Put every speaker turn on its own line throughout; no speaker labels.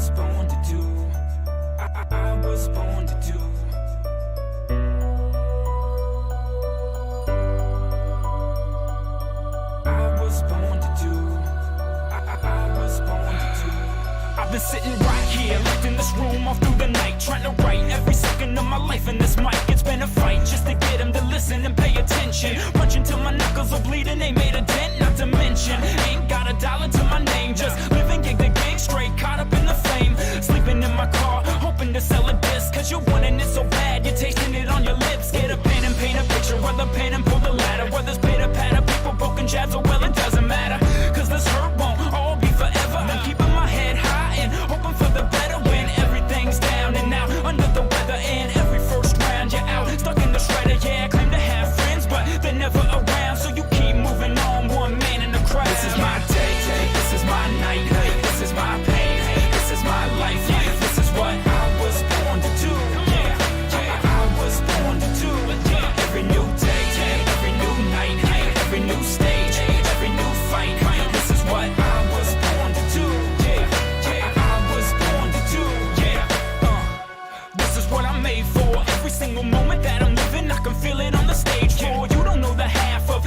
was born to do. I was born to do. I was born to do. I was born to do. I've been sitting right here, locked in this room all through the night, trying to write every second of my life in this mic. It's been a fight just to get him to listen and pay attention. Punching till my knuckles are bleeding, ain't made a dent, not to mention ain't got a dollar to my name. Just living gig to gig, straight caught up in the fame. Sleeping in my car, hoping to sell a disc, cause you're wanting it so bad, you're tasting it on your lips. Get a pen and paint a picture, whether pen and pull the ladder, whether it's pitter patter, people broken jabs, or well it doesn't matter. Cause this hurt won't all be forever. I'm keeping my head high and hoping for the better when everything's down and out under the weather. And every first round you're out, stuck in the shredder. Yeah, I claim to have friends, but they're never around, so you keep moving on, one man in the crowd. This is my day, this is my night, this is my pain, this is my life, this is what I was born to do. I was born to do. Every new day, every new night, every new stage, every new fight, this is what I was born to do. I was born to do. This is what I'm made for. Every single moment that I'm living, I can feel it on the stage floor. You don't know the half of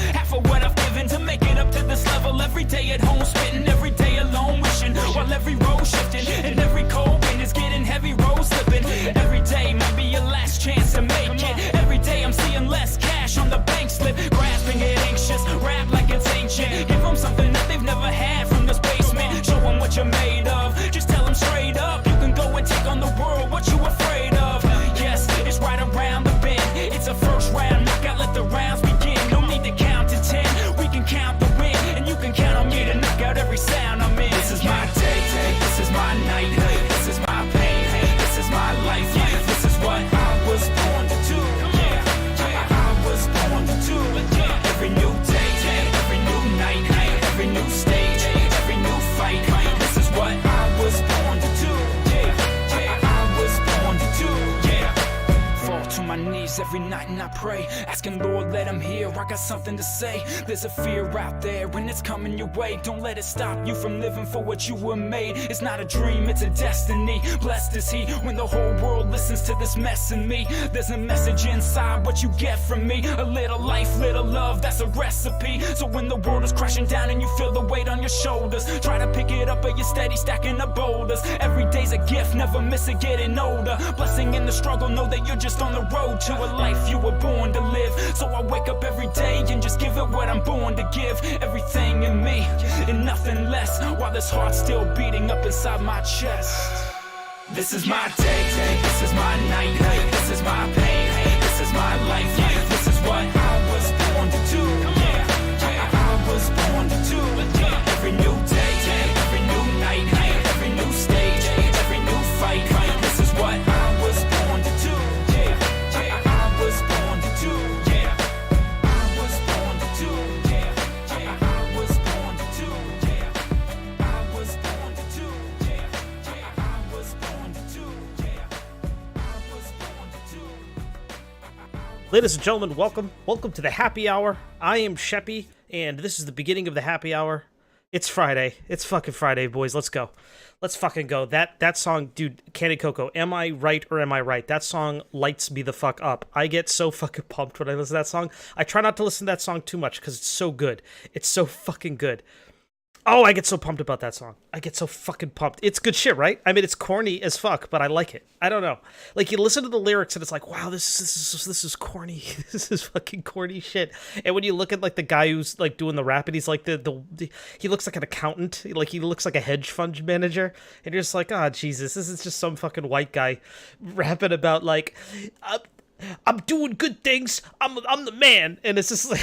what I've given to make it up to this level. Every day at home, spitting, every day alone, wishing, while every road shifting, and every cold wind is getting heavy, road slipping. Every day might be your last chance to make it. Every day I'm seeing less cash on the bank slip, grasping it anxious, rap like it's ancient. Give them something that they've never had from this basement. Show them what you're made of. Just tell them straight up, you can go and take on the world. What you afraid of? Yes, it's right around the bend. It's a first round knockout, let the rounds begin. No need to count to 10, we can count the win, and you can count on me to knock out every sound I'm in. This is my day, this is my night, this is my pain, this is my life, this is what I was born to do. I was born to do. Every new day, every new night, every new stage, every new fight, this is what I was born to do. I was born to do. Fall to my knees every night and I pray, asking Lord let him hear, I got something to say. There's a fear out there and it's coming your way. Don't let it stop you from living for what you were made. It's not a dream, it's a destiny. Blessed is he when the whole world listens to this mess in me. There's a message inside what you get from me. A little life, little love, that's a recipe. So when the world is crashing down and you feel the weight on your shoulders, try to pick it up but you're steady stacking the boulders. Every day's a gift, never miss it getting older. Blessing in the struggle, know that you're just on the road to a life you were born to live. So I wake up every day and just give it what I'm born to give. Everything in me and nothing less, while this heart's still beating up inside my chest. This is my day, this is my night, this is my pain, this is my life, this is what I was born to do. I was born to do. Every new day, every new night, every new stage, every new fight, this is what I was born to do. I was born to do. I was born to do. I was born to do. I was born to do. I was born to do. I was born to do.
Ladies and gentlemen, welcome to the happy hour. I am Sheppy, and this is the beginning of the happy hour. It's Friday. It's fucking Friday, boys. Let's go. Let's fucking go. That song, dude, Candy Coco, am I right or am I right? That song lights me the fuck up. I get so fucking pumped when I listen to that song. I try not to listen to that song too much because it's so good. It's so fucking good. Oh, I get so pumped about that song. I get so fucking pumped. It's good shit, right? I mean, it's corny as fuck, but I like it. I don't know. Like, you listen to the lyrics and it's like, wow, this is corny. This is fucking corny shit. And when you look at, like, the guy who's, like, doing the rap, and he's, like, he looks like an accountant. Like, he looks like a hedge fund manager. And you're just like, oh, Jesus, this is just some fucking white guy rapping about, like, I'm doing good things. I'm the man. And it's just like,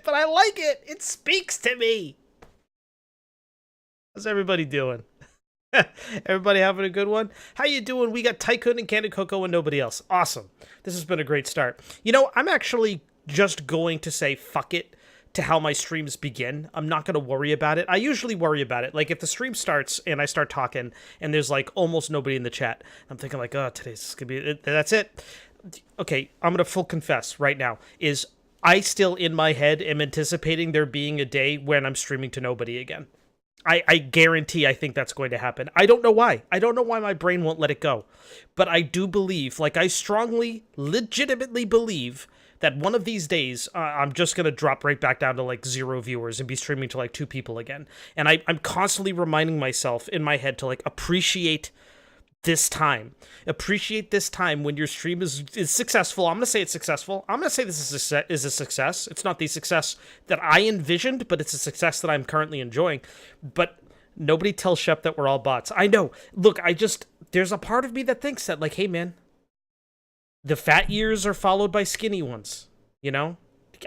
but I like it. It speaks to me. How's everybody doing? Everybody having a good one? How you doing? We got Tycoon and Candy Coco and nobody else. Awesome. This has been a great start. You know, I'm actually just going to say fuck it to how my streams begin. I'm not going to worry about it. I usually worry about it. Like, if the stream starts and I start talking and there's, like, almost nobody in the chat, I'm thinking, like, oh, today's going to be it. That's it. Okay, I'm going to full confess right now, is I still, in my head, am anticipating there being a day when I'm streaming to nobody again. I guarantee I think that's going to happen. I don't know why. I don't know why my brain won't let it go. But I do believe, like I strongly, legitimately believe that one of these days I'm just going to drop right back down to like 0 viewers and be streaming to like 2 people again. And I'm constantly reminding myself in my head to like appreciate this time. Appreciate this time when your stream is successful. I'm going to say it's successful. I'm going to say this is a success. It's not the success that I envisioned, but it's a success that I'm currently enjoying. But nobody tells Shep that we're all bots. I know. Look, there's a part of me that thinks that, like, hey, man, the fat years are followed by skinny ones, you know?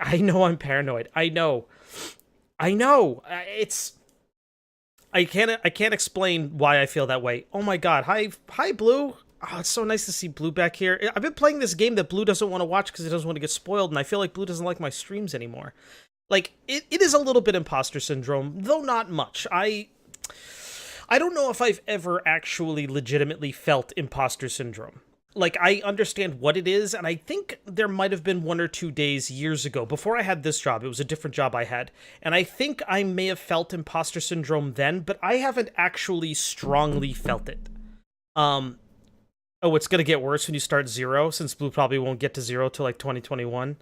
I know I'm paranoid. I know. I can't explain why I feel that way. Oh my god. Hi Blue. Oh, it's so nice to see Blue back here. I've been playing this game that Blue doesn't want to watch because he doesn't want to get spoiled, and I feel like Blue doesn't like my streams anymore. Like, it is a little bit imposter syndrome, though not much. I don't know if I've ever actually legitimately felt imposter syndrome. Like, I understand what it is, and I think there might have been 1 or 2 days years ago, before I had this job, it was a different job I had, and I think I may have felt imposter syndrome then, but I haven't actually strongly felt it. Oh, it's gonna get worse when you start 0, since Blue probably won't get to 0 till, like, 2021.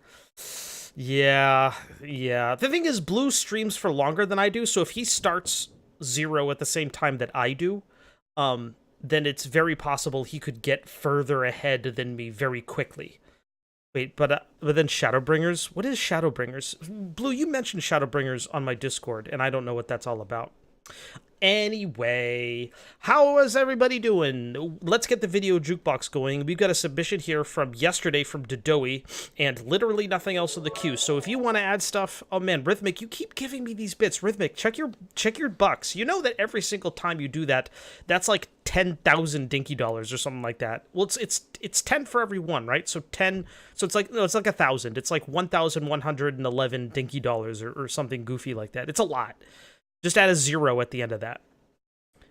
Yeah. The thing is, Blue streams for longer than I do, so if he starts 0 at the same time that I do, then it's very possible he could get further ahead than me very quickly. Wait, but then Shadowbringers? What is Shadowbringers? Blue, you mentioned Shadowbringers on my Discord, and I don't know what that's all about. Anyway, how is everybody doing? Let's get the video jukebox going. We've got a submission here from yesterday from Dodoe, and literally nothing else in the queue. So if you want to add stuff, oh man, Rhythmic, you keep giving me these bits. Rhythmic, check your bucks. You know that every single time you do that, that's like 10,000 dinky dollars or something like that. Well, it's 10 for every one, right? So 10. So it's like 1,000. It's like 1,111 dinky dollars or something goofy like that. It's a lot. Just add a 0 at the end of that.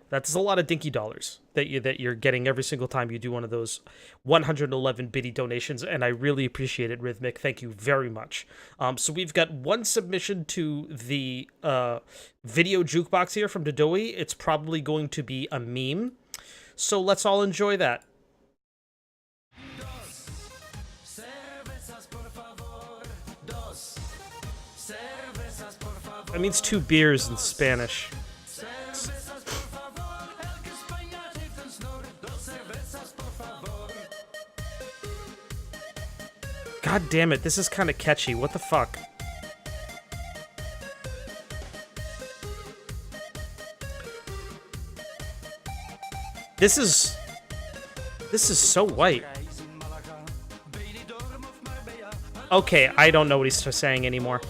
That's a lot of dinky dollars that you're getting every single time you do one of those 111 biddy donations, and I really appreciate it, Rhythmic. Thank you very much. So we've got one submission to the video jukebox here from Dodoe. It's probably going to be a meme, so let's all enjoy that. That means 2 beers in Spanish. God damn it, this is kind of catchy. What the fuck? This is so white. Okay, I don't know what he's saying anymore.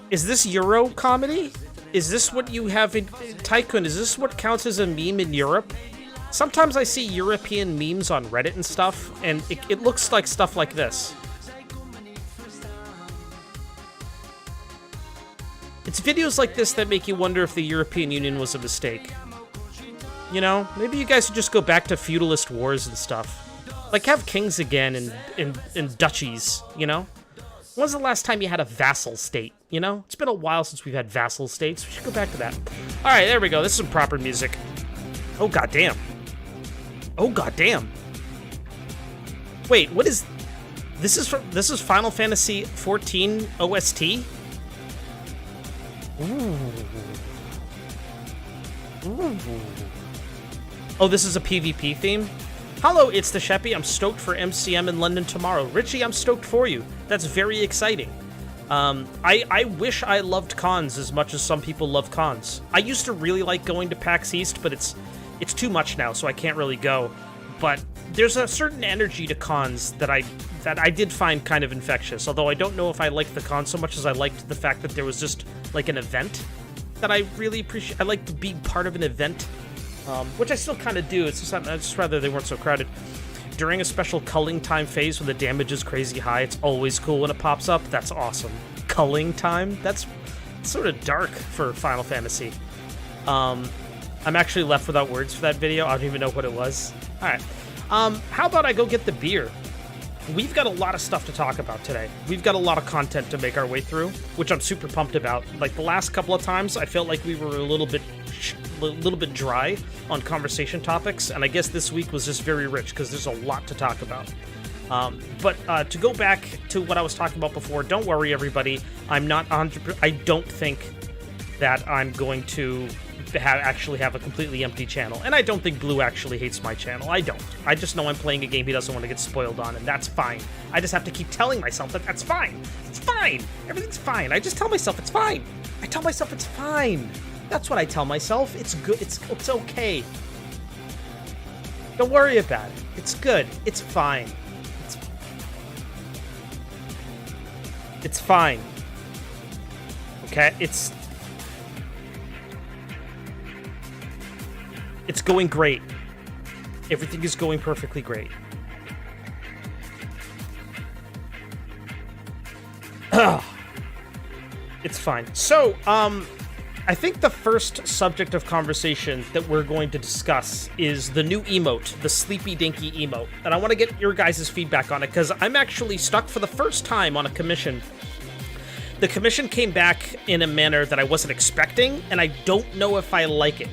Is this Euro comedy? Is this what you have in Tycoon? Is this what counts as a meme in Europe? Sometimes I see European memes on Reddit and stuff, and it looks like stuff like this. It's videos like this that make you wonder if the European Union was a mistake. You know, maybe you guys should just go back to feudalist wars and stuff. Like, have kings again and duchies, you know? When's the last time you had a vassal state, you know? It's been a while since we've had vassal states. We should go back to that. All right, there we go. This is some proper music. Oh, goddamn. Oh, goddamn. Wait, what is... This is Final Fantasy XIV OST? Ooh. Ooh. Oh, this is a PvP theme? Hello, it's the Sheppy. I'm stoked for MCM in London tomorrow. Richie, I'm stoked for you. That's very exciting. I wish I loved cons as much as some people love cons. I used to really like going to PAX East, but it's too much now, so I can't really go. But there's a certain energy to cons that I did find kind of infectious, although I don't know if I liked the con so much as I liked the fact that there was just, like, an event that I really appreciate. I liked being part of an event. Which I still kind of do. It's just, I'd just rather they weren't so crowded. During a special culling time phase when the damage is crazy high, it's always cool when it pops up. That's awesome. Culling time? That's sort of dark for Final Fantasy. I'm actually left without words for that video. I don't even know what it was. Alright. How about I go get the beer? we've got a lot of stuff to talk about today. We've got a lot of content to make our way through, which I'm super pumped about. Like the last couple of times, I felt like we were a little bit dry on conversation topics, and I guess this week was just very rich because there's a lot to talk about. But to go back to what I was talking about before, don't worry, everybody. I'm not 100%. I don't think that I'm going to actually have a completely empty channel, and I don't think Blue actually hates my channel. I don't. I just know I'm playing a game he doesn't want to get spoiled on, and that's fine. I just have to keep telling myself that that's fine. It's fine. Everything's fine. I just tell myself it's fine. I tell myself it's fine. That's what I tell myself. It's good. It's okay. Don't worry about it. It's good. It's fine. It's fine. Okay? It's going great. Everything is going perfectly great. It's fine. So, I think the first subject of conversation that we're going to discuss is the new emote, the Sleepy Dinky emote. And I want to get your guys' feedback on it, because I'm actually stuck for the first time on a commission. The commission came back in a manner that I wasn't expecting, and I don't know if I like it.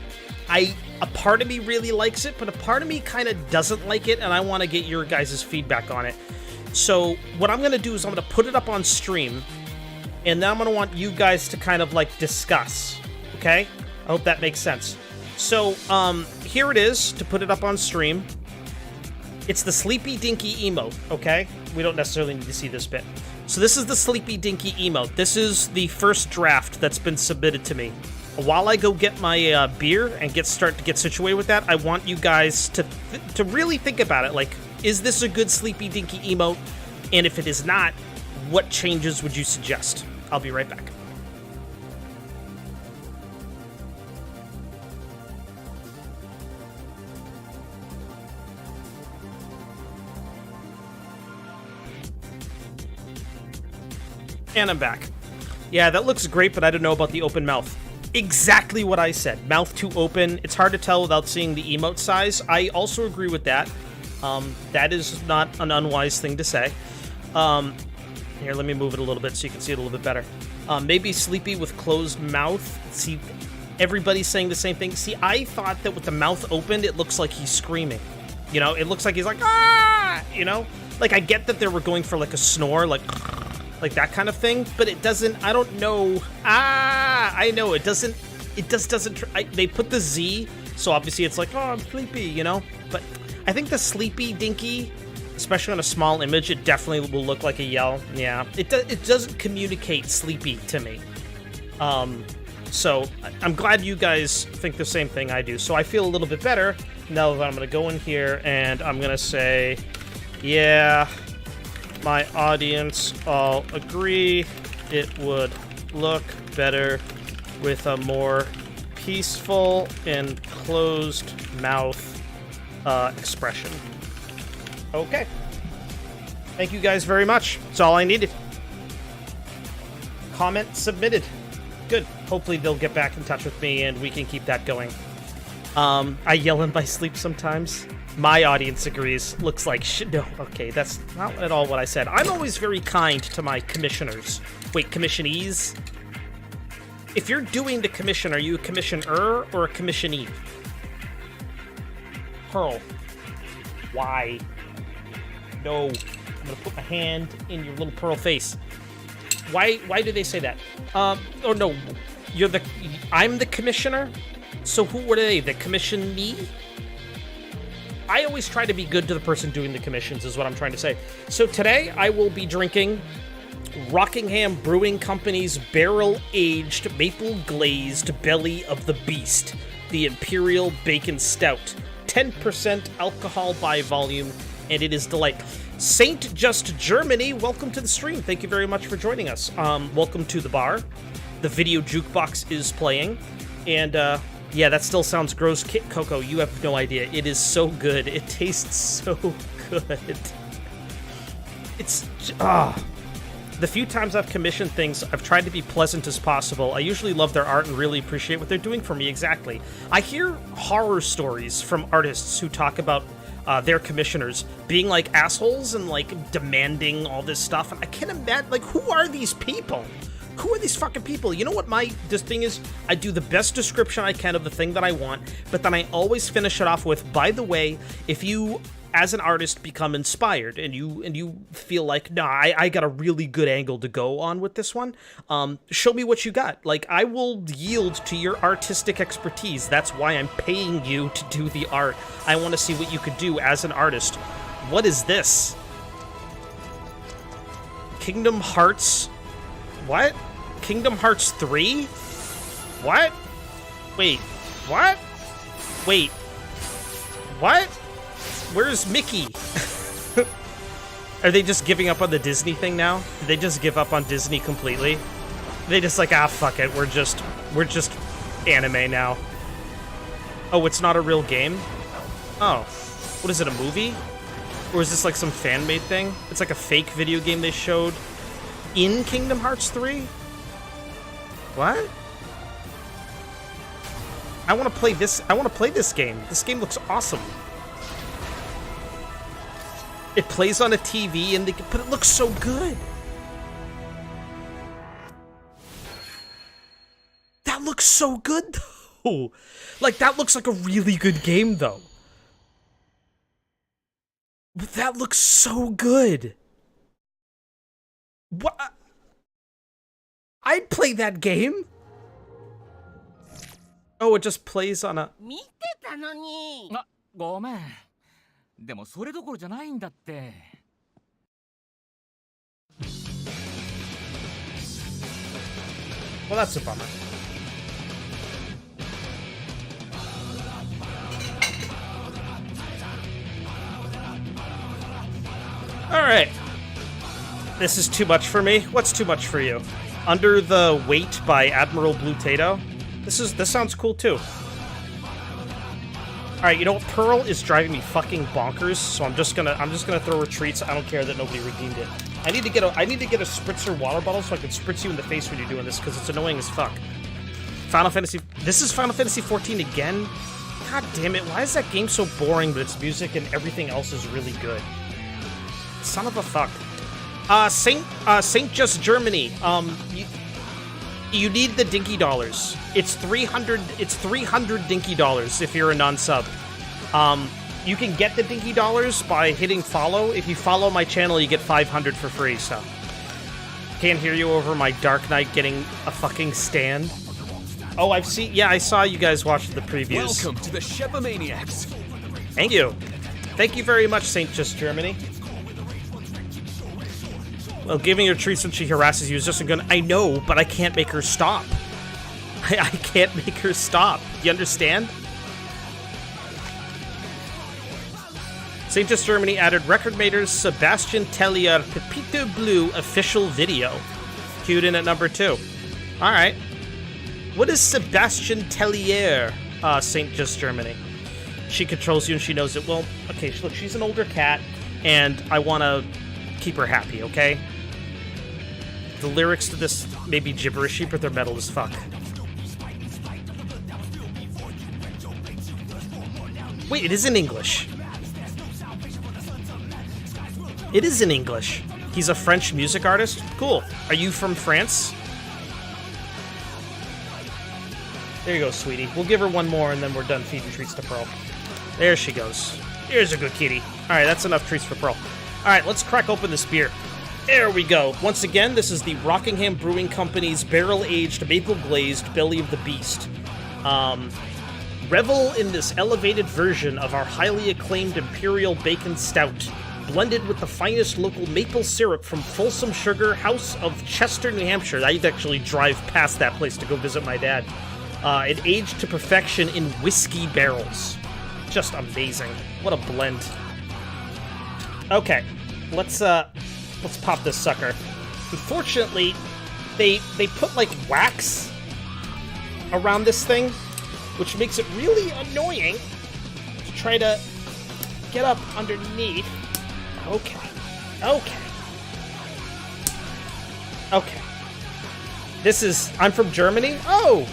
A part of me really likes it, but a part of me kind of doesn't like it, and I want to get your guys' feedback on it. So what I'm going to do is I'm going to put it up on stream, and then I'm going to want you guys to kind of like discuss, okay? I hope that makes sense. So here it is to put it up on stream. It's the Sleepy Dinky emote, okay? We don't necessarily need to see this bit. So this is the Sleepy Dinky emote. This is the first draft that's been submitted to me. While I go get my beer and start to get situated with that, I want you guys to really think about it. Like, is this a good Sleepy Dinky emote? And if it is not, what changes would you suggest? I'll be right back. And I'm back. Yeah, that looks great, but I don't know about the open mouth. Exactly what I said. Mouth too open. It's hard to tell without seeing the emote size. I also agree with that. That is not an unwise thing to say. Here, let me move it a little bit so you can see it a little bit better. Maybe sleepy with closed mouth. See, everybody's saying the same thing. See, I thought that with the mouth opened, it looks like he's screaming. You know, it looks like he's like, ah! You know? Like, I get that they were going for like a snore, like that kind of thing, but it doesn't, I don't know. I know, it doesn't, they put the Z, so obviously it's like, oh, I'm sleepy, you know? But I think the Sleepy Dinky, especially on a small image, it definitely will look like a yell. Yeah, it doesn't communicate sleepy to me. So I'm glad you guys think the same thing I do. So I feel a little bit better now that I'm gonna go in here and I'm gonna say, yeah, my audience all agree it would look better with a more peaceful and closed mouth expression. Okay. Thank you guys very much. That's all I needed. Comment submitted. Good. Hopefully they'll get back in touch with me and we can keep that going. I yell in my sleep sometimes. My audience agrees. Looks like shit. No, okay, that's not at all what I said. I'm always very kind to my commissioners. Wait, commissionees? If you're doing the commission, are you a commissioner or a commissionee? Pearl. Why? No. I'm gonna put my hand in your little pearl face. Why do they say that? Oh no. I'm the commissioner? So who are they? The commissionee? I always try to be good to the person doing the commissions, is what I'm trying to say. So today, I will be drinking Rockingham Brewing Company's barrel-aged, maple-glazed Belly of the Beast, the Imperial Bacon Stout. 10% alcohol by volume, and it is delightful. Saint Just Germany, welcome to the stream. Thank you very much for joining us. Welcome to the bar. The video jukebox is playing, and yeah, that still sounds gross. Kit Cocoa, you have no idea. It is so good. It tastes so good. It's... The few times I've commissioned things, I've tried to be pleasant as possible. I usually love their art and really appreciate what they're doing for me. Exactly. I hear horror stories from artists who talk about their commissioners being like assholes and like demanding all this stuff. And I can't imagine, like, who are these people? Who are these fucking people? You know what this thing is? I do the best description I can of the thing that I want, but then I always finish it off with, by the way, if you, as an artist, become inspired and you feel like, nah, I got a really good angle to go on with this one, show me what you got. Like, I will yield to your artistic expertise. That's why I'm paying you to do the art. I want to see what you could do as an artist. What is this? Kingdom Hearts... What? Kingdom Hearts 3? What? Wait, what? Wait. What? Where's Mickey? Are they just giving up on the Disney thing now? Did they just give up on Disney completely? They just like, ah, fuck it, we're just anime now. Oh, it's not a real game? Oh. What is it, a movie? Or is this like some fan-made thing? It's like a fake video game they showed in Kingdom Hearts 3? What? I want to play this. I want to play this game. This game looks awesome. It plays on a TV, but it looks so good. That looks so good, though. Like, that looks like a really good game, though. But that looks so good. What? I'd play that game. Oh, it just plays on a...
見てたのに。
ごめん。でもそれどころじゃないんだって。
Well, that's a bummer. All right. This is too much for me. What's too much for you? Under the Weight by Admiral Blue Tato. This sounds cool too. All right, you know what? Pearl is driving me fucking bonkers, so I'm just gonna throw retreats. I don't care that nobody redeemed it. I need to get a spritzer water bottle so I can spritz you in the face when you're doing this, because it's annoying as fuck. Final Fantasy. This is Final Fantasy 14 again. God damn it! Why is that game so boring, but its music and everything else is really good? Son of a fuck. Saint Just Germany. You need the Dinky Dollars. It's 300 Dinky Dollars if you're a non-sub. You can get the Dinky Dollars by hitting follow. If you follow my channel, you get 500 for free, so. Can't hear you over my Dark Knight getting a fucking stand. Oh, I saw you guys watch the previews.
Welcome to the Shepomaniacs.
Thank you. Thank you very much, Saint Just Germany. Well, giving her treats when she harasses you is just a good... I know, but I can't make her stop. I can't make her stop. You understand? St. Just Germany added Record Mater's Sebastian Tellier Pepito Blue official video. Queued in at number 2. Alright. What is Sebastian Tellier, St. Just Germany? She controls you and she knows it. Well, okay, look, she's an older cat, and I want to keep her happy, okay? The lyrics to this may be gibberishy, but they're metal as fuck. Wait, it is in English. It is in English. He's a French music artist? Cool. Are you from France? There you go, sweetie. We'll give her one more, and then we're done feeding treats to Pearl. There she goes. Here's a good kitty. Alright, that's enough treats for Pearl. Alright, let's crack open this beer. There we go. Once again, this is the Rockingham Brewing Company's barrel-aged, maple-glazed Belly of the Beast. Revel in this elevated version of our highly acclaimed Imperial Bacon Stout, blended with the finest local maple syrup from Folsom Sugar, House of Chester, New Hampshire. I'd actually drive past that place to go visit my dad. It aged to perfection in whiskey barrels. Just amazing. What a blend. Okay, let's pop this sucker. Unfortunately, they put like wax around this thing, which makes it really annoying to try to get up underneath. Okay. I'm from Germany? Oh!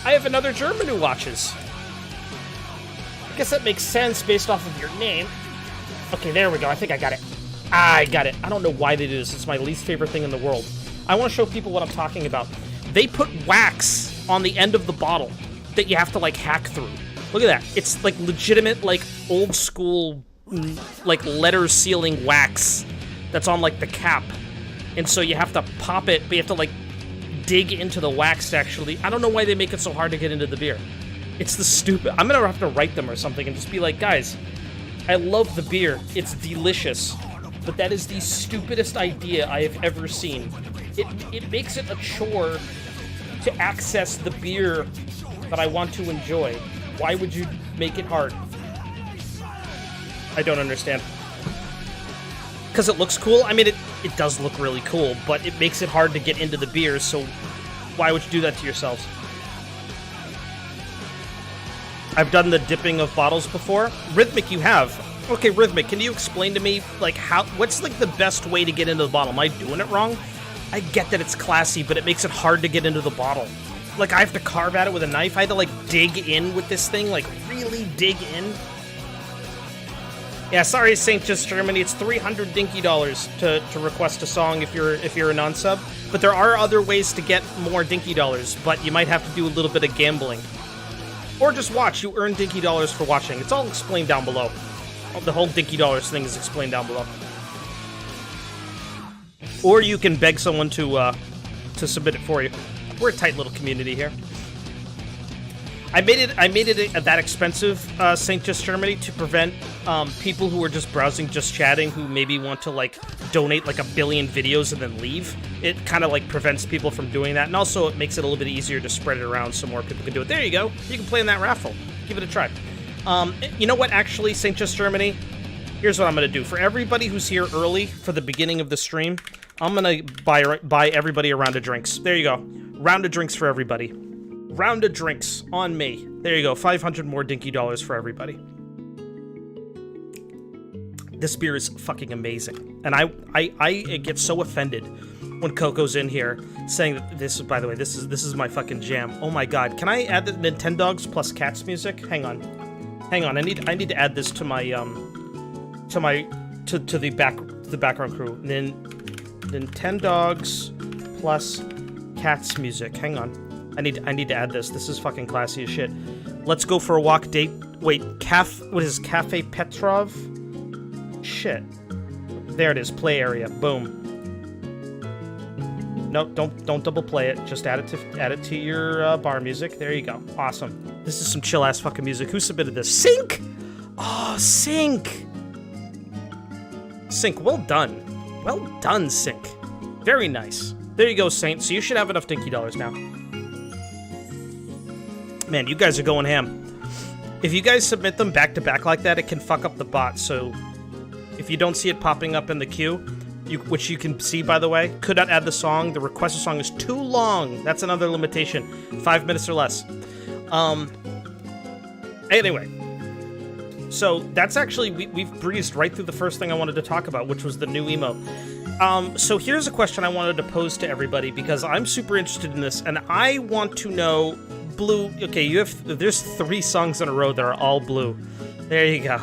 I have another German who watches. I guess that makes sense based off of your name. Okay, there we go. I think I got it. I got it. I don't know why they do this. It's my least favorite thing in the world. I want to show people what I'm talking about. They put wax on the end of the bottle that you have to, like, hack through. Look at that. It's, like, legitimate, like, old school, like, letter sealing wax that's on, like, the cap. And so you have to pop it, but you have to, like, dig into the wax to actually... I don't know why they make it so hard to get into the beer. It's the stupid... I'm gonna have to write them or something and just be like, guys, I love the beer. It's delicious. But that is the stupidest idea I have ever seen. It makes it a chore to access the beer that I want to enjoy. Why would you make it hard? I don't understand. Because it looks cool? I mean, it does look really cool, but it makes it hard to get into the beer, so why would you do that to yourselves? I've done the dipping of bottles before. Rhythmic, you have. Okay, Rhythmic, can you explain to me, like, what's, like, the best way to get into the bottle? Am I doing it wrong? I get that it's classy, but it makes it hard to get into the bottle. Like, I have to carve at it with a knife. I had to, like, dig in with this thing, like, really dig in. Yeah, sorry, St. Just Germany. It's $300 dinky dollars to request a song if you're a non-sub. But there are other ways to get more dinky dollars, but you might have to do a little bit of gambling. Or just watch. You earn dinky dollars for watching. It's all explained down below. The whole dinky dollars thing is explained down below. Or you can beg someone to submit it for you. We're a tight little community here. I made it that expensive, St. Just Germany, to prevent people who are just browsing, just chatting, who maybe want to, like, donate, like, 1 billion videos and then leave. It kind of, like, prevents people from doing that, and also it makes it a little bit easier to spread it around so more people can do it. There you go. You can play in that raffle. Give it a try. You know what, actually, St. Just Germany? Here's what I'm going to do. For everybody who's here early for the beginning of the stream, I'm going to buy everybody a round of drinks. There you go. Round of drinks for everybody. Round of drinks on me. There you go. 500 more dinky dollars for everybody. This beer is fucking amazing. And I get so offended when Coco's in here saying that this is, by the way, this is my fucking jam. Oh my god. Can I add the Nintendogs plus Cats music? Hang on. Hang on. I need to add this to my to the background crew. Nintendogs plus Cats music. Hang on. I need to add this. This is fucking classy as shit. Let's go for a walk date. Wait, what is Cafe Petrov? Shit. There it is. Play area. Boom. No, don't double play it. Just add it to your bar music. There you go. Awesome. This is some chill ass fucking music. Who submitted this? Sync. Oh, Sync. Sync. Well done. Well done, Sync. Very nice. There you go, Saint. So you should have enough dinky dollars now. Man, you guys are going ham. If you guys submit them back to back like that, it can fuck up the bot. So if you don't see it popping up in the queue, which you can see, by the way, could not add the song. The requested song is too long. That's another limitation. 5 minutes or less. Anyway. So that's actually, we've breezed right through the first thing I wanted to talk about, which was the new emote. So here's a question I wanted to pose to everybody, because I'm super interested in this, and I want to know, Blue, okay, there's 3 songs in a row that are all Blue. There you go.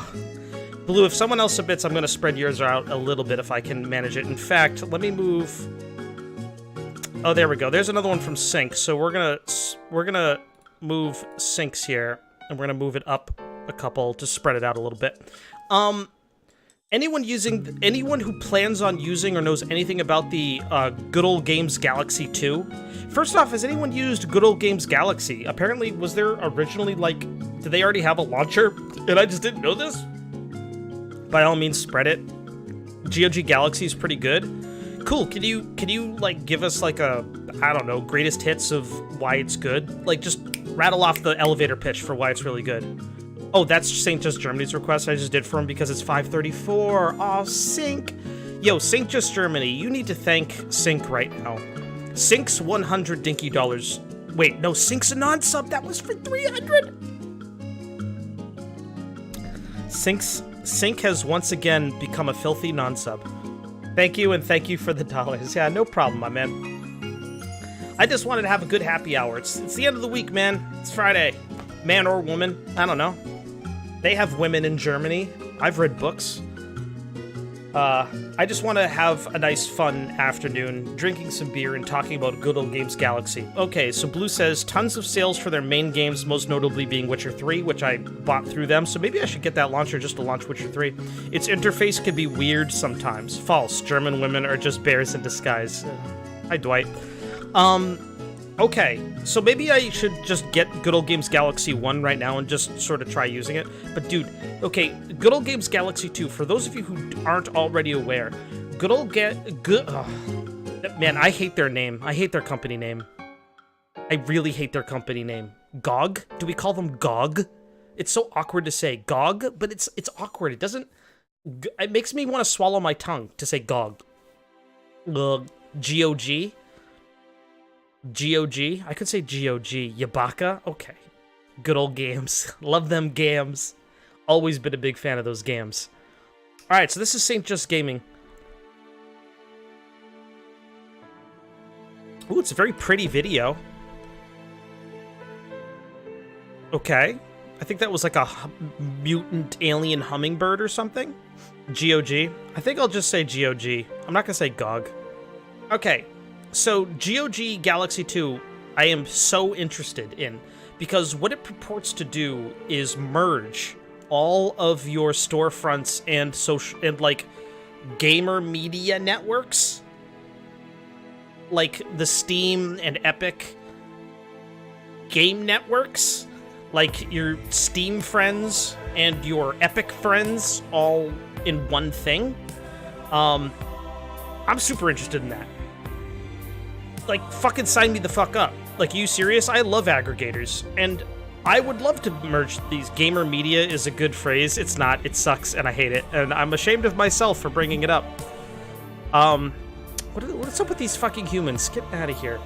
Blue, if someone else submits, I'm going to spread yours out a little bit if I can manage it. In fact, let me move... Oh, there we go. There's another one from Sync. So we're gonna move Syncs here, and we're going to move it up a couple to spread it out a little bit. Anyone who plans on using or knows anything about the Good Old Games Galaxy 2? First off, has anyone used Good Old Games Galaxy? Apparently, was there originally, like, did they already have a launcher? And I just didn't know this? By all means, spread it. GOG Galaxy is pretty good. Cool, can you, like, give us, like, I don't know, greatest hits of why it's good? Like, just rattle off the elevator pitch for why it's really good. Oh, that's St. Just Germany's request I just did for him because it's 5:34. Oh, Sync. Yo, St. Just Germany, you need to thank Sync right now. Sync's 100 dinky dollars. Wait, no, Sync's a non-sub. That was for 300. Sync has once again become a filthy non-sub. Thank you, and thank you for the dollars. Yeah, no problem, my man. I just wanted to have a good happy hour. It's the end of the week, man. It's Friday. Man or woman, I don't know. They have women in Germany. I've read books. I just want to have a nice, fun afternoon, drinking some beer and talking about Good Old Games Galaxy. Okay, so Blue says tons of sales for their main games, most notably being Witcher 3, which I bought through them, so maybe I should get that launcher just to launch Witcher 3. Its interface can be weird sometimes. False. German women are just bears in disguise. Hi, Dwight. Okay, so maybe I should just get Good Old Games Galaxy 1 right now and just sort of try using it. But dude, okay, Good Old Games Galaxy 2, for those of you who aren't already aware, man, I hate their name. I hate their company name. I really hate their company name. GOG? Do we call them GOG? It's so awkward to say GOG, but it's awkward. It doesn't... It makes me want to swallow my tongue to say GOG. GOG? GOG? I could say GOG. Yabaka? Okay. Good old games. Love them games. Always been a big fan of those games. Alright, so this is St. Just Gaming. Ooh, it's a very pretty video. Okay. I think that was like a mutant alien hummingbird or something. GOG. I think I'll just say GOG. I'm not gonna say GOG. Okay. So, GOG Galaxy 2, I am so interested in, because what it purports to do is merge all of your storefronts and social and like gamer media networks, like the Steam and Epic game networks, like your Steam friends and your Epic friends all in one thing. I'm super interested in that. Like, fucking sign me the fuck up. Like, are you serious? I love aggregators, and I would love to merge these. Gamer media is a good phrase. It's not. It sucks, and I hate it, and I'm ashamed of myself for bringing it up. What's up with these fucking humans? Get out of here.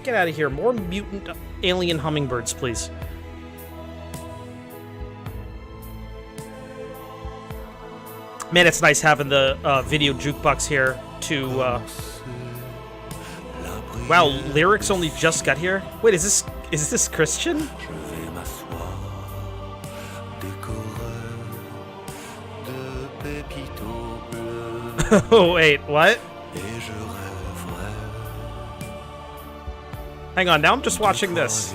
Get out of here. More mutant alien hummingbirds, please. Man, it's nice having the video jukebox here to... Wow, lyrics only just got here? Wait, is this Christian? Oh, wait, what? Hang on, now I'm just watching this.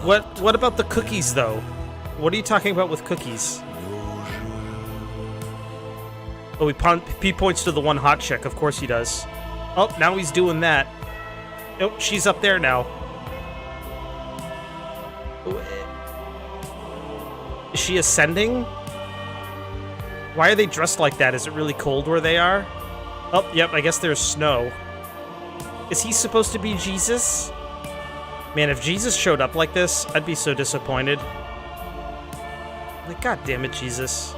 What about the cookies, though? What are you talking about with cookies? Oh, he points to the one hot chick. Of course he does. Oh, now he's doing that. Oh, she's up there now. Is she ascending? Why are they dressed like that? Is it really cold where they are? Oh, yep, I guess there's snow. Is he supposed to be Jesus? Man, if Jesus showed up like this, I'd be so disappointed. Like, God damn it, Jesus.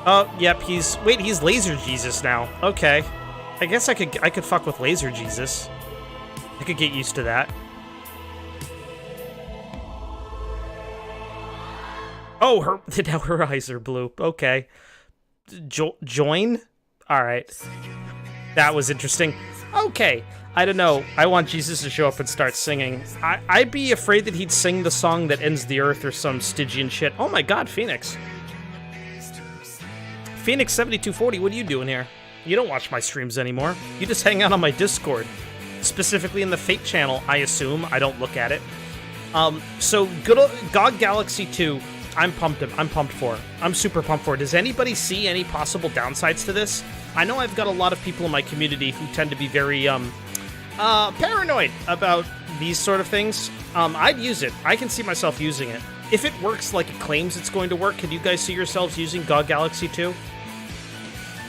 Oh, yep, he's Laser Jesus now. Okay. I guess I could fuck with Laser Jesus. I could get used to that. Oh, now her eyes are blue. Okay. Join? Alright. That was interesting. Okay. I don't know. I want Jesus to show up and start singing. I'd be afraid that he'd sing the song that ends the earth or some Stygian shit. Oh my god, Phoenix. Phoenix7240, what are you doing here? You don't watch my streams anymore. You just hang out on my Discord. Specifically in the Fate channel, I assume. I don't look at it. So, good old GOG Galaxy 2, I'm pumped for. I'm super pumped for. Does anybody see any possible downsides to this? I know I've got a lot of people in my community who tend to be very, paranoid about these sort of things. I'd use it. I can see myself using it. If it works like it claims it's going to work, can you guys see yourselves using GOG Galaxy 2?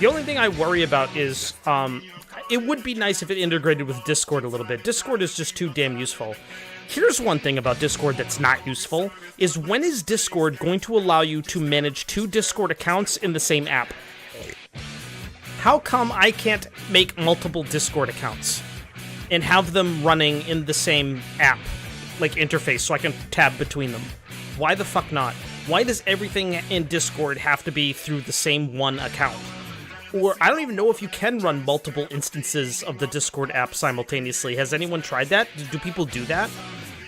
The only thing I worry about is, it would be nice if it integrated with Discord a little bit. Discord is just too damn useful. Here's one thing about Discord that's not useful, is when is Discord going to allow you to manage 2 Discord accounts in the same app? How come I can't make multiple Discord accounts and have them running in the same app, like interface, so I can tab between them? Why the fuck not? Why does everything in Discord have to be through the same one account? Or, I don't even know if you can run multiple instances of the Discord app simultaneously. Has anyone tried that? Do people do that?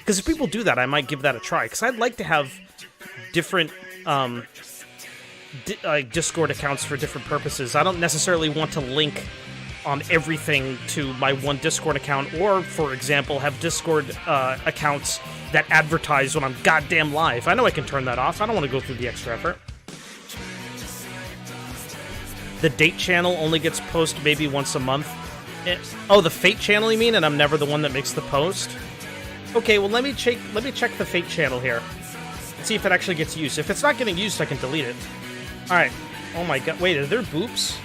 Because if people do that, I might give that a try. Because I'd like to have different Discord accounts for different purposes. I don't necessarily want to link on everything to my one Discord account, or, for example, have Discord accounts that advertise when I'm goddamn live. I know I can turn that off. I don't want to go through the extra effort. The date channel only gets posted maybe once a month. Oh, the Fate channel, you mean? And I'm never the one that makes the post? Okay, well, let me check the Fate channel here. See if it actually gets used. If it's not getting used, I can delete it. Alright. Oh my god. Wait, are there boobs?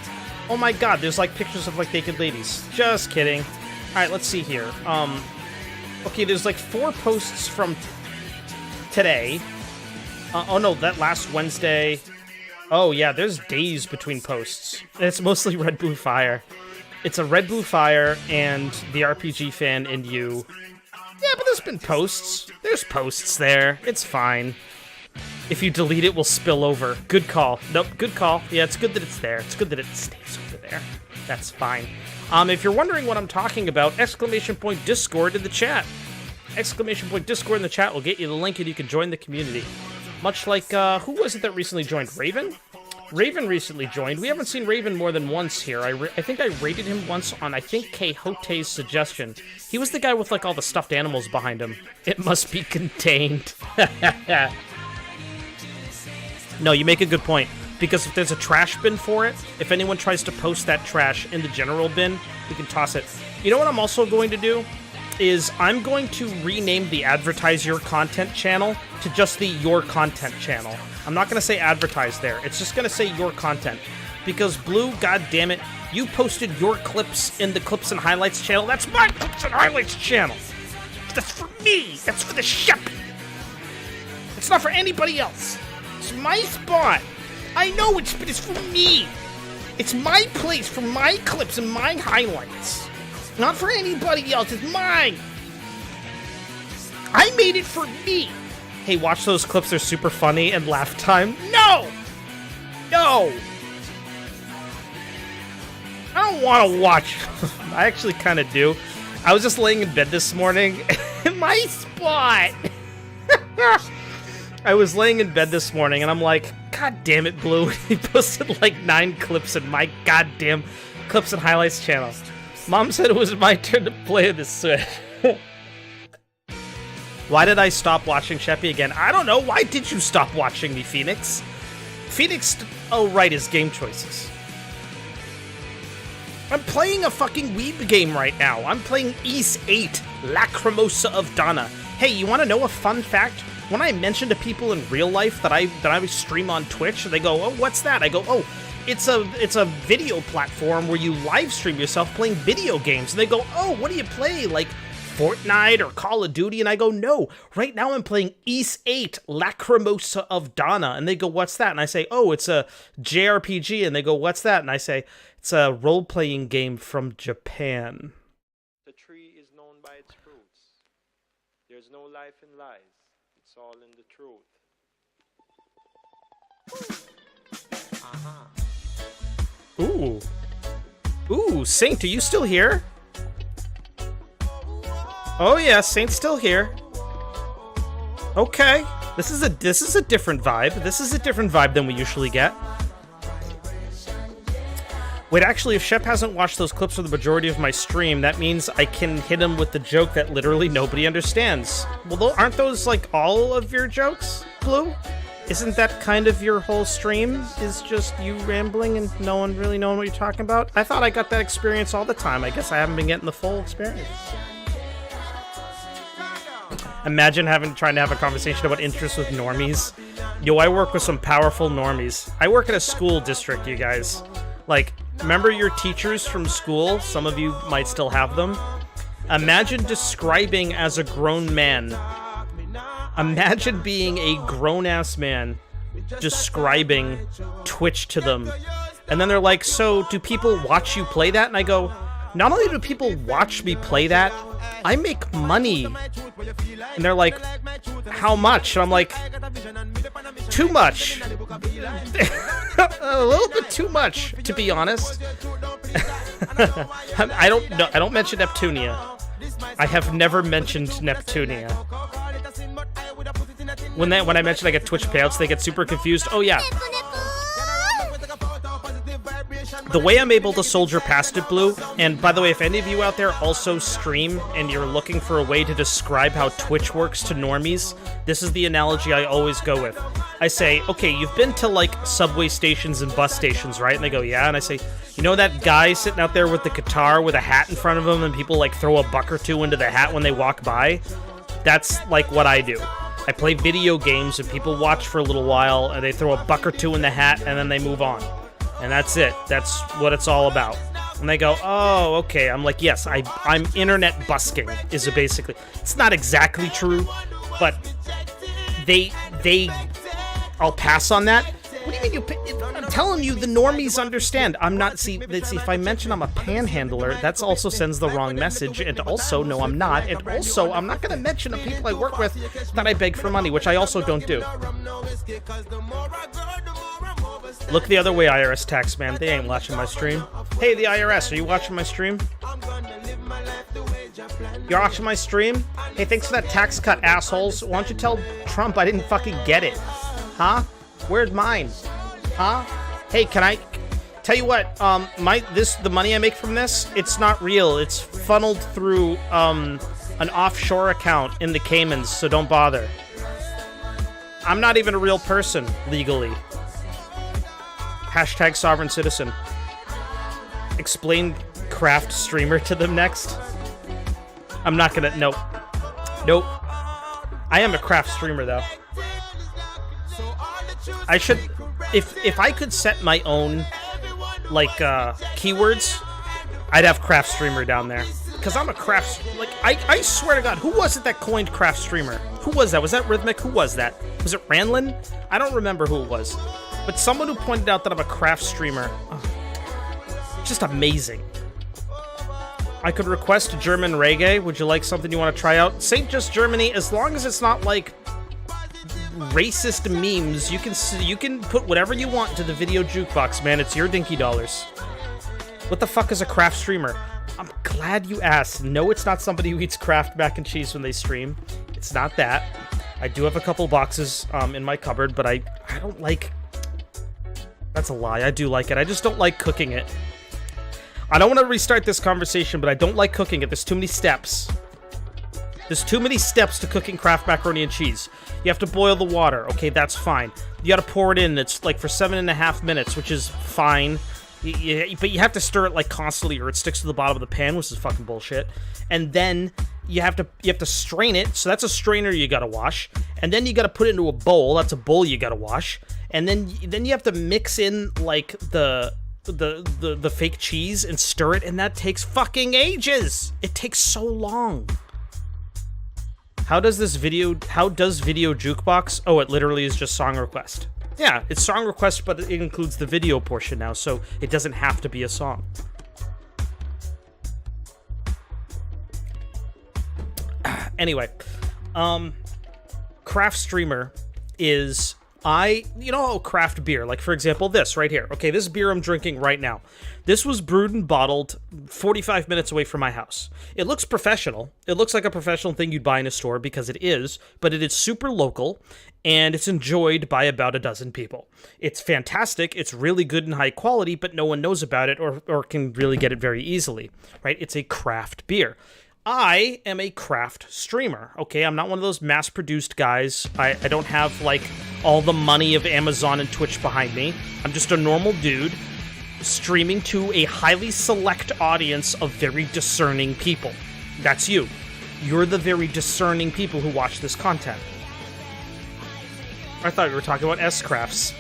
Oh my god, there's like pictures of like naked ladies. Just kidding. Alright, let's see here. Okay, there's like 4 posts from today. Oh no, that last Wednesday. Oh yeah, there's days between posts. It's mostly Red Blue Fire. It's a Red Blue Fire and the RPG fan and you. Yeah, but there's been posts. There's posts there. It's fine. If you delete it, we'll spill over. Good call. Nope, good call. Yeah, it's good that it's there. It's good that it stays over there. That's fine. If you're wondering what I'm talking about, ! Discord in the chat. ! Discord in the chat will get you the link and you can join the community. Much like, who was it that recently joined? Raven? Raven recently joined. We haven't seen Raven more than once here. I think I rated him once on, I think, Quixote's suggestion. He was the guy with, like, all the stuffed animals behind him. It must be contained. No, you make a good point. Because if there's a trash bin for it, if anyone tries to post that trash in the general bin, we can toss it. You know what I'm also going to do? Is I'm going to rename the Advertise Your Content channel to just the Your Content channel. I'm not going to say advertise there. It's just going to say Your Content. Because, Blue, goddammit, you posted your clips in the Clips and Highlights channel. That's my Clips and Highlights channel. That's for me. That's for the ship. It's not for anybody else. It's my spot. I know but it's for me. It's my place for my clips and my highlights. Not for anybody else. It's mine. I made it for me. Hey, watch those clips. They're super funny and laugh time. No! No! I don't want to watch. I actually kind of do. I was just laying in bed this morning. In my spot. I was laying in bed this morning and I'm like, God damn it, Blue. He posted like 9 clips in my goddamn Clips and Highlights channel. Mom said it was my turn to play this Switch. Why did I stop watching Sheppy again? I don't know. Why did you stop watching me, Phoenix? Phoenix, oh right, his game choices. I'm playing a fucking weeb game right now. I'm playing Ys 8, Lacrimosa of Dana. Hey, you want to know a fun fact? When I mention to people in real life that I stream on Twitch, they go, "Oh, what's that?" I go, "Oh, it's a video platform where you live stream yourself playing video games." And they go, "Oh, what do you play? Like Fortnite or Call of Duty?" And I go, "No, right now I'm playing Ys 8, Lacrimosa of Dana." And they go, "What's that?" And I say, "Oh, it's a JRPG." And they go, "What's that?" And I say, "It's a role-playing game from Japan."
The tree is known by its fruits. There's no life in lies. It's all in the truth.
Ooh. Ooh, Saint, are you still here? Oh yeah, Saint's still here. Okay. This is a different vibe. This is a different vibe than we usually get. Wait, actually, if Shep hasn't watched those clips for the majority of my stream, that means I can hit him with the joke that literally nobody understands. Well, aren't those, like, all of your jokes, Blue? Isn't that kind of your whole stream? Is just you rambling and no one really knowing what you're talking about? I thought I got that experience all the time. I guess I haven't been getting the full experience. Imagine trying to have a conversation about interests with normies. Yo, I work with some powerful normies. I work in a school district, you guys. Like, remember your teachers from school? Some of you might still have them. Imagine describing as a grown man. Imagine being a grown-ass man describing Twitch to them. And then they're like, "So, do people watch you play that?" And I go, "Not only do people watch me play that, I make money." And they're like, "How much?" And I'm like, "Too much." A little bit too much, to be honest. I don't mention Neptunia. I have never mentioned Neptunia. When I mention I get Twitch payouts, they get super confused. Oh yeah. The way I'm able to soldier past it, Blue, and by the way, if any of you out there also stream and you're looking for a way to describe how Twitch works to normies, this is the analogy I always go with. I say, okay, you've been to, like, subway stations and bus stations, right? And they go, yeah, and I say, you know that guy sitting out there with the guitar with a hat in front of him and people, like, throw a buck or two into the hat when they walk by? That's, like, what I do. I play video games and people watch for a little while and they throw a buck or two in the hat and then they move on. And that's it. That's what it's all about. And they go, oh, okay. I'm like, yes, I'm internet busking, is it basically. It's not exactly true, but I'll pass on that. What do you mean I'm telling you, the normies understand. I'm not, see, if I mention I'm a panhandler, that also sends the wrong message, and also, no, I'm not, and also, I'm not gonna mention the people I work with that I beg for money, which I also don't do. Look the other way, IRS tax man. They ain't watching my stream. Hey, the IRS, are you watching my stream? You're watching my stream? Hey, thanks for that tax cut, assholes. Why don't you tell Trump I didn't fucking get it? Huh? Where's mine? Huh? Hey, can I... Tell you what, the money I make from this, it's not real. It's funneled through, an offshore account in the Caymans, so don't bother. I'm not even a real person, legally. Hashtag sovereign citizen. Explain craft streamer to them next. I'm not gonna, nope. Nope. I am a craft streamer, though. I should, if I could set my own, like, keywords, I'd have craft streamer down there. Because I'm a craft, like, I swear to God, who was it that coined craft streamer? Who was that? Was that Rhythmic? Who was that? Was it Ranlin? I don't remember who it was. But someone who pointed out that I'm a craft streamer. Oh, just amazing. I could request German reggae. Would you like something you want to try out? St. Just Germany, as long as it's not like racist memes, you can put whatever you want into the video jukebox, man. It's your dinky dollars. What the fuck is a craft streamer? I'm glad you asked. No, it's not somebody who eats Kraft mac and cheese when they stream. It's not that. I do have a couple boxes in my cupboard, but I don't like... That's a lie. I do like it. I just don't like cooking it. I don't want to restart this conversation, but I don't like cooking it. There's too many steps. There's too many steps to cooking Kraft macaroni and cheese. You have to boil the water. Okay, that's fine. You got to pour it in. It's like for 7.5 minutes, which is fine. But you have to stir it like constantly, or it sticks to the bottom of the pan, which is fucking bullshit. And then you have to strain it. So that's a strainer you got to wash. And then you got to put it into a bowl. That's a bowl you got to wash. And then you have to mix in like the fake cheese and stir it, and that takes fucking ages. It takes so long. How does video jukebox? Oh, it literally is just song request. Yeah, it's song request, but it includes the video portion now, so it doesn't have to be a song. Anyway, craft streamer is... you know, craft beer, like for example this right here. Okay, this beer I'm drinking right now. This was brewed and bottled 45 minutes away from my house. It looks professional. It looks like a professional thing you'd buy in a store, because it is, but it is super local, and it's enjoyed by about a dozen people. It's fantastic, it's really good and high quality, but no one knows about it or can really get it very easily, right? It's a craft beer. I am a craft streamer, okay? I'm not one of those mass-produced guys. I don't have, like, all the money of Amazon and Twitch behind me. I'm just a normal dude streaming to a highly select audience of very discerning people. That's you. You're the very discerning people who watch this content. I thought we were talking about S-crafts.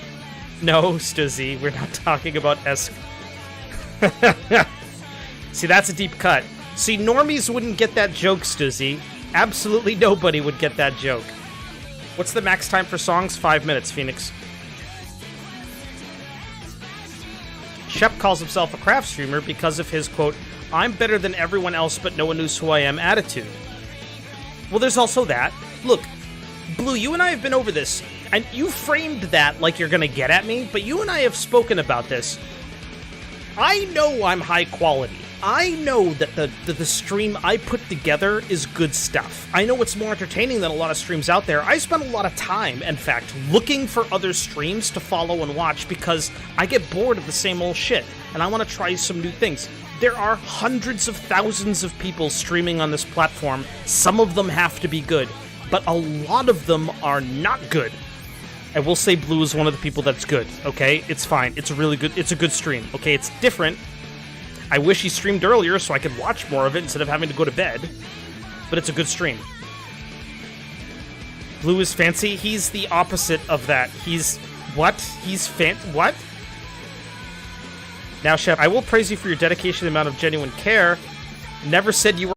No, Stuzzy, we're not talking about S... See, that's a deep cut. See, normies wouldn't get that joke, Stuzzy. Absolutely nobody would get that joke. What's the max time for songs? 5 minutes, Phoenix. Shep calls himself a craft streamer because of his, quote, "I'm better than everyone else, but no one knows who I am" attitude. Well, there's also that. Look, Blue, you and I have been over this, and you framed that like you're gonna get at me, but you and I have spoken about this. I know I'm high quality. I know that the stream I put together is good stuff. I know it's more entertaining than a lot of streams out there. I spend a lot of time, in fact, looking for other streams to follow and watch because I get bored of the same old shit, and I want to try some new things. There are hundreds of thousands of people streaming on this platform. Some of them have to be good, but a lot of them are not good. I will say Blue is one of the people that's good, okay? It's fine. It's a really good, it's a good stream, okay? It's different. I wish he streamed earlier so I could watch more of it instead of having to go to bed, but it's a good stream. Blue is fancy. He's the opposite of that. He's, what? He's what? Now, Chef, I will praise you for your dedication and amount of genuine care. Never said you were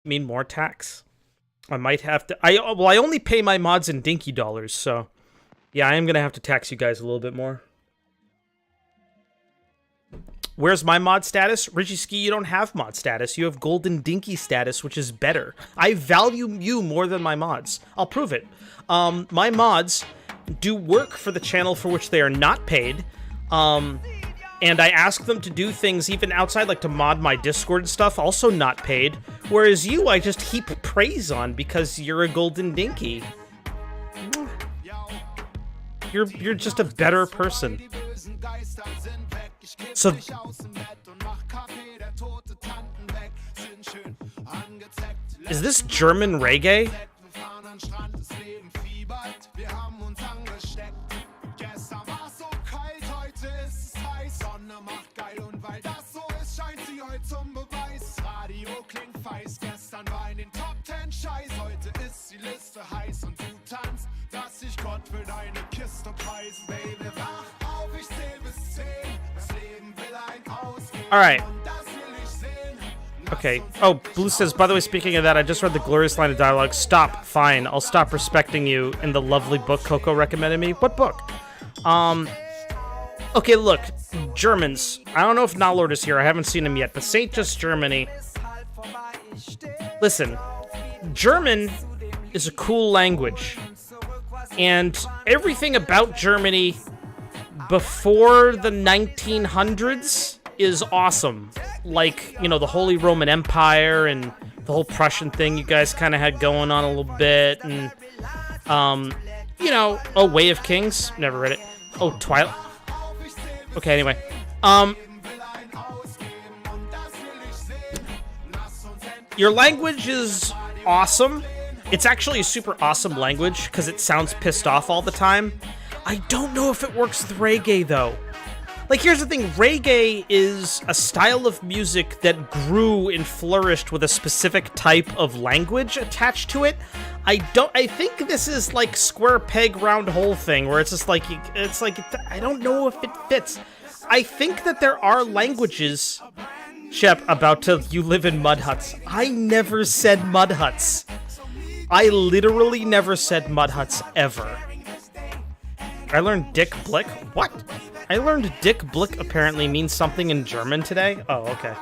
mean more tax? I might have to. I only pay my mods in dinky dollars, so yeah, I am gonna have to tax you guys a little bit more. Where's my mod status? Richie Ski, you don't have mod status. You have golden dinky status, which is better. I value you more than my mods. I'll prove it. My mods do work for the channel for which they are not paid. And I ask them to do things even outside, like to mod my Discord and stuff, also not paid. Whereas you, I just heap praise on because you're a golden dinky. You're just a better person. So, is this German reggae? Alright. Okay. Oh, Blue says, by the way, speaking of that, I just read the glorious line of dialogue. Stop. Fine. I'll stop respecting you in the lovely book Coco recommended me. What book? Okay, look. Germans. I don't know if Nalord is here. I haven't seen him yet. But Saint Just Germany. Listen. German is a cool language. And everything about Germany before the 1900s is awesome. Like, you know, the Holy Roman Empire and the whole Prussian thing you guys kind of had going on a little bit. And, you know, oh, Way of Kings. Never read it. Oh, Twilight. Okay, anyway. Your language is awesome. It's actually a super awesome language because it sounds pissed off all the time. I don't know if it works with reggae, though. Like, here's the thing. Reggae is a style of music that grew and flourished with a specific type of language attached to it. I think this is like square peg round hole thing, where it's just like, I don't know if it fits. I think that there are languages, Shep, you live in mud huts. I never said mud huts. I literally never said mud huts, ever. I learned Dick Blick? What? I learned Dick Blick apparently means something in German today? Oh, okay.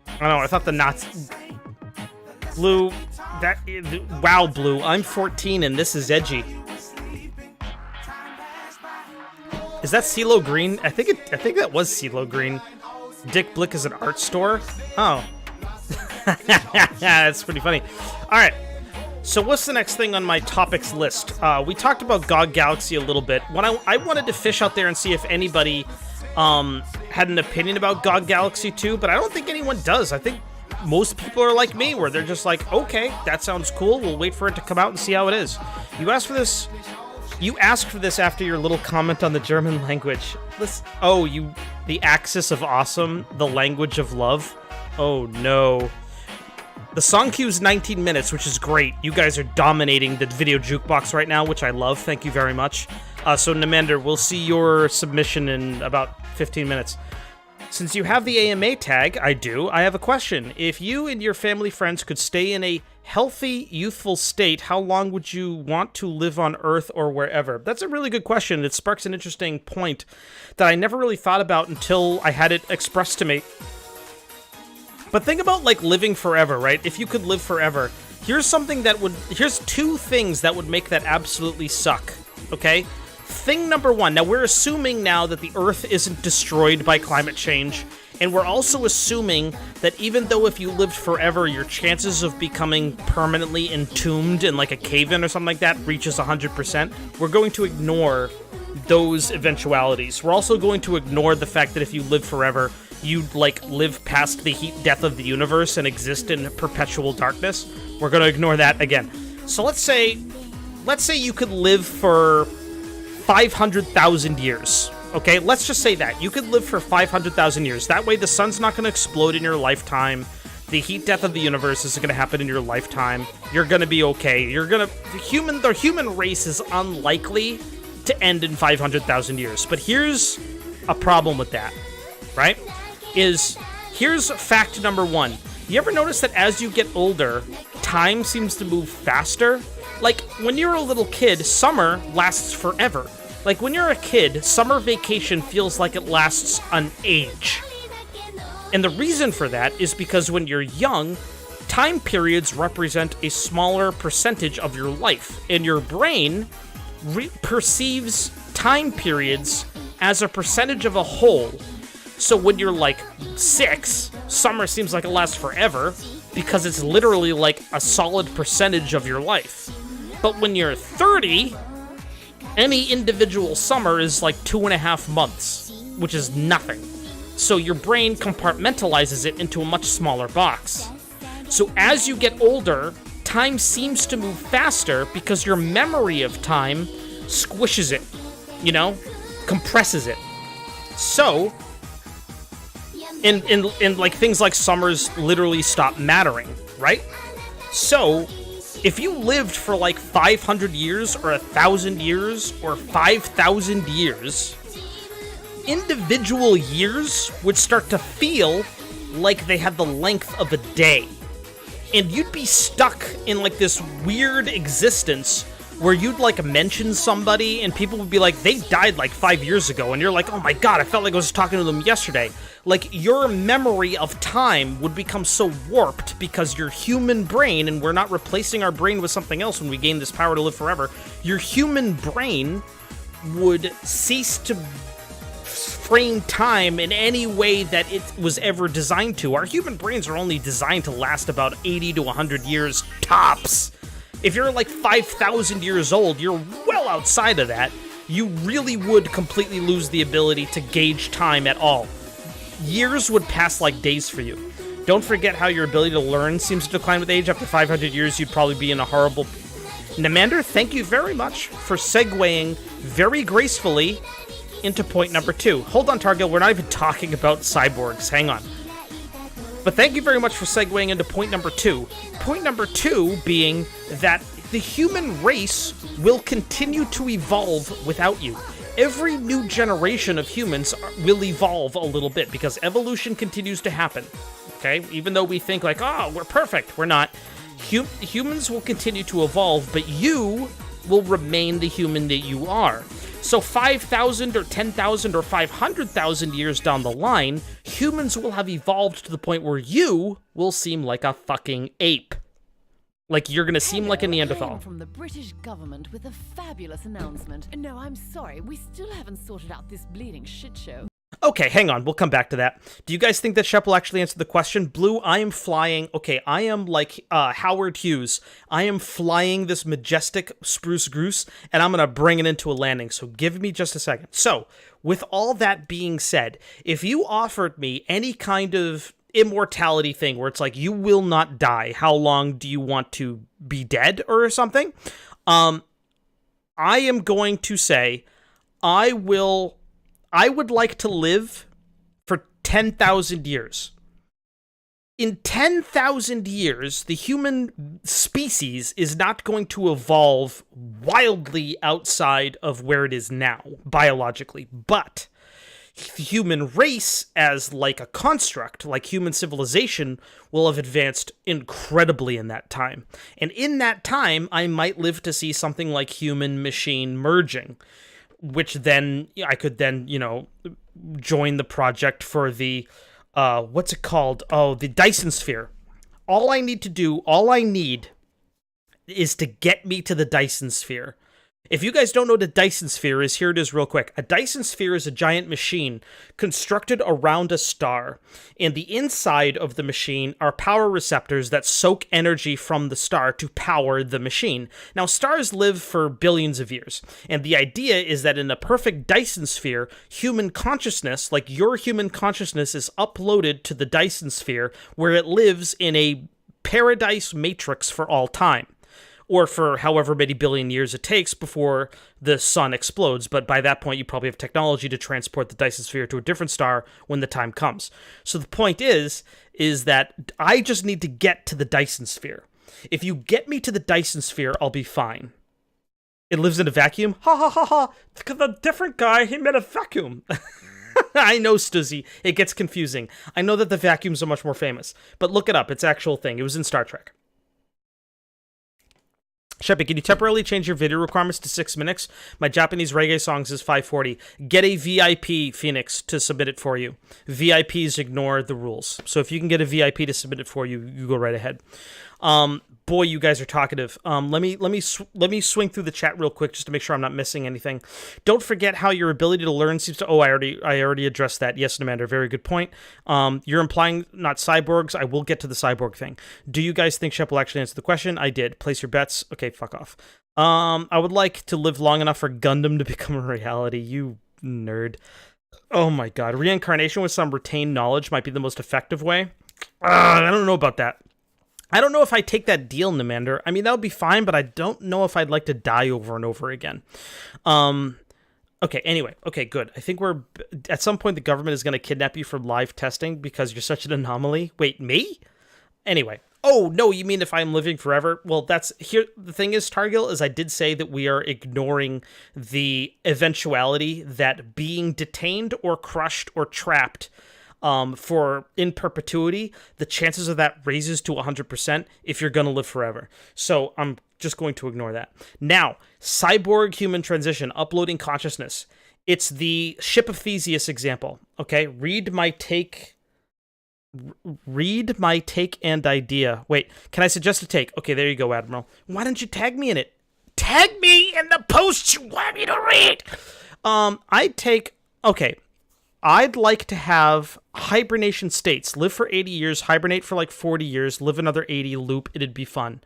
I don't know, I thought the Nazis... Blue... Wow, Blue, I'm 14 and this is edgy. Is that CeeLo Green? I think that was CeeLo Green. Dick Blick is an art store? Oh. That's pretty funny. Alright. So what's the next thing on my topics list? We talked about GOG Galaxy a little bit. When I wanted to fish out there and see if anybody had an opinion about GOG Galaxy 2, but I don't think anyone does. I think most people are like me, where they're just like, okay, that sounds cool. We'll wait for it to come out and see how it is. You asked for this. You asked for this after your little comment on the German language. Listen, the axis of awesome, the language of love. Oh no. The song queue is 19 minutes, which is great. You guys are dominating the video jukebox right now, which I love. Thank you very much. So, Namander, we'll see your submission in about 15 minutes. Since you have the AMA tag, I have a question. If you and your family friends could stay in a healthy, youthful state, how long would you want to live on Earth or wherever? That's a really good question. It sparks an interesting point that I never really thought about until I had it expressed to me. But think about, like, living forever, right? If you could live forever, here's two things that would make that absolutely suck, okay? Thing number one, now we're assuming now that the Earth isn't destroyed by climate change, and we're also assuming that even though if you lived forever, your chances of becoming permanently entombed in, like, a cave-in or something like that reaches 100%, we're going to ignore those eventualities. We're also going to ignore the fact that if you live forever, you'd, like, live past the heat death of the universe and exist in perpetual darkness. We're gonna ignore that again. So let's say you could live for 500,000 years. Okay, let's just say that. You could live for 500,000 years. That way the sun's not gonna explode in your lifetime. The heat death of the universe isn't gonna happen in your lifetime. You're gonna be okay. The human race is unlikely to end in 500,000 years. But here's a problem with that, right? Here's fact number one. You ever notice that as you get older, time seems to move faster? Like, when you're a little kid, summer lasts forever. Like, when you're a kid, summer vacation feels like it lasts an age. And the reason for that is because when you're young, time periods represent a smaller percentage of your life, and your brain perceives time periods as a percentage of a whole. So when you're like 6, summer seems like it lasts forever because it's literally like a solid percentage of your life. But when you're 30, any individual summer is like 2.5 months, which is nothing. So your brain compartmentalizes it into a much smaller box. So as you get older, time seems to move faster because your memory of time squishes it, you know, compresses it. So, in like things like summers literally stop mattering, right? So, if you lived for like 500 years or 1,000 years or 5,000 years, individual years would start to feel like they had the length of a day. And you'd be stuck in like this weird existence where you'd like mention somebody and people would be like, they died like 5 years ago. And you're like, oh my God, I felt like I was talking to them yesterday. Like your memory of time would become so warped because your human brain, and we're not replacing our brain with something else when we gain this power to live forever, your human brain would cease to frame time in any way that it was ever designed to. Our human brains are only designed to last about 80 to 100 years tops. If you're like 5,000 years old, you're well outside of that. You really would completely lose the ability to gauge time at all. Years would pass like days for you. Don't forget how your ability to learn seems to decline with age. After 500 years, you'd probably be in a horrible... Namander, thank you very much for segueing very gracefully into point number 2. Hold on, Targil, we're not even talking about cyborgs. Hang on. But thank you very much for segueing into point number 2. Point number 2 being that the human race will continue to evolve without you. Every new generation of humans will evolve a little bit because evolution continues to happen. Okay? Even though we think like, oh, we're perfect. We're not. Humans will continue to evolve, but you will remain the human that you are. So 5,000 or 10,000 or 500,000 years down the line, humans will have evolved to the point where you will seem like a fucking ape. Like you're gonna seem like a Neanderthal.
From the British government with a fabulous announcement. No, I'm sorry, we still haven't sorted out this bleeding shit show.
Okay, hang on, we'll come back to that. Do you guys think that Shep will actually answer the question? Blue, I am flying... Okay, I am like Howard Hughes. I am flying this majestic spruce goose, and I'm gonna bring it into a landing, so give me just a second. So, with all that being said, if you offered me any kind of immortality thing where it's like, you will not die, how long do you want to be dead, or something? I am going to say, I would like to live for 10,000 years. In 10,000 years, the human species is not going to evolve wildly outside of where it is now, biologically. But the human race, as like a construct, like human civilization, will have advanced incredibly in that time. And in that time, I might live to see something like human-machine merging, which then I could then, you know, join the project for the, what's it called? Oh, the Dyson Sphere. All I need is to get me to the Dyson Sphere. If you guys don't know what a Dyson Sphere is, here it is real quick. A Dyson Sphere is a giant machine constructed around a star, and the inside of the machine are power receptors that soak energy from the star to power the machine. Now, stars live for billions of years, and the idea is that in a perfect Dyson Sphere, human consciousness, like your human consciousness, is uploaded to the Dyson Sphere, where it lives in a paradise matrix for all time. Or for however many billion years it takes before the sun explodes. But by that point, you probably have technology to transport the Dyson Sphere to a different star when the time comes. So the point is that I just need to get to the Dyson Sphere. If you get me to the Dyson Sphere, I'll be fine. It lives in a vacuum? Ha ha ha ha! The different guy, he made a vacuum. I know, Stuzzy. It gets confusing. I know that the vacuums are much more famous, but look it up. It's an actual thing. It was in Star Trek. Sheppy, can you temporarily change your video requirements to 6 minutes? My Japanese reggae songs is 540. Get a VIP, Phoenix, to submit it for you. VIPs ignore the rules. So if you can get a VIP to submit it for you, you go right ahead. Boy, you guys are talkative. Let me swing through the chat real quick just to make sure I'm not missing anything. Don't forget how your ability to learn seems to... Oh, I already addressed that. Yes, Namander, very good point. You're implying not cyborgs. I will get to the cyborg thing. Do you guys think Shep will actually answer the question? I did. Place your bets. Okay, fuck off. I would like to live long enough for Gundam to become a reality. You nerd. Oh my god. Reincarnation with some retained knowledge might be the most effective way. I don't know about that. I don't know if I take that deal, Namander. I mean, that would be fine, but I don't know if I'd like to die over and over again. Okay, anyway. Okay, good. I think we're... At some point, the government is going to kidnap you for live testing because you're such an anomaly. Wait, me? Anyway. Oh, no, you mean if I'm living forever? Well, that's... Here, the thing is, Targil, is I did say that we are ignoring the eventuality that being detained or crushed or trapped for in perpetuity, the chances of that raises to 100% if you're going to live forever. So I'm just going to ignore that. Now, cyborg human transition, uploading consciousness. It's the Ship of Theseus example. Okay, read my take and idea. Wait, can I suggest a take? Okay, there you go, Admiral. Why don't you tag me in it? Tag me in the post you want me to read. I'd take... Okay. I'd like to have hibernation states. Live for 80 years, hibernate for like 40 years, live another 80, loop. It'd be fun.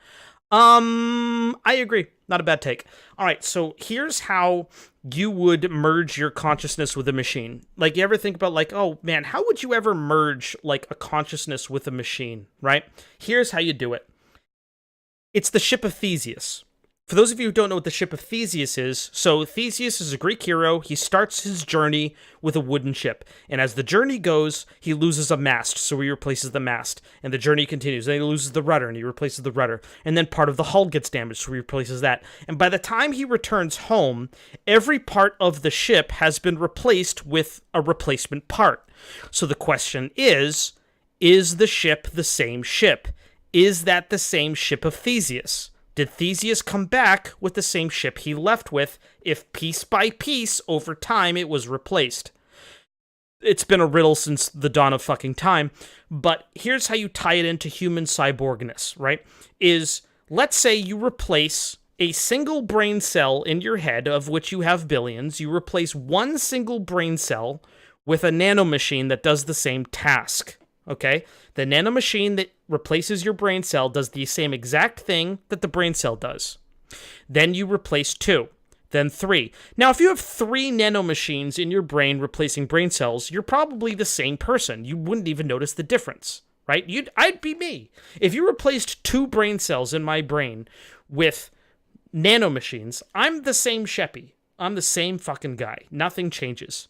I agree. Not a bad take. All right, so here's how you would merge your consciousness with a machine. Like, you ever think about, like, oh, man, how would you ever merge, like, a consciousness with a machine, right? Here's how you do it. It's the Ship of Theseus. For those of you who don't know what the Ship of Theseus is, so Theseus is a Greek hero. He starts his journey with a wooden ship. And as the journey goes, he loses a mast, so he replaces the mast. And the journey continues. Then he loses the rudder, and he replaces the rudder. And then part of the hull gets damaged, so he replaces that. And by the time he returns home, every part of the ship has been replaced with a replacement part. So the question is the ship the same ship? Is that the same Ship of Theseus? Did Theseus come back with the same ship he left with if piece by piece over time it was replaced? It's been a riddle since the dawn of fucking time, but here's how you tie it into human cyborgness, right? Is, let's say you replace a single brain cell in your head, of which you have billions, you replace one single brain cell with a nanomachine that does the same task. Okay? The nanomachine that replaces your brain cell does the same exact thing that the brain cell does. Then you replace 2, then 3. Now, if you have 3 nanomachines in your brain replacing brain cells, you're probably the same person. You wouldn't even notice the difference, right? I'd be me. If you replaced 2 brain cells in my brain with nanomachines, I'm the same Sheppy. I'm the same fucking guy. Nothing changes.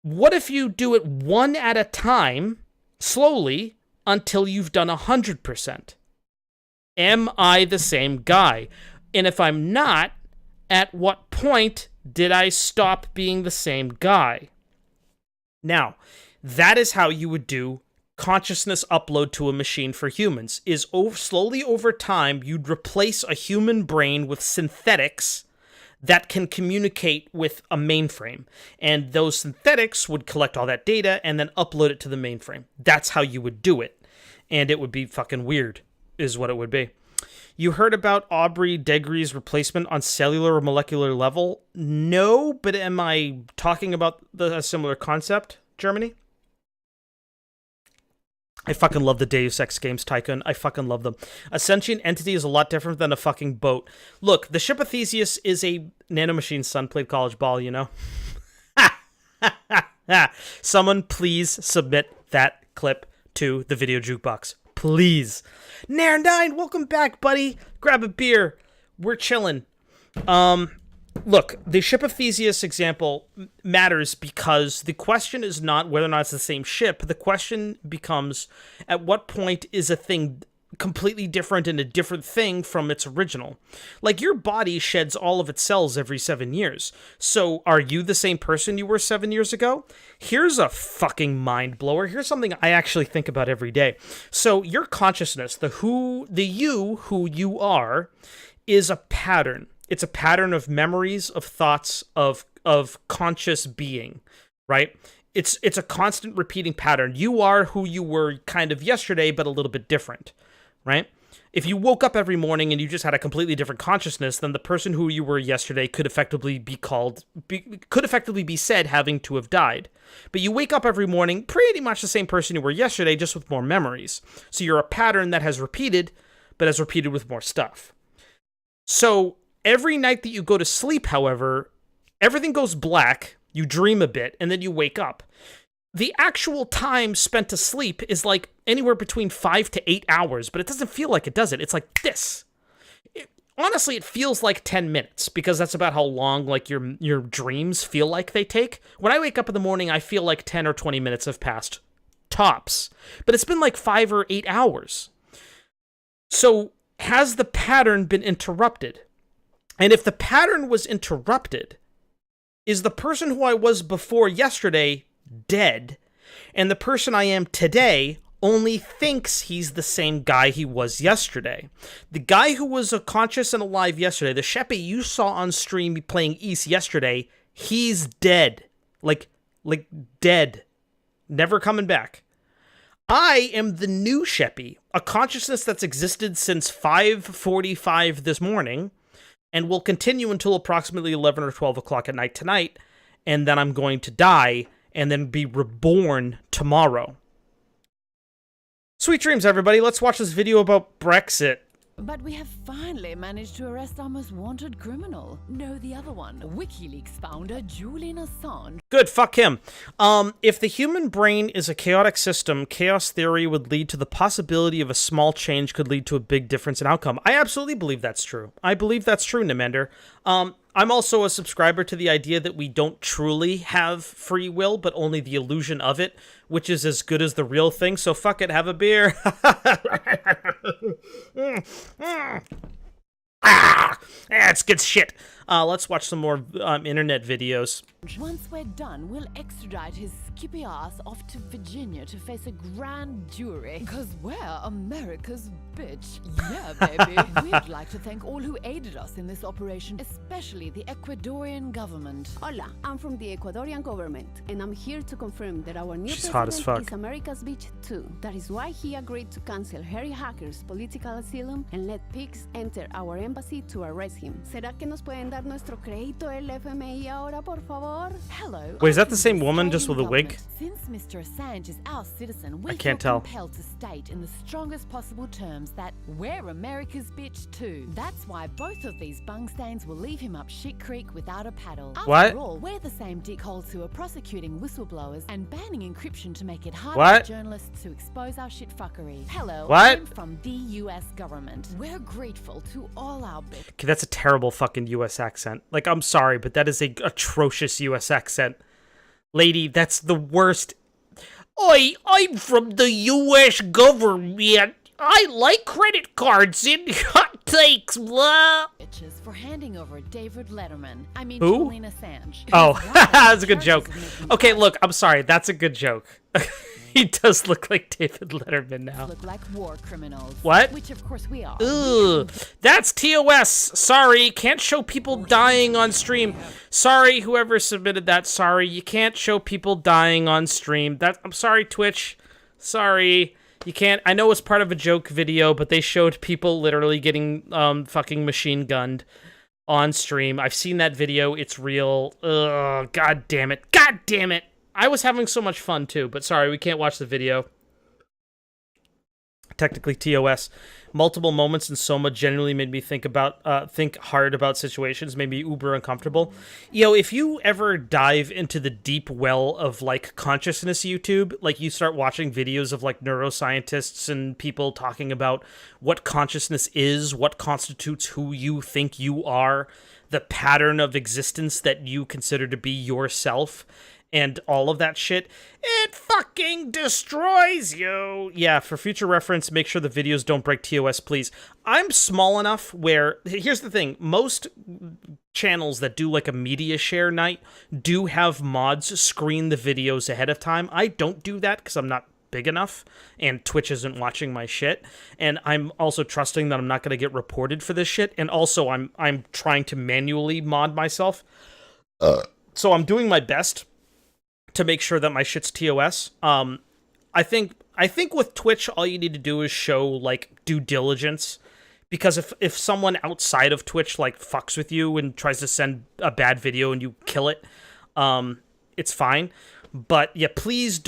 What if you do it one at a time, slowly, until you've done 100%? Am I the same guy? And if I'm not, at what point did I stop being the same guy? Now, that is how you would do consciousness upload to a machine for humans, is slowly over time, you'd replace a human brain with synthetics that can communicate with a mainframe. And those synthetics would collect all that data and then upload it to the mainframe. That's how you would do it. And it would be fucking weird, is what it would be. You heard about Aubrey Degree's replacement on cellular or molecular level? No, but am I talking about a similar concept, Germany? I fucking love the Deus Ex games, Tycoon. I fucking love them. A sentient entity is a lot different than a fucking boat. Look, the Ship of Theseus is a nanomachine's son played college ball, you know? Someone please submit that clip to the video jukebox. Please. Nair9, welcome back, buddy. Grab a beer. We're chilling. Look, the Ship of Theseus example matters because the question is not whether or not it's the same ship. The question becomes, at what point is a thing completely different and a different thing from its original. Like, your body sheds all of its cells every 7 years. So are you the same person you were 7 years ago? Here's a fucking mind blower. Here's something I actually think about every day. So your consciousness, who you are, is a pattern. It's a pattern of memories, of thoughts, of conscious being, right? It's a constant repeating pattern. You are who you were kind of yesterday, but a little bit different, right? If you woke up every morning and you just had a completely different consciousness, then the person who you were yesterday could effectively be said having to have died. But you wake up every morning pretty much the same person you were yesterday, just with more memories. So you're a pattern that has repeated, but has repeated with more stuff. So every night that you go to sleep, however, everything goes black. You dream a bit, and then you wake up. The actual time spent asleep is like anywhere between 5 to 8 hours, but it doesn't feel like it, does it? It's like this. Honestly, it feels like 10 minutes, because that's about how long like your dreams feel like they take. When I wake up in the morning, I feel like 10 or 20 minutes have passed. Tops. But it's been like 5 or 8 hours. So, has the pattern been interrupted? And if the pattern was interrupted, is the person who I was before yesterday dead, and the person I am today only thinks he's the same guy he was yesterday? The guy who was conscious and alive yesterday, the Sheppy you saw on stream playing East yesterday, he's dead. Like dead. Never coming back. I am the new Sheppy, a consciousness that's existed since 5:45 this morning, and will continue until approximately 11 or 12 o'clock at night tonight, and then I'm going to die, and then be reborn tomorrow. Sweet dreams, everybody. Let's watch this video about Brexit.
But we have finally managed to arrest our most wanted criminal. No, the other one, WikiLeaks founder Julian Assange.
Good, fuck him. If the human brain is a chaotic system, chaos theory would lead to the possibility of a small change could lead to a big difference in outcome. I absolutely believe that's true. I believe that's true, Namander. I'm also a subscriber to the idea that we don't truly have free will, but only the illusion of it, which is as good as the real thing, so fuck it, have a beer. It's good shit. Let's watch some more internet videos.
Once we're done, we'll extradite his skippy ass off to Virginia to face a grand jury. Because we're America's bitch. Yeah, baby. We'd like to thank all who aided us in this operation, especially the Ecuadorian government.
Hola, I'm from the Ecuadorian government, and I'm here to confirm that our new
She's hot as
president
fuck.
is America's bitch too. That is why he agreed to cancel Harry Hacker's political asylum and let pigs enter our embassy to arrest him. ¿Será que nos pueden dar nuestro crédito el FMI ahora, por favor?
Hello.
Wait, is that
I'm
the
from
same woman, just with a
Australian
wig?
government. Since Mr. Assange is our citizen, we
I can't
feel
tell.
compelled to state in the strongest possible terms that we're America's bitch too. That's why both of these bung stains will leave him up shit creek without a paddle.
What?
After all, we're the same dickholes who are prosecuting whistleblowers and banning encryption to make it harder
What?
for journalists to expose our shit fuckery. Hello,
What?
I'm from the US government. We're grateful to all our bitch.
Okay, that's a terrible fucking US accent. Like, I'm sorry, but that is a atrocious US accent. Lady, that's the worst. I'm from the US government. I like credit cards and hot takes, blah.
Bitches for handing over David Letterman. I mean,
Who?
Julian Assange.
Oh,
whose wild
that's a good joke.
characters make me
Okay, look, I'm sorry, that's a good joke. He does look like David Letterman now.
look like war criminals.
What?
Which of course we are.
Ugh, that's TOS. Sorry, can't show people dying on stream. Sorry, whoever submitted that. Sorry, you can't show people dying on stream. I'm sorry, Twitch. Sorry, you can't. I know it's part of a joke video, but they showed people literally getting fucking machine gunned on stream. I've seen that video. It's real. Ugh, god damn it. God damn it. I was having so much fun too, but sorry, we can't watch the video. Technically TOS. Multiple moments in Soma genuinely made me think hard about situations, made me uber uncomfortable. Yo, if you ever dive into the deep well of like consciousness YouTube, like you start watching videos of like neuroscientists and people talking about what consciousness is, what constitutes who you think you are, the pattern of existence that you consider to be yourself, and all of that shit, it fucking destroys you. Yeah, for future reference, make sure the videos don't break TOS, please. I'm small enough where, here's the thing, most channels that do like a media share night do have mods screen the videos ahead of time. I don't do that because I'm not big enough and Twitch isn't watching my shit, and I'm also trusting that I'm not going to get reported for this shit, and also I'm trying to manually mod myself, so I'm doing my best to make sure that my shit's TOS. I think with Twitch all you need to do is show like due diligence, because if someone outside of Twitch like fucks with you and tries to send a bad video and you kill it, it's fine. But yeah, please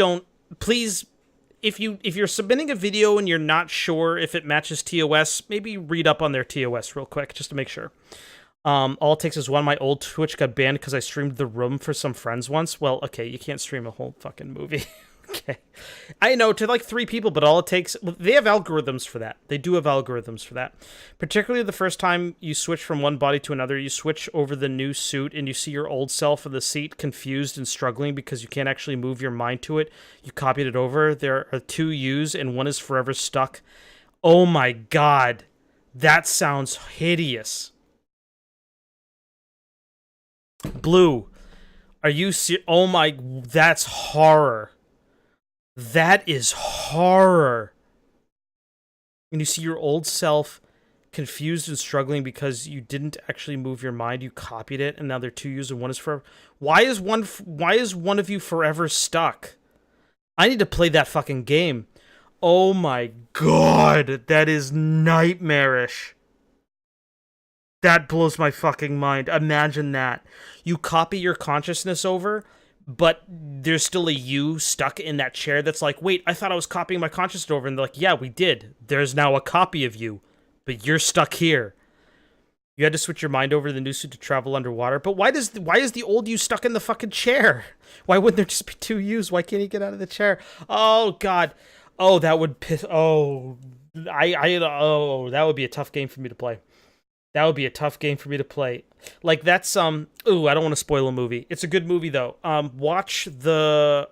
if you're submitting a video and you're not sure if it matches TOS, maybe read up on their TOS real quick just to make sure. All it takes is one. My old Twitch got banned because I streamed The Room for some friends once. Well, okay, you can't stream a whole fucking movie. Okay. I know, to like 3 people, but all it takes... They have algorithms for that. They do have algorithms for that. Particularly the first time you switch from one body to another, you switch over the new suit and you see your old self in the seat confused and struggling because you can't actually move your mind to it. You copied it over. There are 2 U's and one is forever stuck. Oh my god. That sounds hideous. Blue, are you oh my... That's horror. That is horror. And you see your old self confused and struggling because you didn't actually move your mind. You copied it, and now there are 2 U's and one is forever. Why is one of you forever stuck? I need to play that fucking game. Oh my god, that is nightmarish. That blows my fucking mind. Imagine that. You copy your consciousness over, but there's still a you stuck in that chair that's like, wait, I thought I was copying my consciousness over. And they're like, yeah, we did. There's now a copy of you, but you're stuck here. You had to switch your mind over to the new suit to travel underwater. But why is the old you stuck in the fucking chair? Why wouldn't there just be 2 U's? Why can't he get out of the chair? Oh, God. Oh, that would piss... Oh, that would be a tough game for me to play. That would be a tough game for me to play. Like, that's, ooh, I don't want to spoil a movie. It's a good movie, though. Watch the,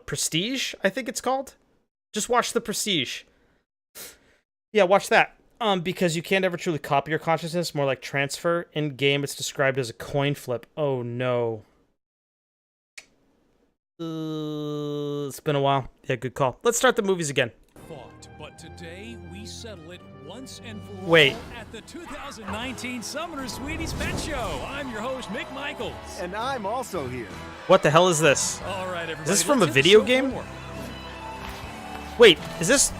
Prestige, I think it's called. Just watch The Prestige. Yeah, watch that. Because you can't ever truly copy your consciousness, more like transfer. In game, it's described as a coin flip. Oh, no. It's been a while. Yeah, good call. Let's start the movies again.
But today we settle it once and for
Wait.
all at the 2019 Summoner Sweeties Pet Show. I'm your host, Mick Michaels.
And I'm also here.
What the hell is this?
All right, everybody.
Is this from
let's
a
hit the
video
show
game?
forward.
Wait, is this...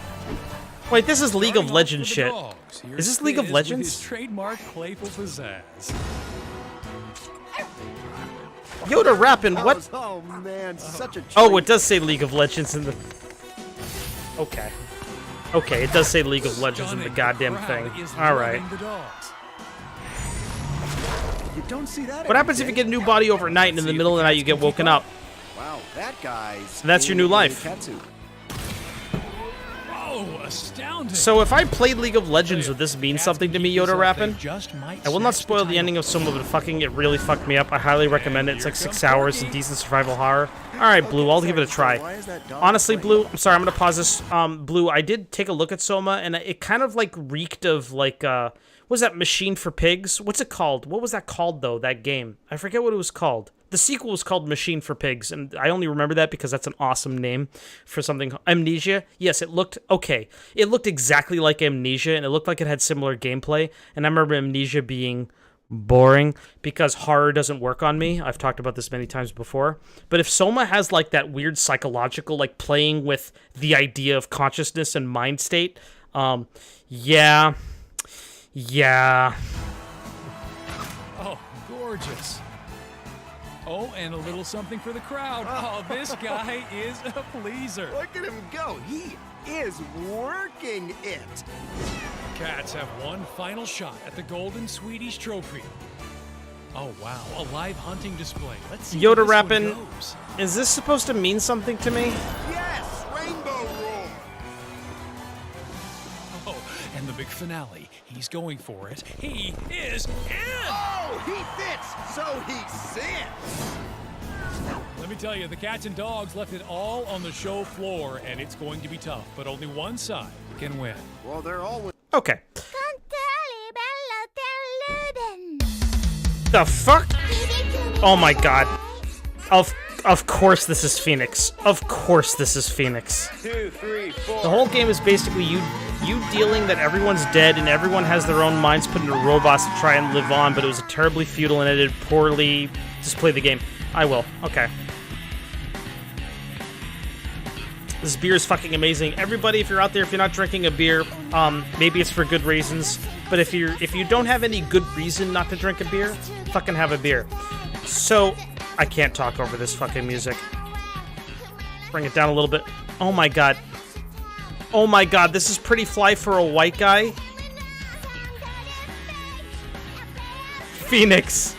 Wait, this is League of
Starting off
Legends
with the
shit.
dogs. Here's
Is this League of
Fizz
Legends?
With his trademark playful pizzazz.
Yoda rapping, what?
Oh man, such a treat.
Oh, it does say League of Legends in the... Okay. Okay, it does say League of Legends in the
Stunning.
goddamn
crowd
thing.
is
Alright.
loving the dogs.
You don't see that.
What happens if you get a new body overnight and in the middle of the night you get woken up?
Wow, that guy's.
And that's your new life.
Katsu.
Oh, astounding.
So if I played League of Legends, would this mean something to me, Yoda rapping?
Just might
I will not
snatch
spoil the
title.
ending of Soma, but fucking it really fucked me up. I highly recommend it. It's like 6 hours of decent survival horror. Alright, Blue, I'll give it a try.
Why is that dog
Honestly,
playing?
Blue, I'm sorry, I'm gonna pause this. Blue, I did take a look at Soma, and it kind of like reeked of like, what was that, Machine for Pigs? What's it called? What was that called, though, that game? I forget what it was called. The sequel was called Machine for Pigs, and I only remember that because that's an awesome name for something. Amnesia? Yes, it looked okay. It looked exactly like Amnesia, and it looked like it had similar gameplay, and I remember Amnesia being boring because horror doesn't work on me. I've talked about this many times before. But if Soma has like that weird psychological, like playing with the idea of consciousness and mind state, yeah.
Oh, gorgeous. Oh, and a little something for the crowd. Oh, this guy is a pleaser.
Look at him go. He is working it.
Cats have one final shot at the Golden Sweeties Trophy. Oh, wow. A live hunting display. Let's see
Yoda
how this one
rapping.
goes.
Is this supposed to mean something to me?
Yes, Rainbow Roar.
Oh, and the big finale. He's going for it. He is in!
Oh, he fits, so he sits.
Let me tell you, the cats and dogs left it all on the show floor, and it's going to be tough, but only one side can win.
Well, they're all.
Okay. The fuck? Oh my god. Of course this is Phoenix. Of course this is Phoenix.
2, 3, 4.
The whole game is basically you dealing that everyone's dead and everyone has their own minds put into robots to try and live on, but it was terribly futile and edited poorly. Just play the game. I will. Okay. This beer is fucking amazing. Everybody, if you're out there, if you're not drinking a beer, maybe it's for good reasons. But if you don't have any good reason not to drink a beer, fucking have a beer. So, I can't talk over this fucking music. Bring it down a little bit. Oh my god. Oh my god, this is pretty fly for a white guy. Phoenix.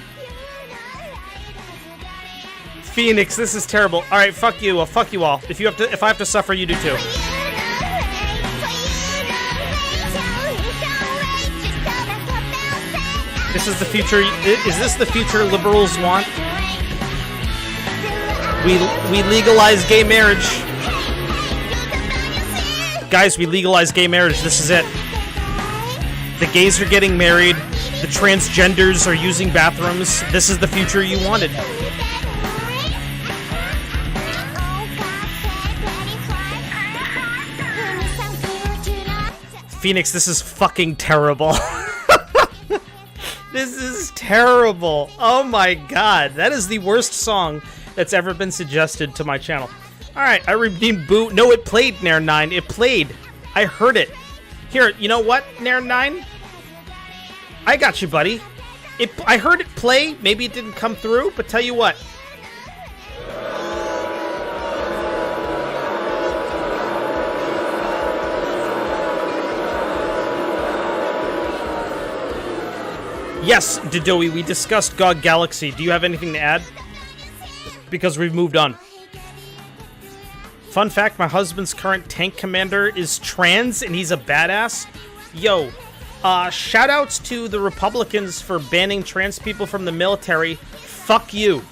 Phoenix, this is terrible. Alright, fuck you. Well, fuck you all. If I have to suffer, you do too. This is the future. Is this the future liberals want? We legalize gay marriage. Guys, we legalize gay marriage. This is it. The gays are getting married. The transgenders are using bathrooms. This is the future you wanted. Phoenix, this is fucking terrible. This is terrible. Oh my god. That is the worst song that's ever been suggested to my channel. Alright, I redeemed Boo. No, it played, Nair9. It played. I heard it. Here, you know what, Nair9? I got you, buddy. I heard it play. Maybe it didn't come through, but tell you what. Yes, Dodoe, we discussed GOG Galaxy. Do you have anything to add? Because we've moved on. Fun fact, my husband's current tank commander is trans and he's a badass. Yo, shoutouts to the Republicans for banning trans people from the military. Fuck you.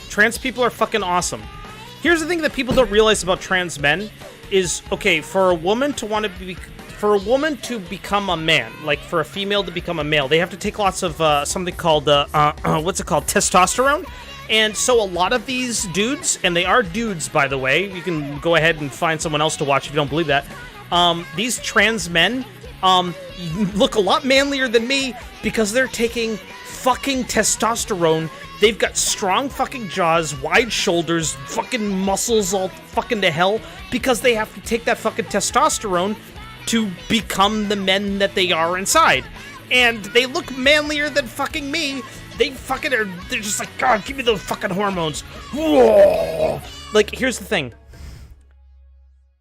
Trans people are fucking awesome. Here's the thing that people don't realize about trans men is, okay, for a woman to want to be... For a woman to become a man, like for a female to become a male, they have to take lots of something called, what's it called, testosterone? And so a lot of these dudes, and they are dudes, by the way, you can go ahead and find someone else to watch if you don't believe that, these trans men look a lot manlier than me because they're taking fucking testosterone. They've got strong fucking jaws, wide shoulders, fucking muscles all fucking to hell because they have to take that fucking testosterone to become the men that they are inside. And they look manlier than fucking me. They fucking are, they're just like, God, give me those fucking hormones. Whoa. Like, here's the thing.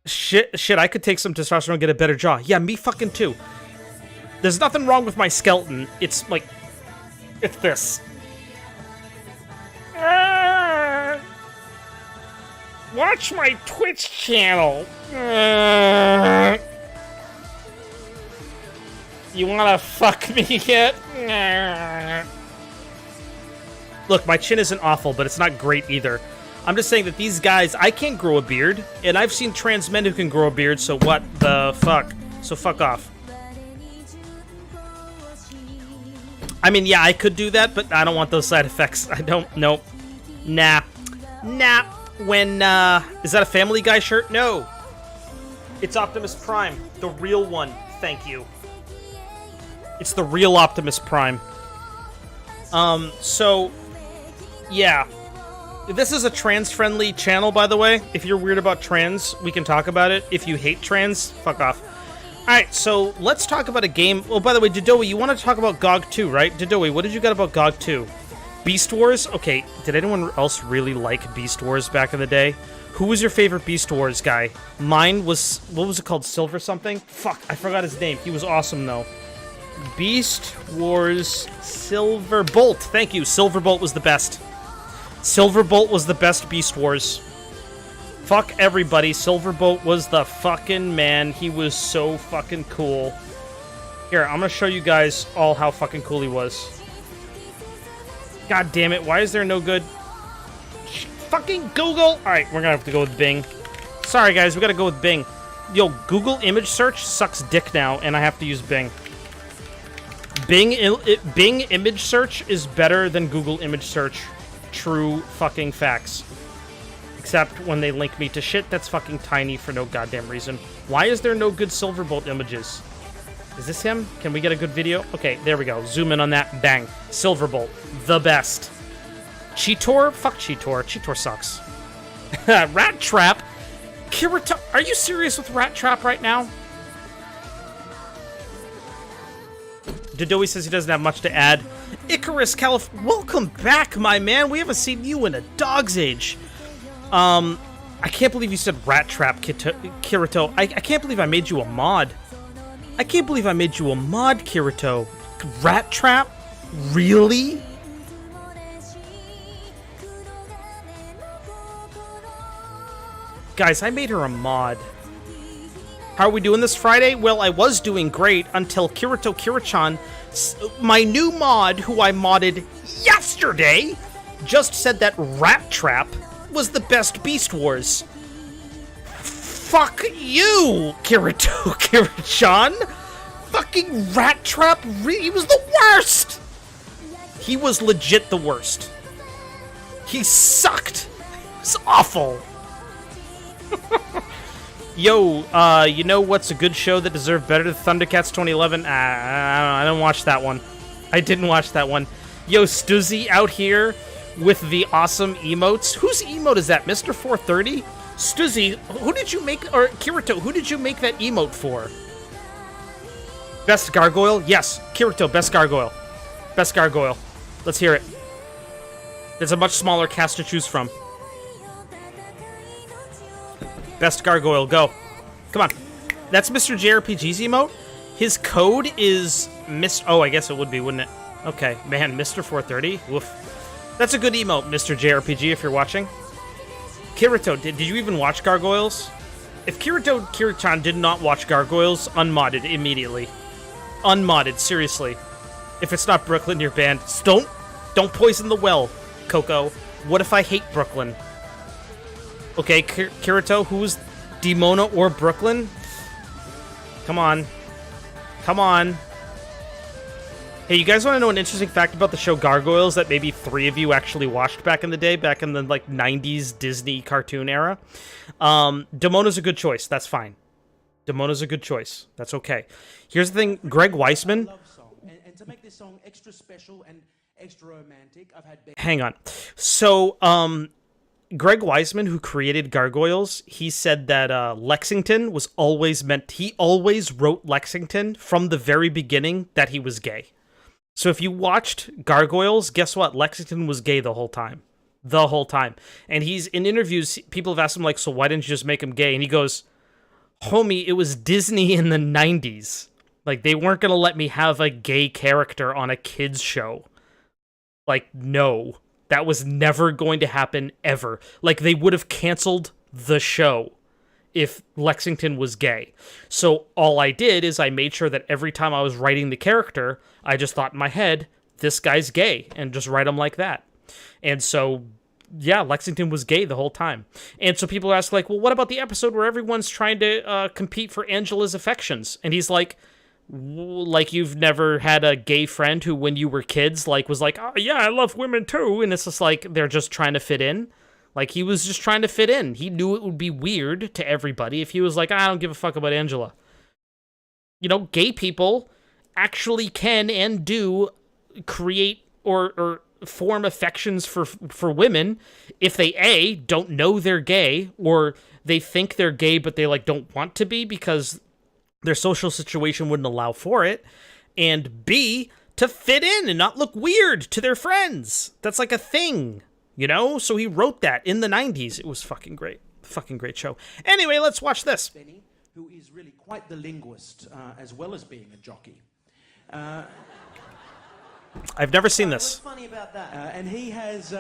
Shit, I could take some testosterone and get a better jaw. Yeah, me fucking too. There's nothing wrong with my skeleton. It's like, it's this. Watch my Twitch channel. You wanna fuck me yet? Look, my chin isn't awful, but it's not great either. I'm just saying that these guys, I can't grow a beard, and I've seen trans men who can grow a beard, so what the fuck? So fuck off. I mean, yeah, I could do that, but I don't want those side effects. I don't, nope. Nah. When, is that a Family Guy shirt? No. It's Optimus Prime, the real one. Thank you. It's the real Optimus Prime. So, yeah. This is a trans-friendly channel, by the way. If you're weird about trans, we can talk about it. If you hate trans, fuck off. Alright, so let's talk about a game. Oh, by the way, Dodoe, you want to talk about GOG 2, right? Dodoe, what did you got about GOG 2? Beast Wars? Okay, did anyone else really like Beast Wars back in the day? Who was your favorite Beast Wars guy? Mine was, what was it called? Silver something? Fuck, I forgot his name. He was awesome, though. Beast Wars Silverbolt. Thank you. Silverbolt was the best. Silverbolt was the best Beast Wars. Fuck everybody. Silverbolt was the fucking man. He was so fucking cool. Here, I'm gonna show you guys all how fucking cool he was. God damn it. Why is there no good... fucking Google. All right, we're gonna have to go with Bing. Sorry, guys, we gotta go with Bing. Yo, Google image search sucks dick now, and I have to use Bing. Bing image search is better than Google image search. True fucking facts. Except when they link me to shit that's fucking tiny for no goddamn reason. Why is there no good Silverbolt images? Is this him? Can we get a good video? Okay, there we go. Zoom in on that. Bang. Silverbolt. The best. Cheetor? Fuck Cheetor. Cheetor sucks. Rat Trap? Kirito? Are you serious with Rat Trap right now? Dodoi says he doesn't have much to add. Icarus welcome back, my man. We haven't seen you in a dog's age. I can't believe you said Rat Trap, Kirito. I can't believe I made you a mod. I can't believe I made you a mod, Kirito. Rat Trap? Really? Guys, I made her a mod. How are we doing this Friday? Well, I was doing great until Kirito Kirichan, my new mod, who I modded yesterday, just said that Rat Trap was the best Beast Wars. Fuck you, Kirito Kirichan. Fucking Rat Trap, he was the worst. He was legit the worst. He sucked. It was awful. Yo, you know what's a good show that deserved better than Thundercats 2011? I don't watch that one. I didn't watch that one. Yo, Stuzzy out here with the awesome emotes. Whose emote is that? Mr. 430? Stuzzy, who did you make, or Kirito, who did you make that emote for? Best Gargoyle? Yes, Kirito, best Gargoyle. Best Gargoyle. Let's hear it. There's a much smaller cast to choose from. Best Gargoyle, go. Come on. That's Mr. JRPG's emote? His code is oh, I guess it would be, wouldn't it? Okay, man, Mr. 430? Woof. That's a good emote, Mr. JRPG, if you're watching. Kirito, did you even watch Gargoyles? If Kirito Kirichan did not watch Gargoyles, unmodded immediately. Unmodded, seriously. If it's not Brooklyn, you're banned. Don't poison the well, Coco. What if I hate Brooklyn? Okay, Kirito, who's Demona or Brooklyn? Come on. Come on. Hey, you guys want to know an interesting fact about the show Gargoyles that maybe 3 of you actually watched back in the day, back in the, like, 90s Disney cartoon era? Demona's a good choice. That's fine. Demona's a good choice. That's okay. Here's the thing. Greg Weisman...
And to make this song extra special and extra romantic, I've had...
Hang on. So, Greg Weisman, who created Gargoyles, he said that Lexington was always meant... He always wrote Lexington from the very beginning that he was gay. So if you watched Gargoyles, guess what? Lexington was gay the whole time. The whole time. And he's in interviews, people have asked him, like, so why didn't you just make him gay? And he goes, homie, it was Disney in the 90s. Like, they weren't going to let me have a gay character on a kid's show. Like, no. That was never going to happen, ever. Like, they would have canceled the show if Lexington was gay. So all I did is I made sure that every time I was writing the character, I just thought in my head, this guy's gay, and just write him like that. And so, yeah, Lexington was gay the whole time. And so people ask, like, well, what about the episode where everyone's trying to compete for Angela's affections? And he's like you've never had a gay friend who, when you were kids, like, was like, oh, yeah, I love women too. And it's just like, they're just trying to fit in. Like, he was just trying to fit in. He knew it would be weird to everybody if he was like, I don't give a fuck about Angela. You know, gay people actually can and do create or form affections for women if they, A, don't know they're gay, or they think they're gay but they, like, don't want to be because their social situation wouldn't allow for it, and B, to fit in and not look weird to their friends. That's like a thing, you know? So he wrote that in the 90s. It was fucking great. Fucking great show. Anyway, let's watch this.
Benny, who is really quite the linguist, as well as being a jockey.
I've never seen this.
What's funny about that? And he has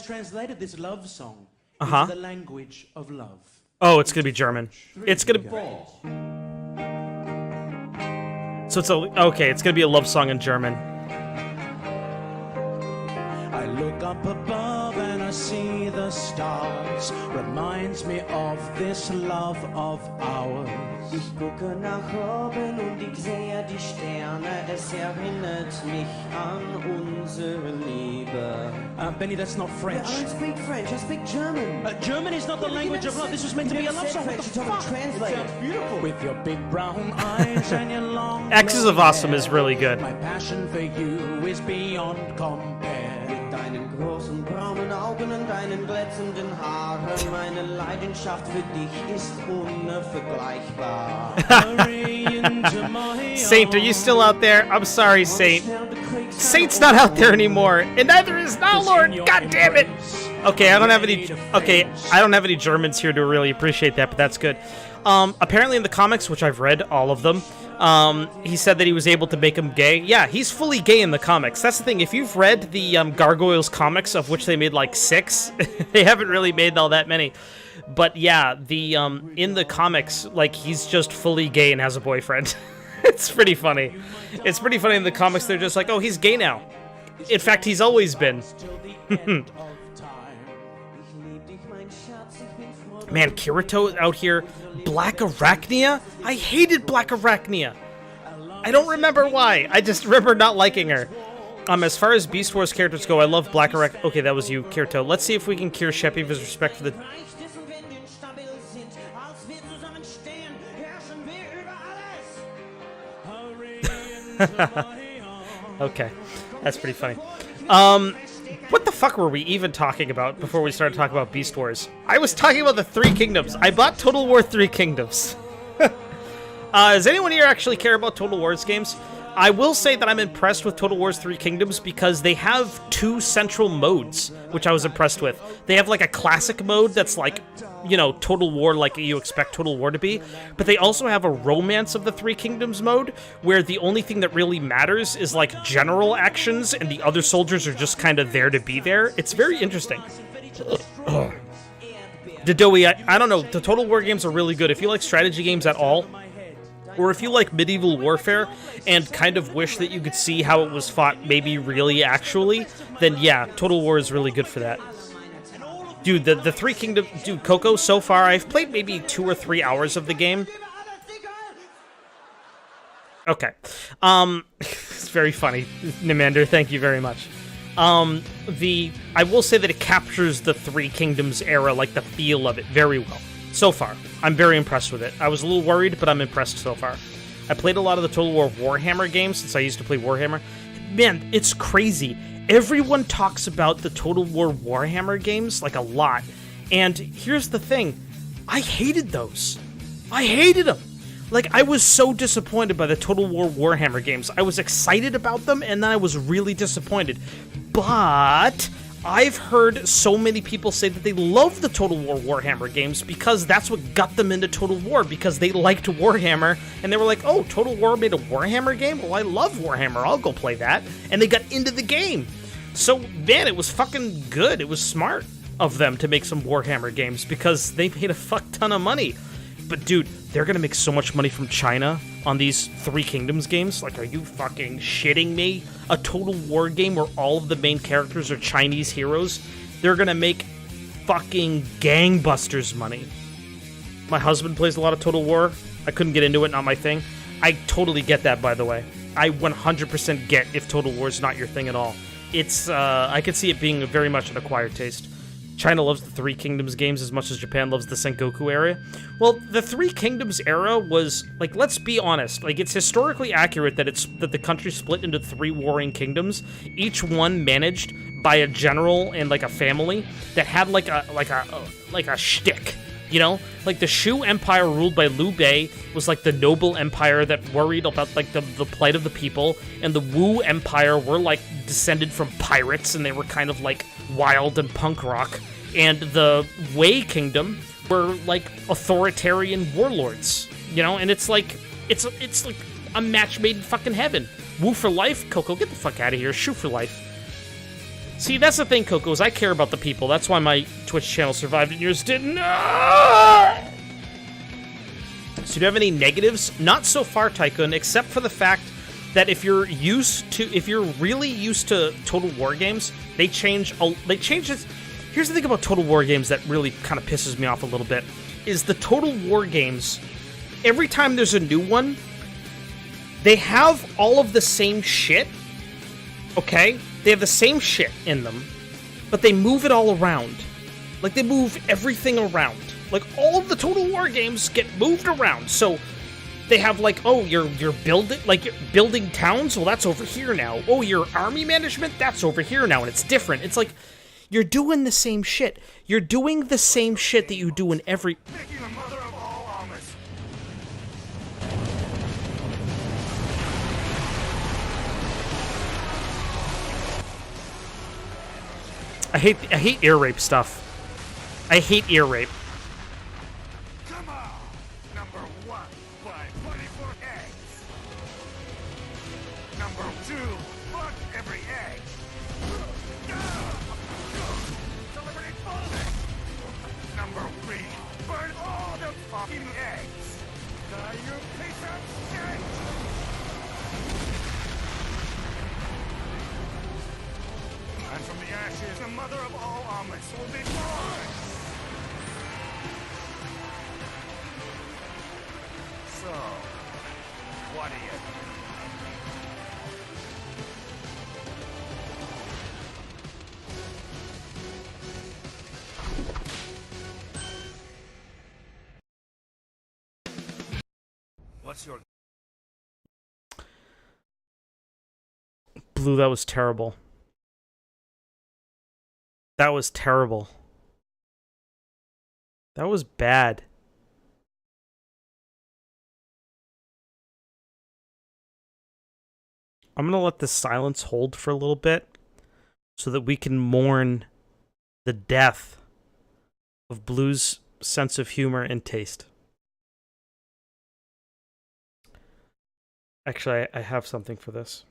translated this love song
into
the language of love.
Oh, it's gonna be German. It's gonna be... So it's it's gonna be a love song in German.
I look up above and I see the stars, reminds me of this love of ours.
Ich gucke nach oben und ich sehe die Sterne. Es erinnert mich an unsere Liebe.
Benny, that's not French.
I don't speak French, I speak German.
German is not the language of love. This was meant to be a love song. What the fuck?
Translate.
It sounds beautiful. With your big brown eyes and your long
Axis of Awesome is really good.
My passion for you is beyond compare.
Mit deinen großen braunen Augen und deinen glänzenden Haaren. Meine Leidenschaft für dich ist unvergleichbar.
Saint, are you still out there? I'm sorry, Saint. Saint's not out there anymore, and neither is now Lord. God damn it! Okay, I don't have any. Okay, I don't have any Germans here to really appreciate that, but that's good. Apparently in the comics, which I've read all of them, he said that he was able to make him gay. Yeah, he's fully gay in the comics. That's the thing. If you've read the Gargoyles comics, of which they made like 6, they haven't really made all that many. But yeah, the in the comics, like, he's just fully gay and has a boyfriend. It's pretty funny. It's pretty funny in the comics. They're just like, oh, he's gay now. In fact, he's always been. Man, Kirito out here. Black Arachnia? I hated Black Arachnia. I don't remember why. I just remember not liking her. As far as Beast Wars characters go, I love Black Arachnia. Okay, that was you, Kirito. Let's see if we can cure Sheppy of his respect for the... Okay, that's pretty funny. What the fuck were we even talking about before we started talking about Beast Wars? I was talking about the 3 Kingdoms. I bought Total War 3 Kingdoms. Does anyone here actually care about Total Wars games? I will say that I'm impressed with Total Wars 3 Kingdoms because they have 2 central modes, which I was impressed with. They have like a classic mode that's like, you know, Total War like you expect Total War to be, but they also have a Romance of the 3 Kingdoms mode where the only thing that really matters is like general actions and the other soldiers are just kind of there to be there. It's very interesting. Dodoi, I don't know, the Total War games are really good. If you like strategy games at all, or if you like medieval warfare and kind of wish that you could see how it was fought maybe really actually, then yeah, Total War is really good for that. Dude, the 3 Kingdoms... Dude, Coco, so far, I've played maybe 2 or 3 hours of the game. Okay. It's very funny, Nimander, thank you very much. I will say that it captures the 3 Kingdoms era, like the feel of it, very well. So far, I'm very impressed with it. I was a little worried, but I'm impressed so far. I played a lot of the Total War Warhammer games since I used to play Warhammer. Man, it's crazy. Everyone talks about the Total War Warhammer games, like, a lot. And here's the thing. I hated those. I hated them. Like, I was so disappointed by the Total War Warhammer games. I was excited about them, and then I was really disappointed. But I've heard so many people say that they love the Total War Warhammer games because that's what got them into Total War, because they liked Warhammer, and they were like, oh, Total War made a Warhammer game? Well, I love Warhammer, I'll go play that. And they got into the game. So, man, it was fucking good. It was smart of them to make some Warhammer games because they made a fuck ton of money. But, dude, they're gonna make so much money from China on these 3 Kingdoms games. Like, are you fucking shitting me? A Total War game where all of the main characters are Chinese heroes? They're gonna make fucking gangbusters money. My husband plays a lot of Total War. I couldn't get into it, not my thing. I totally get that, by the way. I 100% get if Total War is not your thing at all. It's, I could see it being very much an acquired taste. China loves the 3 Kingdoms games as much as Japan loves the Sengoku era. Well, the 3 Kingdoms era was, like, let's be honest, like, it's historically accurate that the country split into 3 warring kingdoms, each one managed by a general and, like, a family that had, like a shtick, you know? Like, the Shu Empire ruled by Liu Bei was, like, the noble empire that worried about, like, the plight of the people, and the Wu Empire were, like, descended from pirates, and they were kind of, like, wild and punk rock, and the Wei Kingdom were like authoritarian warlords, you know, and it's like a match made in fucking heaven. Wu for life, Coco, get the fuck out of here. Shu for life. See, that's the thing, Coco, is I care about the people. That's why my Twitch channel survived and yours didn't. So do you have any negatives? Not so far, Tycoon, except for the fact that if you're really used to Total War games, they change it. Here's the thing about Total War games that really kind of pisses me off a little bit, is the Total War games, every time there's a new one, they have all of the same shit, okay? They have the same shit in them, but they move it all around. Like, they move everything around. Like, all of the Total War games get moved around, so they have, like, oh, you're building towns? Well, that's over here now. Oh, your army management? That's over here now, and it's different. It's like, you're doing the same shit. You're doing the same shit that you do in every... I hate ear rape stuff. I hate ear rape.
Come on! Number 1, buy 24 eggs. Number 2, fuck every egg. Celebrate folding. Number 3, burn all the fucking eggs. Die, you piece of shit! And from the ashes, the mother of all omelets will be born! So, what do you think? What's your...
Blue, that was terrible. That was terrible. That was bad. I'm gonna let the silence hold for a little bit so that we can mourn the death of Blue's sense of humor and taste. Actually, I have something for this.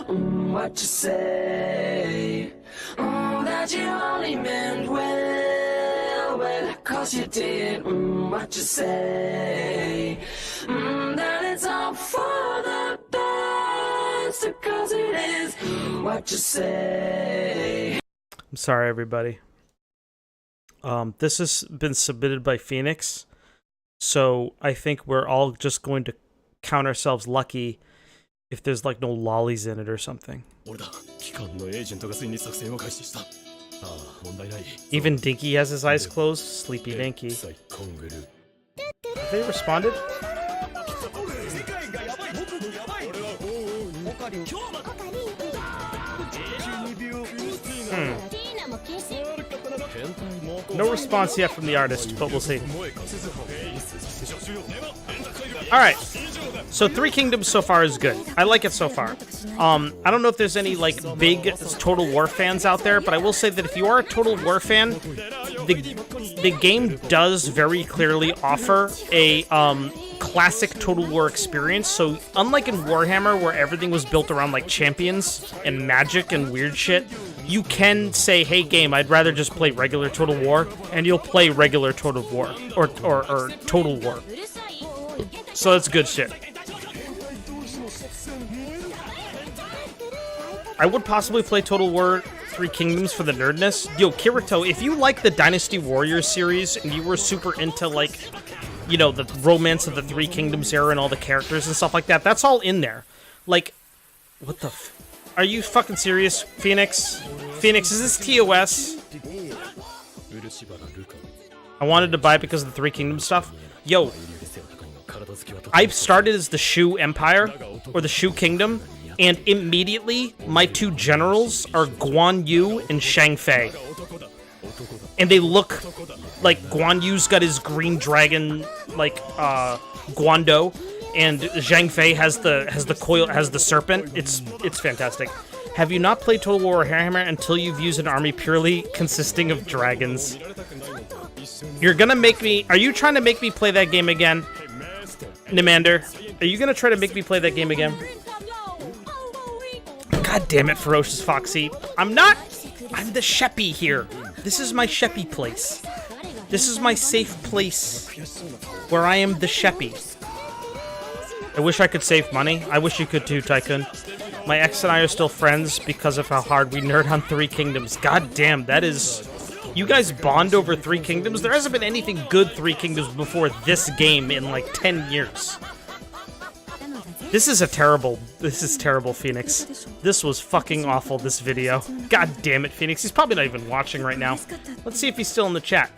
What you say? That you only meant well, 'cause you did. What you say? That it's all for the best, 'cause it is. What you say?
I'm sorry, everybody. This has been submitted by Phoenix, so I think we're all just going to count ourselves lucky if there's like no lollies in it or something. Even Dinky has his eyes closed. Sleepy Dinky. Have they responded? No response yet from the artist, but we'll see. Alright, so Three Kingdoms so far is good. I like it so far. I don't know if there's any, like, big Total War fans out there, but I will say that if you are a Total War fan, the game does very clearly offer a classic Total War experience. So unlike in Warhammer, where everything was built around, like, champions and magic and weird shit, you can say, hey game, I'd rather just play regular Total War, and you'll play regular Total War, or Total War. So that's good shit. I would possibly play Total War Three Kingdoms for the nerdness. Yo, Kirito, if you like the Dynasty Warriors series, and you were super into, like, you know, the romance of the Three Kingdoms era and all the characters and stuff like that, that's all in there. Like, what the f... Are you fucking serious, Phoenix? Phoenix, is this TOS? I wanted to buy it because of the Three Kingdoms stuff. Yo, I started as the Shu Empire, or the Shu Kingdom, and immediately my two generals are Guan Yu and Shang Fei. And they look like Guan Yu's got his green dragon, like, Guando, and Zhang Fei has the coil, has the serpent. It's fantastic. Have you not played Total War Warhammer until you've used an army purely consisting of dragons? You're gonna make me... Are you trying to make me play that game again? Nimander, are you gonna try to make me play that game again? God damn it, Ferocious Foxy. I'm not... I'm the Sheppy here. This is my Sheppy place. This is my safe place where I am the Sheppy. I wish I could save money. I wish you could too, Tycoon. My ex and I are still friends because of how hard we nerd on Three Kingdoms. God damn, that is... You guys bond over Three Kingdoms? There hasn't been anything good Three Kingdoms before this game in like 10 years. This is terrible, Phoenix. This was fucking awful, this video. God damn it, Phoenix. He's probably not even watching right now. Let's see if he's still in the chat.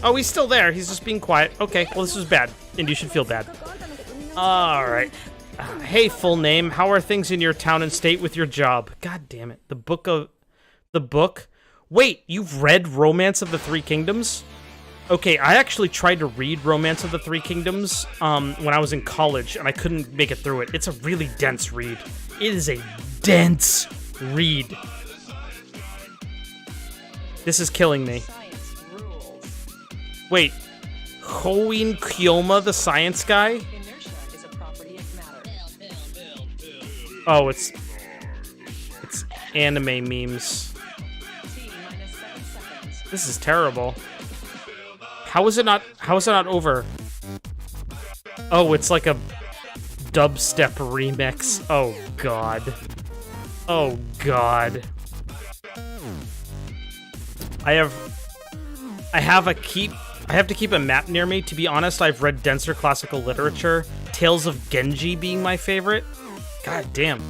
Oh, he's still there. He's just being quiet. Okay, well, this was bad, and you should feel bad. Alright. Hey, full name. How are things in your town and state with your job? God damn it. The book? Wait, you've read Romance of the Three Kingdoms? Okay, I actually tried to read Romance of the Three Kingdoms when I was in college, and I couldn't make it through it. It's a really dense read. It is a dense read. This is killing me. Wait, Hoin Kyoma, the science guy? Oh, it's anime memes. This is terrible. How is it not over? Oh, it's like a dubstep remix. Oh god. Oh god. I have to keep a map near me. To be honest, I've read denser classical literature. Tales of Genji being my favorite. God damn.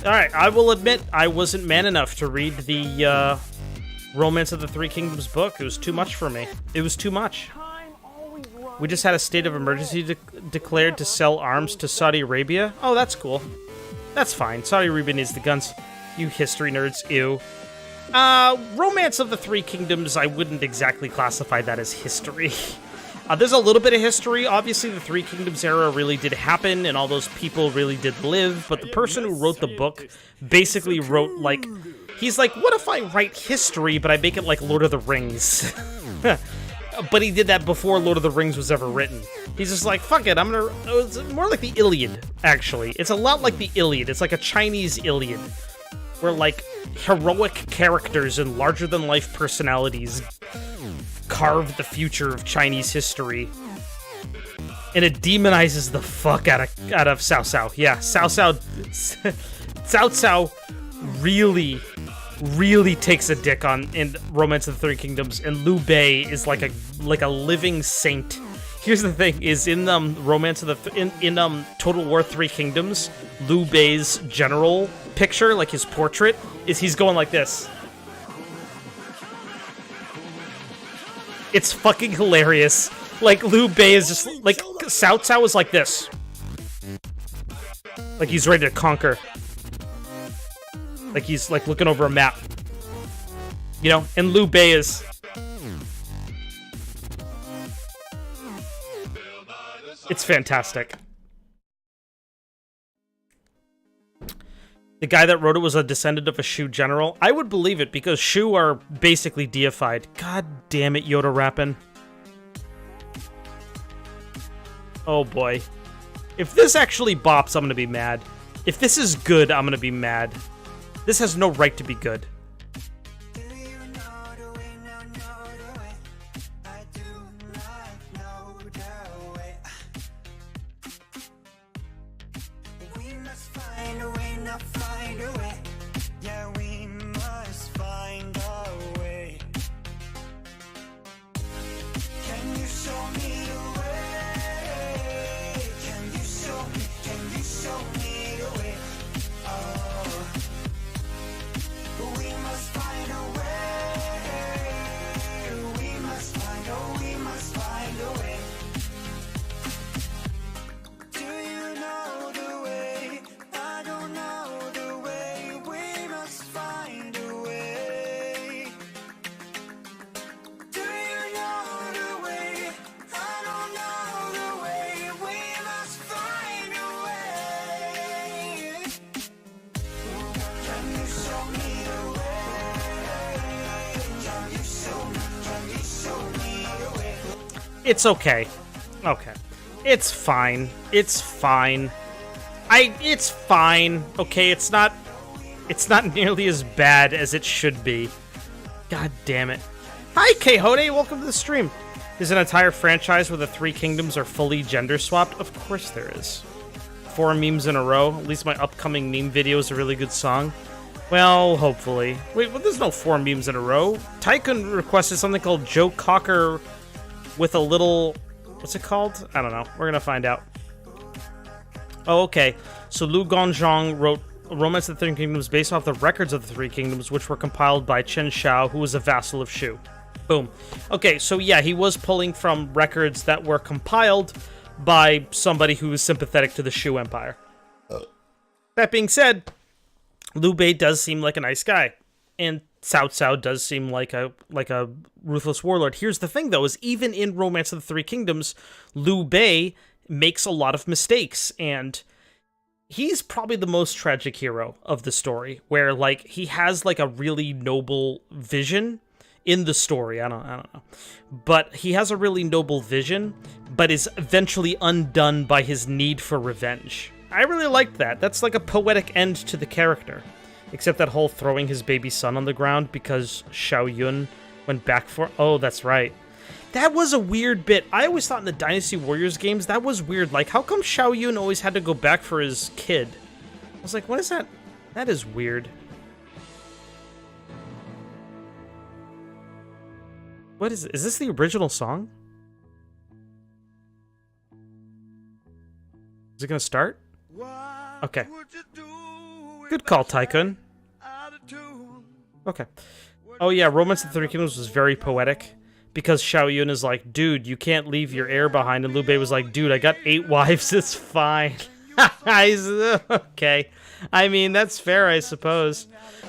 Alright, I will admit I wasn't man enough to read the Romance of the Three Kingdoms book. It was too much for me. It was too much. We just had a state of emergency declared to sell arms to Saudi Arabia. Oh, that's cool. That's fine. Saudi Arabia needs the guns. You history nerds, ew. Romance of the Three Kingdoms, I wouldn't exactly classify that as history. There's a little bit of history. Obviously, the Three Kingdoms era really did happen, and all those people really did live, but the person who wrote the book basically wrote, like... He's like, what if I write history, but I make it like Lord of the Rings? But he did that before Lord of the Rings was ever written. He's just like, fuck it, it's more like the Iliad, actually. It's a lot like the Iliad. It's like a Chinese Iliad, where, like, heroic characters and larger-than-life personalities carve the future of Chinese history. And it demonizes the fuck out of Cao Cao. Yeah, Cao Cao really takes a dick on in Romance of the Three Kingdoms, and Liu Bei is like a living saint. Here's the thing: is in Romance of the in Total War Three Kingdoms, Liu Bei's general picture, like his portrait, is he's going like this. It's fucking hilarious. Like, Liu Bei is just like Cao Cao is like this, like he's ready to conquer. Like he's like looking over a map, you know, and Liu Bei is. It's fantastic. The guy that wrote it was a descendant of a Shu general. I would believe it because Shu are basically deified. God damn it, Yoda rapping. Oh boy. If this actually bops, I'm gonna be mad. If this is good, I'm gonna be mad. This has no right to be good. It's okay. Okay. It's fine. It's fine. It's fine. Okay, it's not nearly as bad as it should be. God damn it. Hi, Kehode, welcome to the stream. There's an entire franchise where the Three Kingdoms are fully gender swapped? Of course there is. 4 memes in a row. At least my upcoming meme video is a really good song. Well, hopefully. Wait, well, there's no 4 memes in a row. Tycoon requested something called Joe Cocker with a little... What's it called? I don't know. We're gonna find out. Oh, okay. So Lu Gongzhang wrote Romance of the Three Kingdoms based off the records of the Three Kingdoms, which were compiled by Chen Shao, who was a vassal of Shu. Boom. Okay, so yeah, he was pulling from records that were compiled by somebody who was sympathetic to the Shu Empire. That being said, Liu Bei does seem like a nice guy, and Cao Cao does seem like a ruthless warlord. Here's the thing, though, is even in Romance of the Three Kingdoms, Liu Bei makes a lot of mistakes, and he's probably the most tragic hero of the story, where, like, he has, like, a really noble vision in the story. I don't know. But he has a really noble vision, but is eventually undone by his need for revenge. I really liked that. That's like a poetic end to the character. Except that whole throwing his baby son on the ground because Xiao Yun went back for... Oh, that's right. That was a weird bit. I always thought in the Dynasty Warriors games, that was weird. Like, how come Xiao Yun always had to go back for his kid? I was like, what is that? That is weird. What is it? Is this the original song? Is it gonna start? Okay. Good call, Tycoon. Okay. Oh yeah, Romance of the Three Kingdoms was very poetic. Because Xiao Yun is like, dude, you can't leave your heir behind. And Liu Bei was like, dude, I got 8 wives, it's fine. Okay. I mean, that's fair, I suppose.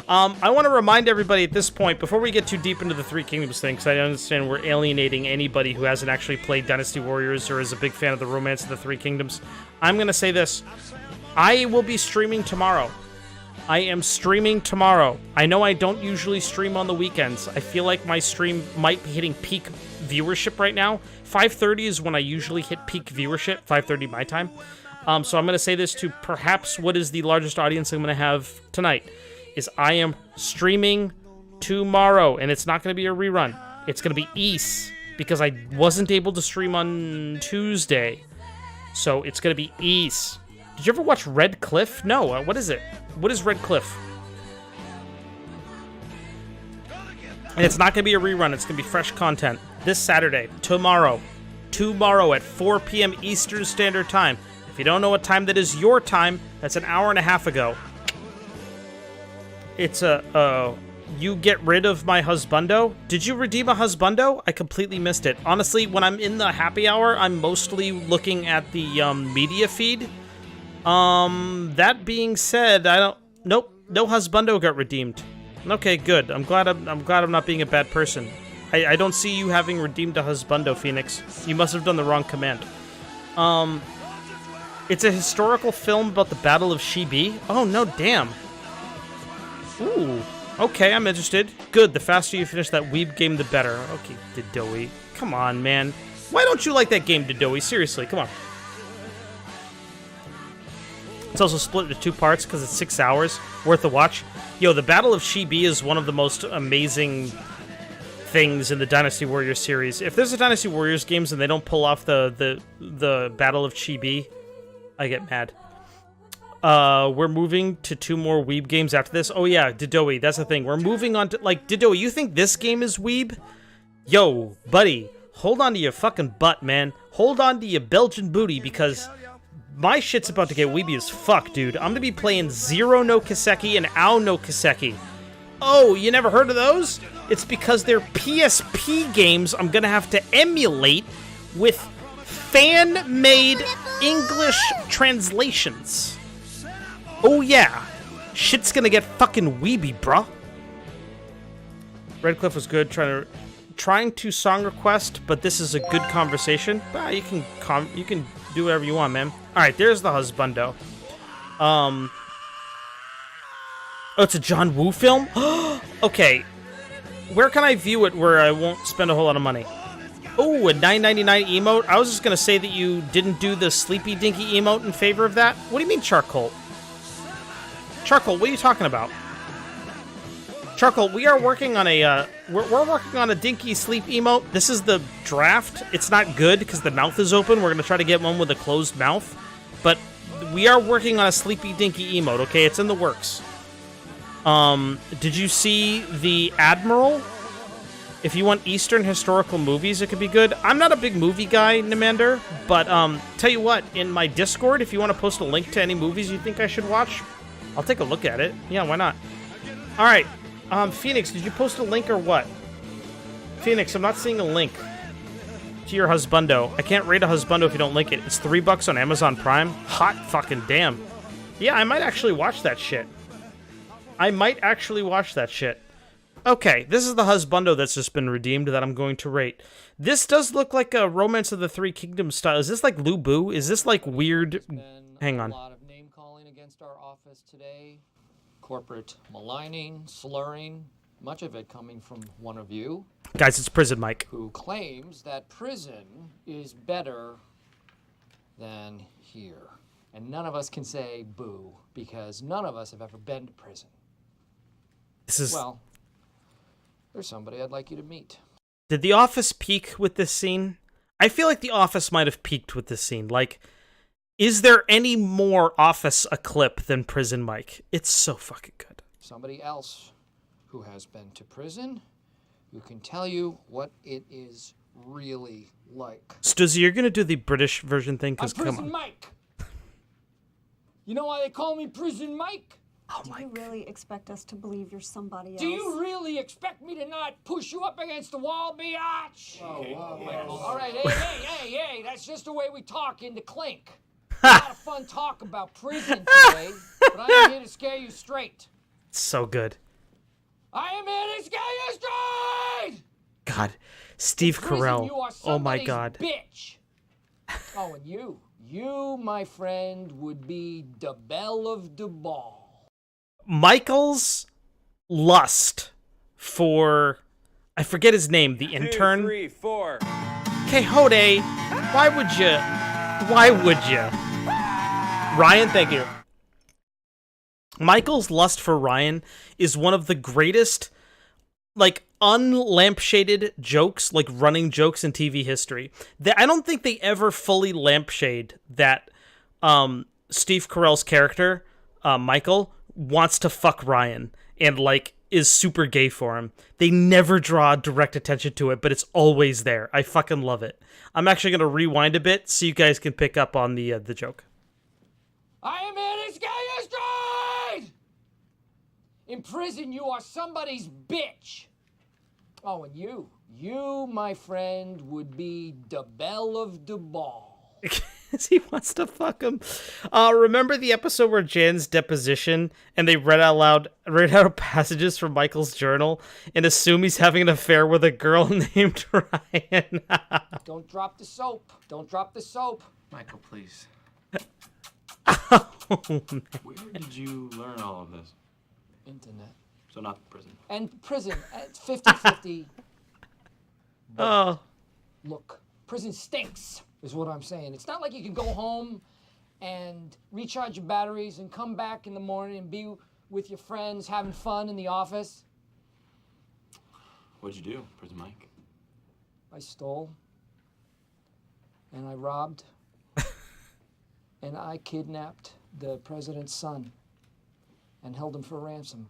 I want to remind everybody at this point, before we get too deep into the Three Kingdoms thing, because I understand we're alienating anybody who hasn't actually played Dynasty Warriors or is a big fan of the Romance of the Three Kingdoms, I'm going to say this. I will be streaming tomorrow. I am streaming tomorrow. I know I don't usually stream on the weekends. I feel like my stream might be hitting peak viewership right now. 5:30 is when I usually hit peak viewership, 5:30 my time. So I'm going to say this to perhaps what is the largest audience I'm going to have tonight, is I am streaming tomorrow, and it's not going to be a rerun. It's going to be East, because I wasn't able to stream on Tuesday. So it's going to be East. Did you ever watch Red Cliff? No, what is it? What is Red Cliff? And it's not going to be a rerun. It's going to be fresh content. This Saturday. Tomorrow. Tomorrow at 4 p.m. Eastern Standard Time. If you don't know what time that is your time, that's an hour and a half ago. It's you get rid of my husbando? Did you redeem a husbando? I completely missed it. Honestly, when I'm in the happy hour, I'm mostly looking at the media feed. That being said, nope, no husbando got redeemed. Okay, good. I'm glad I'm not being a bad person. I don't see you having redeemed a husbando, Phoenix. You must have done the wrong command. It's a historical film about the Battle of Shibi. Oh, no, damn. Ooh. Okay, I'm interested. Good, the faster you finish that weeb game, the better. Okay, Dodoe. Come on, man. Why don't you like that game, Dodoe? Seriously, come on. It's also split into 2 parts because it's 6 hours worth of watch. Yo, the Battle of Shibi is one of the most amazing things in the Dynasty Warriors series. If there's a Dynasty Warriors games and they don't pull off the Battle of Shibi, I get mad. We're moving to 2 more weeb games after this. Oh yeah, Dodoe, that's the thing. We're moving on to, like, Dodoe, you think this game is weeb? Yo, buddy, hold on to your fucking butt, man. Hold on to your Belgian booty, because my shit's about to get weeby as fuck, dude. I'm gonna be playing Zero no Kiseki and Ao no Kiseki. Oh, you never heard of those? It's because they're PSP games I'm gonna have to emulate with fan-made English translations. Oh yeah, shit's gonna get fucking weeby, bruh. Redcliffe was good, trying to song request, but this is a good conversation. Bah, you can do whatever you want, man. All right, there's the husbando. Oh, it's a John Woo film? Okay, where can I view it where I won't spend a whole lot of money? Oh, a $9.99 emote? I was just gonna say that you didn't do the Sleepy Dinky emote in favor of that. What do you mean, Charcoal? Charcoal, what are you talking about? Charcoal, we are working on a, we're working on a Dinky Sleep emote. This is the draft. It's not good because the mouth is open. We're gonna try to get one with a closed mouth. But we are working on a Sleepy Dinky emote, okay? It's in the works. Did you see The Admiral? If you want Eastern historical movies, it could be good. I'm not a big movie guy, Namander, but tell you what, in my Discord, if you want to post a link to any movies you think I should watch, I'll take a look at it. Yeah, why not? All right, Phoenix, did you post a link or what? Phoenix, I'm not seeing a link to your husbando. I can't rate a husbando if you don't link it. It's $3 on Amazon Prime. Hot fucking damn. Yeah, I might actually watch that shit. Okay, this is the husbando that's just been redeemed that I'm going to rate. This does look like a Romance of the Three Kingdoms style. Is this like Lu Bu? Is this like weird? Hang on.
A lot of name calling against our office today. Corporate maligning, slurring, much of it coming from one of you.
Guys, it's Prison Mike.
Who claims that prison is better than here. And none of us can say boo, because none of us have ever been to prison.
This is...
Well, there's somebody I'd like you to meet.
Did The Office peak with this scene? I feel like The Office might have peaked with this scene. Like, is there any more Office a clip than Prison Mike? It's so fucking good.
Somebody else who has been to prison, who can tell you what it is really like.
Stuzzy, you're gonna do the British version thing? Because
I'm Prison Mike. You know why they call me Prison Mike?
Oh
Do you really expect us to believe you're somebody else?
Do you really expect me to not push you up against the wall, biatch? All right, hey, that's just the way we talk in the clink. A lot of fun talk about prison today, but I'm here to scare you straight.
So good.
I am here to scare you straight!
God, Steve Carell. Oh my God.
Bitch. Oh, and you, my friend, would be the belle of the ball.
Michael's lust for, I forget his name, the intern.
2, 3, 4.
Okay, Hode, why would you? Ryan, thank you. Michael's lust for Ryan is one of the greatest, like, unlampshaded jokes, like running jokes in TV history. I don't think they ever fully lampshade that Steve Carell's character, Michael, wants to fuck Ryan and, like, is super gay for him. They never draw direct attention to it, but it's always there. I fucking love it. I'm actually going to rewind a bit so you guys can pick up on the joke.
I am here to scare you straight! In prison, you are somebody's bitch. Oh, and you, my friend, would be the belle of the ball.
He wants to fuck him. Remember the episode where Jan's deposition and they read out passages from Michael's journal and assume he's having an affair with a girl named Ryan?
Don't drop the soap. Don't drop the soap.
Michael, please.
Oh,
Where did you learn all of this?
Internet.
So not prison.
And prison, it's 50-50.
Oh.
Look, prison stinks, is what I'm saying. It's not like you can go home and recharge your batteries and come back in the morning and be with your friends having fun in the office.
What'd you do, Prison Mike?
I stole. And I robbed. And I kidnapped the president's son and held him for ransom.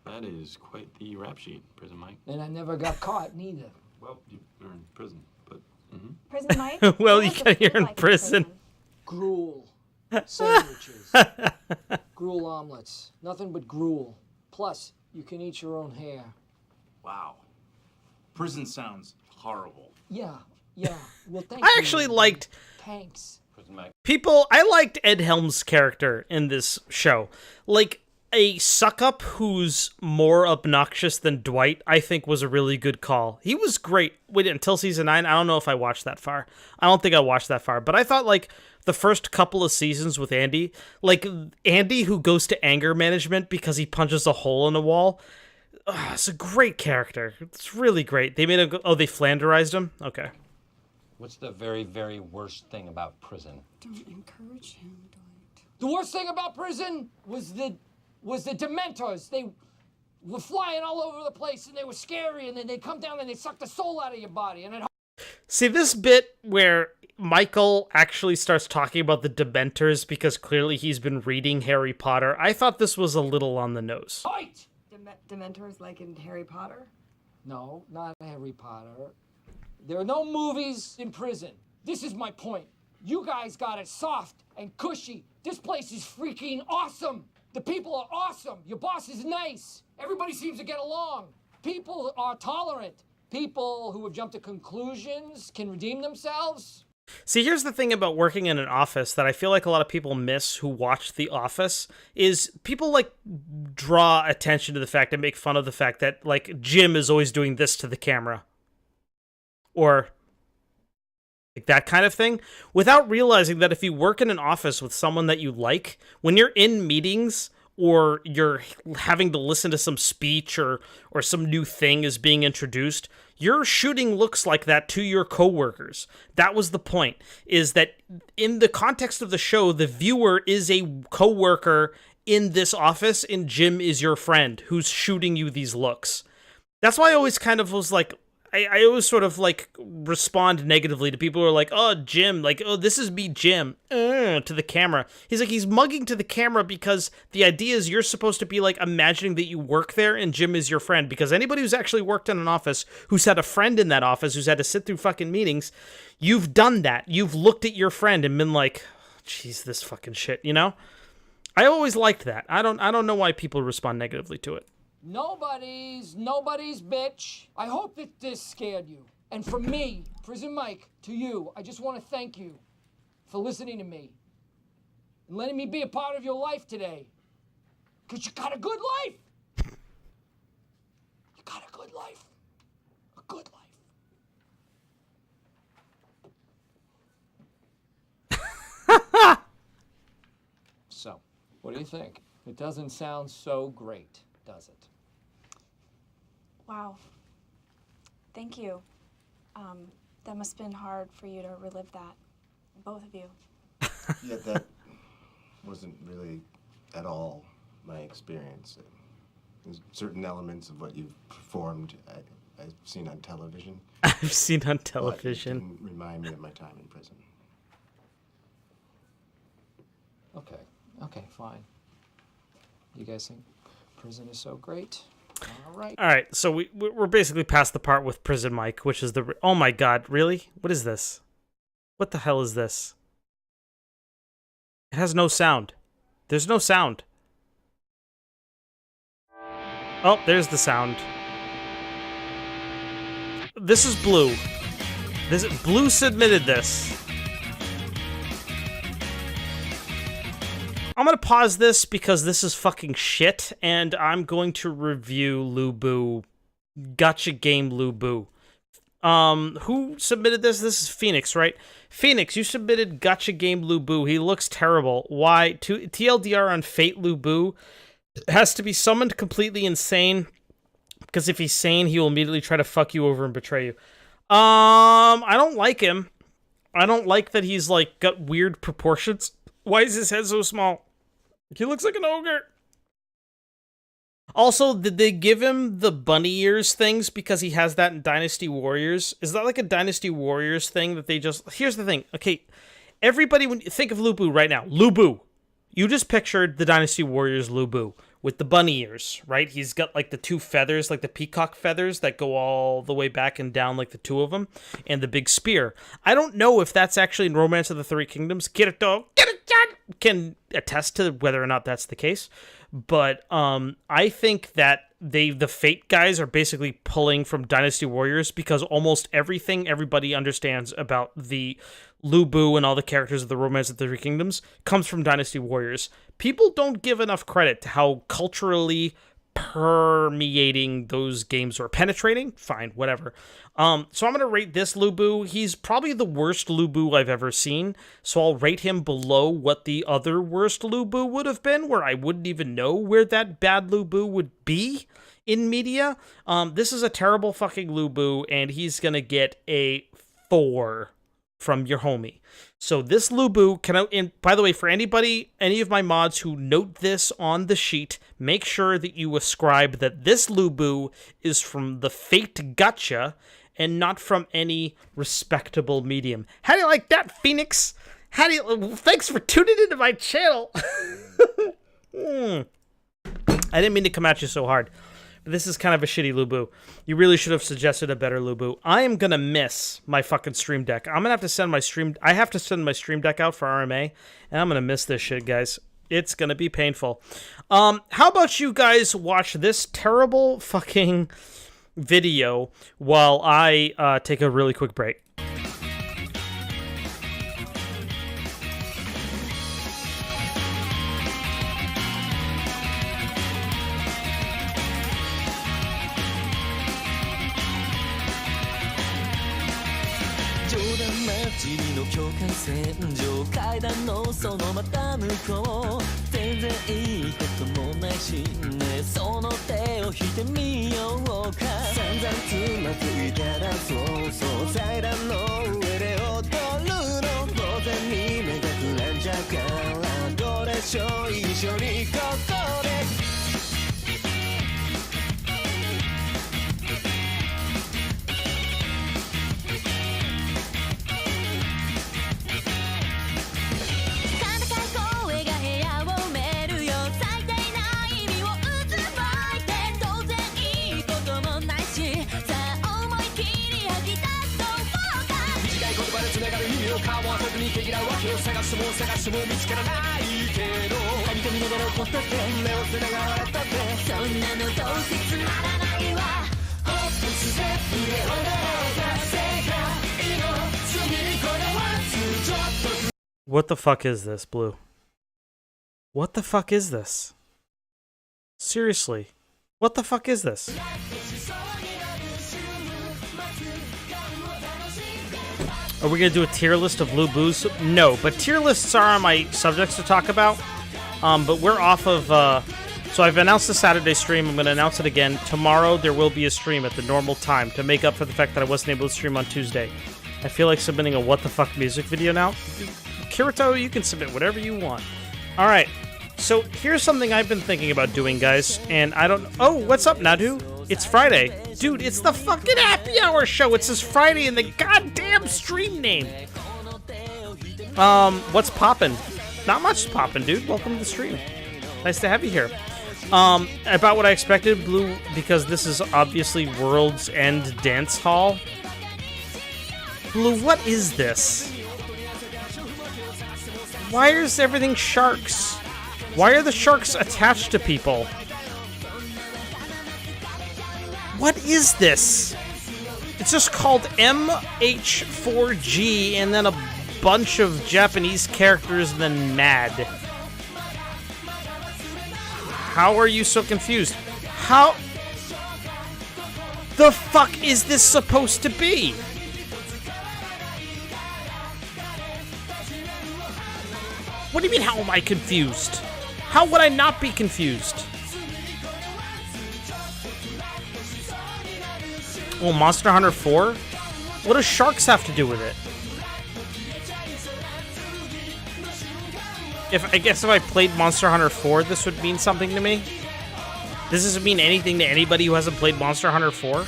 That is quite the rap sheet, Prison Mike.
And I never got caught, neither.
Well, you were in prison, but...
Prison Mike?
Well, you're in prison.
Gruel. Sandwiches. Gruel omelets. Nothing but gruel. Plus, you can eat your own hair.
Wow. Prison sounds horrible.
Yeah. Well, thank
I
you.
actually liked...
Thanks.
Prison Mike.
I liked Ed Helms' character in this show. Like, a suck-up who's more obnoxious than Dwight, I think, was a really good call. He was great until season 9. I don't know if I watched that far. I don't think I watched that far. But I thought, like, the first couple of seasons with Andy, like, Andy who goes to anger management because he punches a hole in a wall, it's a great character. It's really great. They made him... Oh, they Flanderized him? Okay.
What's the very, very worst thing about prison?
Don't encourage him, Dwight.
The worst thing about prison was the Dementors. They were flying all over the place, and they were scary, and then they'd come down and they'd suck the soul out of your body. And
See, this bit where Michael actually starts talking about the Dementors because clearly he's been reading Harry Potter, I thought this was a little on the nose.
Fight!
Dementors like in Harry Potter?
No, not Harry Potter. There are no movies in prison. This is my point. You guys got it soft and cushy. This place is freaking awesome. The people are awesome. Your boss is nice. Everybody seems to get along. People are tolerant. People who have jumped to conclusions can redeem themselves.
See, here's the thing about working in an office that I feel like a lot of people miss who watch The Office is people like draw attention to the fact and make fun of the fact that like Jim is always doing this to the camera. Or like that kind of thing, without realizing that if you work in an office with someone that you like, when you're in meetings or you're having to listen to some speech or some new thing is being introduced, you're shooting looks like that to your coworkers. That was the point, is that in the context of the show, the viewer is a coworker in this office and Jim is your friend who's shooting you these looks. That's why I always kind of was like, I always sort of like respond negatively to people who are like, oh, Jim, like, oh, this is me, Jim, to the camera. He's like, he's mugging to the camera because the idea is you're supposed to be like imagining that you work there and Jim is your friend, because anybody who's actually worked in an office, who's had a friend in that office, who's had to sit through fucking meetings, you've done that. You've looked at your friend and been like, jeez, this fucking shit, you know? I always liked that. I don't know why people respond negatively to it.
Nobody's bitch. I hope that this scared you. And from me, Prison Mike, to you, I just want to thank you for listening to me and letting me be a part of your life today. Because you got a good life. You got a good life. A good life. So, what do you think? It doesn't sound so great, does it?
Wow. Thank you. That must have been hard for you to relive that. Both of you.
Yeah, that wasn't really at all my experience. There's certain elements of what you've performed I've seen on television.
I've seen on television.
But it didn't remind me of my time in prison.
Okay, fine. You guys think prison is so great? All
right, so we're basically past the part with Prison Mike, which is the... Oh my god, really? What is this? What the hell is this? It has no sound. There's no sound. Oh, there's the sound. This is Blue. Blue submitted this. I'm going to pause this because this is fucking shit, and I'm going to review Lu Bu. Gacha Game Lu Bu. Who submitted this? This is Phoenix, right? Phoenix, you submitted Gacha Game Lu Bu. He looks terrible. Why? TLDR on Fate Lu Bu has to be summoned completely insane, because if he's sane, he will immediately try to fuck you over and betray you. I don't like him. I don't like that he's, like, got weird proportions. Why is his head so small? He looks like an ogre. Also, did they give him the bunny ears things because he has that in Dynasty Warriors? Is that like a Dynasty Warriors thing that they just... Here's the thing. Okay, everybody, when you think of Lu Bu right now, Lu Bu. You just pictured the Dynasty Warriors Lu Bu with the bunny ears, right? He's got like the two feathers, like the peacock feathers that go all the way back and down, like the two of them, and the big spear. I don't know if that's actually in Romance of the Three Kingdoms. Kirito can attest to whether or not that's the case, but I think that the Fate guys are basically pulling from Dynasty Warriors, because almost everything everybody understands about the Lu Bu and all the characters of the Romance of the Three Kingdoms comes from Dynasty Warriors. People don't give enough credit to how culturally permeating those games, or penetrating, fine, whatever. So I'm going to rate this Lu Bu. He's probably the worst Lu Bu I've ever seen, so I'll rate him below what the other worst Lu Bu would have been, where I wouldn't even know where that bad Lu Bu would be in media. This is a terrible fucking Lu Bu, and he's going to get a 4 from your homie. So this Lu Bu, and by the way, for any of my mods who note this on the sheet, make sure that you ascribe that this Lu Bu is from the Fate Gacha, and not from any respectable medium. How do you like that, Phoenix? How do you... Thanks for tuning into my channel. I didn't mean to come at you so hard. But this is kind of a shitty Lubu. You really should have suggested a better Lubu. I am gonna miss my fucking Stream Deck. I'm gonna have to send my Stream... I have to send my Stream Deck out for RMA, and I'm gonna miss this shit, guys. It's gonna be painful. How about you guys watch this terrible fucking video while I take a really quick break? What the fuck is this, Blue? What the fuck is this? Seriously. What the fuck is this? Are we going to do a tier list of Lubus? No, but tier lists are on my subjects to talk about. But we're off of... so I've announced the Saturday stream. I'm going to announce it again. Tomorrow there will be a stream at the normal time to make up for the fact that I wasn't able to stream on Tuesday. I feel like submitting a what the fuck music video now. Kirito, you can submit whatever you want. Alright, so here's something I've been thinking about doing, guys. And I don't... Oh, what's up, Nadu? It's Friday. Dude, it's the fucking happy hour show. It says Friday in the goddamn stream name. What's poppin'? Not much poppin', dude. Welcome to the stream. Nice to have you here. About what I expected, Blue, because this is obviously World's End Dance Hall. Blue, what is this? Why is everything sharks? Why are the sharks attached to people? What is this? It's just called MH4G and then a bunch of Japanese characters and then mad. How are you so confused? How the fuck is this supposed to be? What do you mean, how am I confused? How would I not be confused? Oh, Monster Hunter 4? What do sharks have to do with it? I guess if I played Monster Hunter 4, this would mean something to me? This doesn't mean anything to anybody who hasn't played Monster Hunter 4?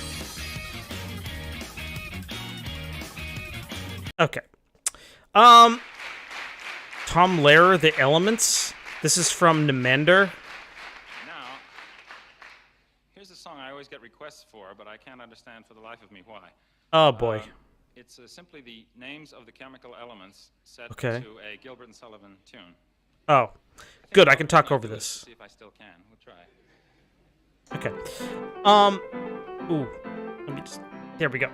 Okay. Tom Lehrer, The Elements. This is from Nemander.
Now, here's a song I always get requests for, but I can't understand for the life of me why.
Oh, boy.
It's simply the names of the chemical elements set
Okay.
to a Gilbert and Sullivan tune.
Oh. Good, I can talk over this.
See if I still can. We'll try.
Okay. Ooh. Let me just... There we go.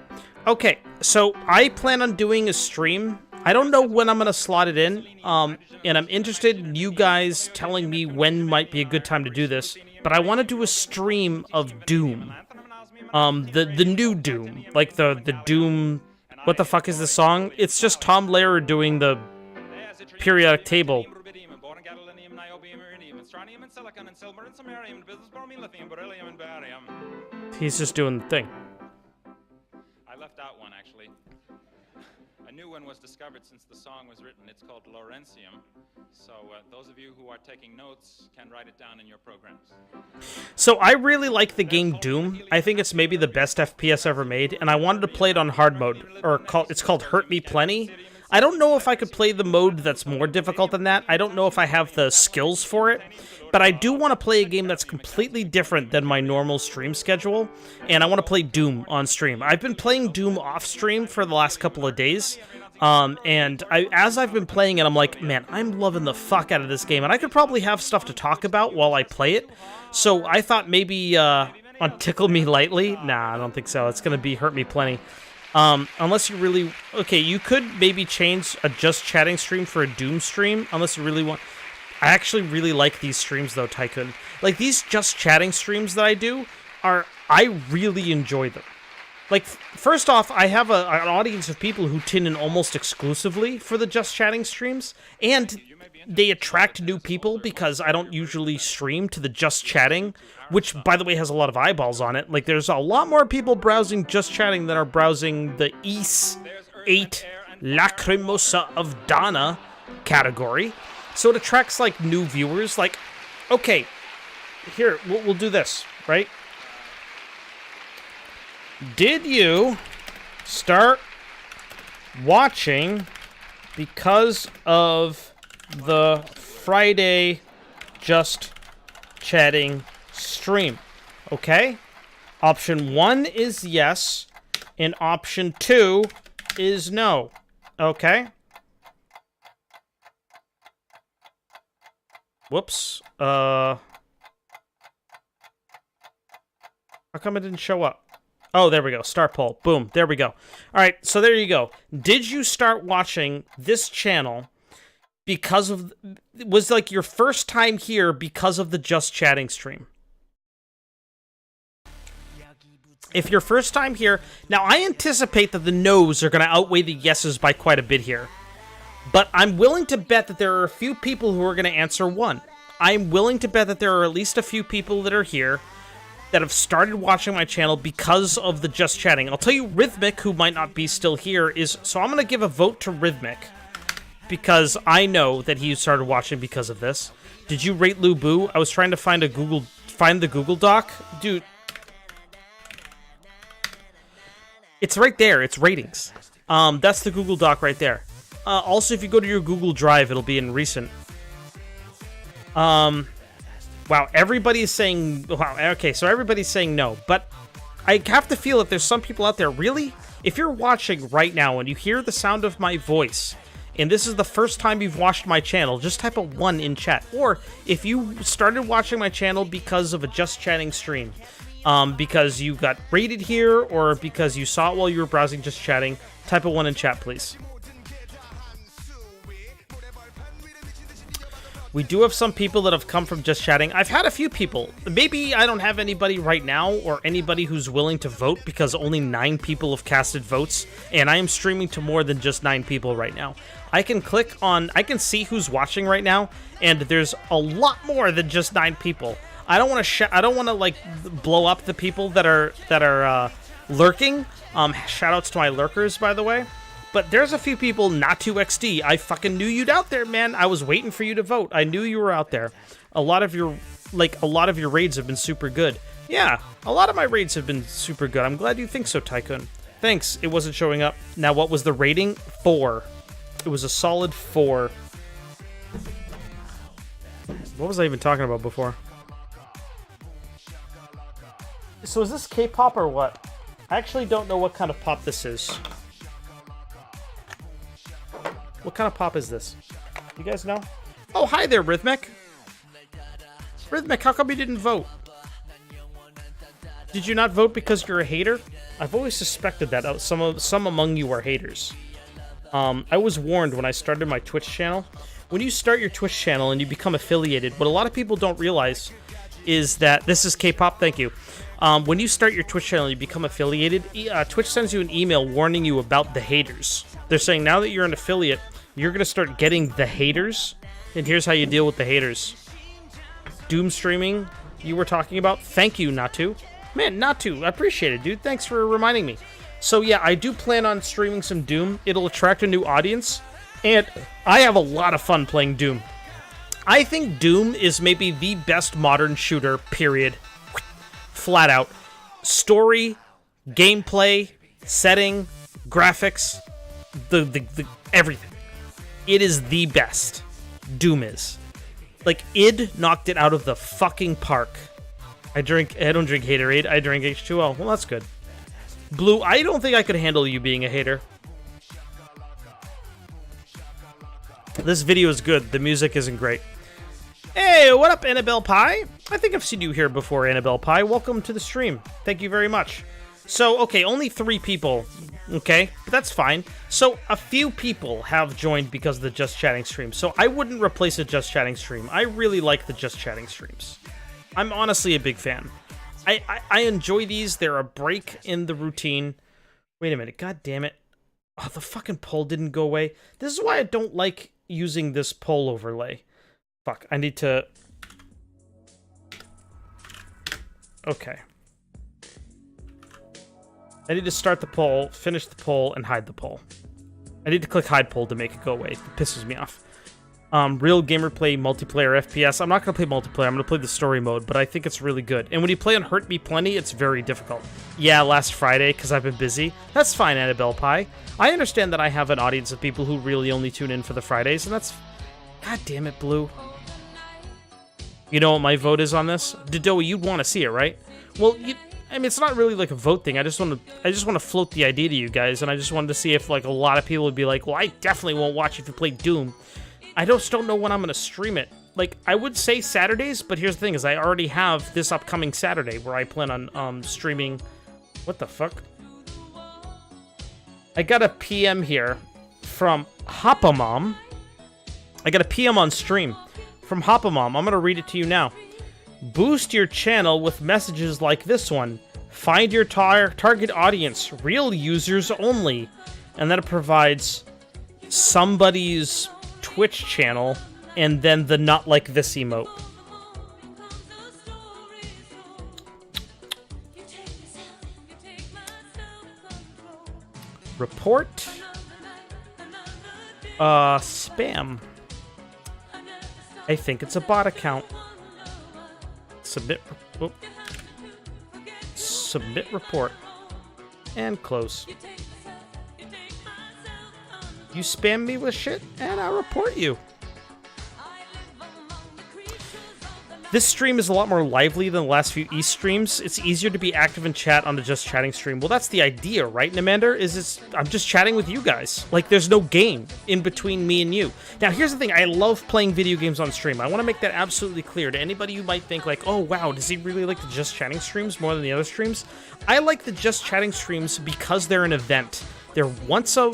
Okay, so I plan on doing a stream. I don't know when I'm going to slot it in, and I'm interested in you guys telling me when might be a good time to do this, but I want to do a stream of Doom. The new Doom. Like the Doom... What the fuck is the song? It's just Tom Lehrer doing the periodic table. He's just doing the thing.
I left out one, actually. A new one was discovered since the song was written. It's called Laurentium. So those of you who are taking notes can write it down in your programs.
So I really like the game Doom. I think it's maybe the best FPS ever made, and I wanted to play it on hard mode, or it's called Hurt Me Plenty. I don't know if I could play the mode that's more difficult than that. I don't know if I have the skills for it, but I do want to play a game that's completely different than my normal stream schedule, and I want to play Doom on stream. I've been playing Doom off stream for the last couple of days, and as I've been playing it, I'm like, man, I'm loving the fuck out of this game, and I could probably have stuff to talk about while I play it. So I thought maybe on Tickle Me Lightly, nah, I don't think so. It's gonna be Hurt Me Plenty. Unless you really... Okay, you could maybe change a Just Chatting stream for a Doom stream, unless you really want... I actually really like these streams, though, Tycoon. Like, these Just Chatting streams that I do, I really enjoy them. Like, first off, I have an audience of people who tune in almost exclusively for the Just Chatting streams, and they attract new people because I don't usually stream to the Just Chatting, which, by the way, has a lot of eyeballs on it. Like, there's a lot more people browsing Just Chatting than are browsing the Is 8 Lacrimosa of Dana category. So it attracts, like, new viewers. Like, okay, here, we'll do this, right? Did you start watching because of the Friday Just Chatting stream? Okay? Option 1 is yes, and option 2 is no. Okay? Whoops. How come it didn't show up? Oh, there we go. Start poll. Boom. There we go. All right, so there you go. Did you start watching this channel because of... Was like your first time here because of the Just Chatting stream? If your first time here... Now, I anticipate that the no's are going to outweigh the yeses by quite a bit here. But I'm willing to bet that there are a few people who are going to answer 1. I'm willing to bet that there are at least a few people that are here that have started watching my channel because of the Just Chatting. I'll tell you, Rhythmic, who might not be still here, is... So I'm going to give a vote to Rhythmic, because I know that he started watching because of this. Did you rate Lu Bu? I was trying to find the Google Doc. Dude. It's right there. It's ratings. That's the Google Doc right there. Also, if you go to your Google Drive, it'll be in recent. Wow, everybody's saying... Wow, okay, so everybody's saying no. But I have to feel that there's some people out there, really? If you're watching right now and you hear the sound of my voice, and this is the first time you've watched my channel, just type a 1 in chat. Or if you started watching my channel because of a Just Chatting stream, because you got rated here, or because you saw it while you were browsing Just Chatting, type a 1 in chat, please. We do have some people that have come from Just Chatting. I've had a few people. Maybe I don't have anybody right now or anybody who's willing to vote because only 9 people have casted votes, and I am streaming to more than just 9 people right now. I can click on... I can see who's watching right now, and there's a lot more than just 9 people. I don't want to like blow up the people that are lurking. Shoutouts to my lurkers, by the way. But there's a few people, Not2XD. I fucking knew you'd out there, man. I was waiting for you to vote. I knew you were out there. A lot of your raids have been super good. Yeah, a lot of my raids have been super good. I'm glad you think so, Tycoon. Thanks. It wasn't showing up. Now, what was the rating? 4. It was a solid 4. What was I even talking about before? So is this K-pop or what? I actually don't know what kind of pop this is. What kind of pop is this? You guys know? Oh, hi there, Rhythmic. Rhythmic, how come you didn't vote? Did you not vote because you're a hater? I've always suspected that some among you are haters. I was warned when I started my Twitch channel. When you start your Twitch channel and you become affiliated, what a lot of people don't realize is that... This is K-pop, thank you. When you start your Twitch channel and you become affiliated, Twitch sends you an email warning you about the haters. They're saying now that you're an affiliate, you're going to start getting the haters, and here's how you deal with the haters. Doom streaming, you were talking about? Thank you, Natu. Man, Natu, I appreciate it, dude. Thanks for reminding me. So yeah, I do plan on streaming some Doom. It'll attract a new audience, and I have a lot of fun playing Doom. I think Doom is maybe the best modern shooter, period. Flat out. Story, gameplay, setting, graphics, the everything. It is the best. Doom is. Like, id knocked it out of the fucking park. I don't drink Haterade, I drink H2O. Well, that's good. Blue, I don't think I could handle you being a hater. This video is good. The music isn't great. Hey, what up, Annabelle Pie? I think I've seen you here before, Annabelle Pie. Welcome to the stream. Thank you very much. So, okay, only 3 people. Okay, but that's fine. So, a few people have joined because of the Just Chatting stream. So, I wouldn't replace a Just Chatting stream. I really like the Just Chatting streams. I'm honestly a big fan. I enjoy these. They're a break in the routine. Wait a minute. God damn it. Oh, the fucking poll didn't go away. This is why I don't like using this poll overlay. Fuck, I need to... Okay. I need to start the poll, finish the poll, and hide the poll. I need to click hide poll to make it go away. It pisses me off. Real gamer play multiplayer FPS. I'm not going to play multiplayer. I'm going to play the story mode, but I think it's really good. And when you play on Hurt Me Plenty, it's very difficult. Yeah, last Friday, because I've been busy. That's fine, Annabelle Pie. I understand that I have an audience of people who really only tune in for the Fridays, and that's... God damn it, Blue. You know what my vote is on this? Dodoa, you'd want to see it, right? Well, I mean, it's not really like a vote thing. I just want to float the idea to you guys, and I just wanted to see if like a lot of people would be like, well, I definitely won't watch if you play Doom. I just don't know when I'm going to stream it. Like, I would say Saturdays, but here's the thing, is I already have this upcoming Saturday where I plan on streaming... What the fuck? I got a PM here from Hoppamom. I got a PM on stream from Hoppamom. I'm going to read it to you now. Boost your channel with messages like this one. Find your target audience. Real users only. And then it provides somebody's Twitch channel and then the not like this emote. Report. Spam. I think it's a bot account. Submit. Oh. Submit report. And close. You spam me with shit, and I'll report you. This stream is a lot more lively than the last few East streams. It's easier to be active in chat on the Just Chatting stream. Well, that's the idea, right, Namander? I'm just chatting with you guys. Like, there's no game in between me and you. Now, here's the thing. I love playing video games on stream. I want to make that absolutely clear to anybody who might think, like, oh, wow, does he really like the Just Chatting streams more than the other streams? I like the Just Chatting streams because they're an event. They're once a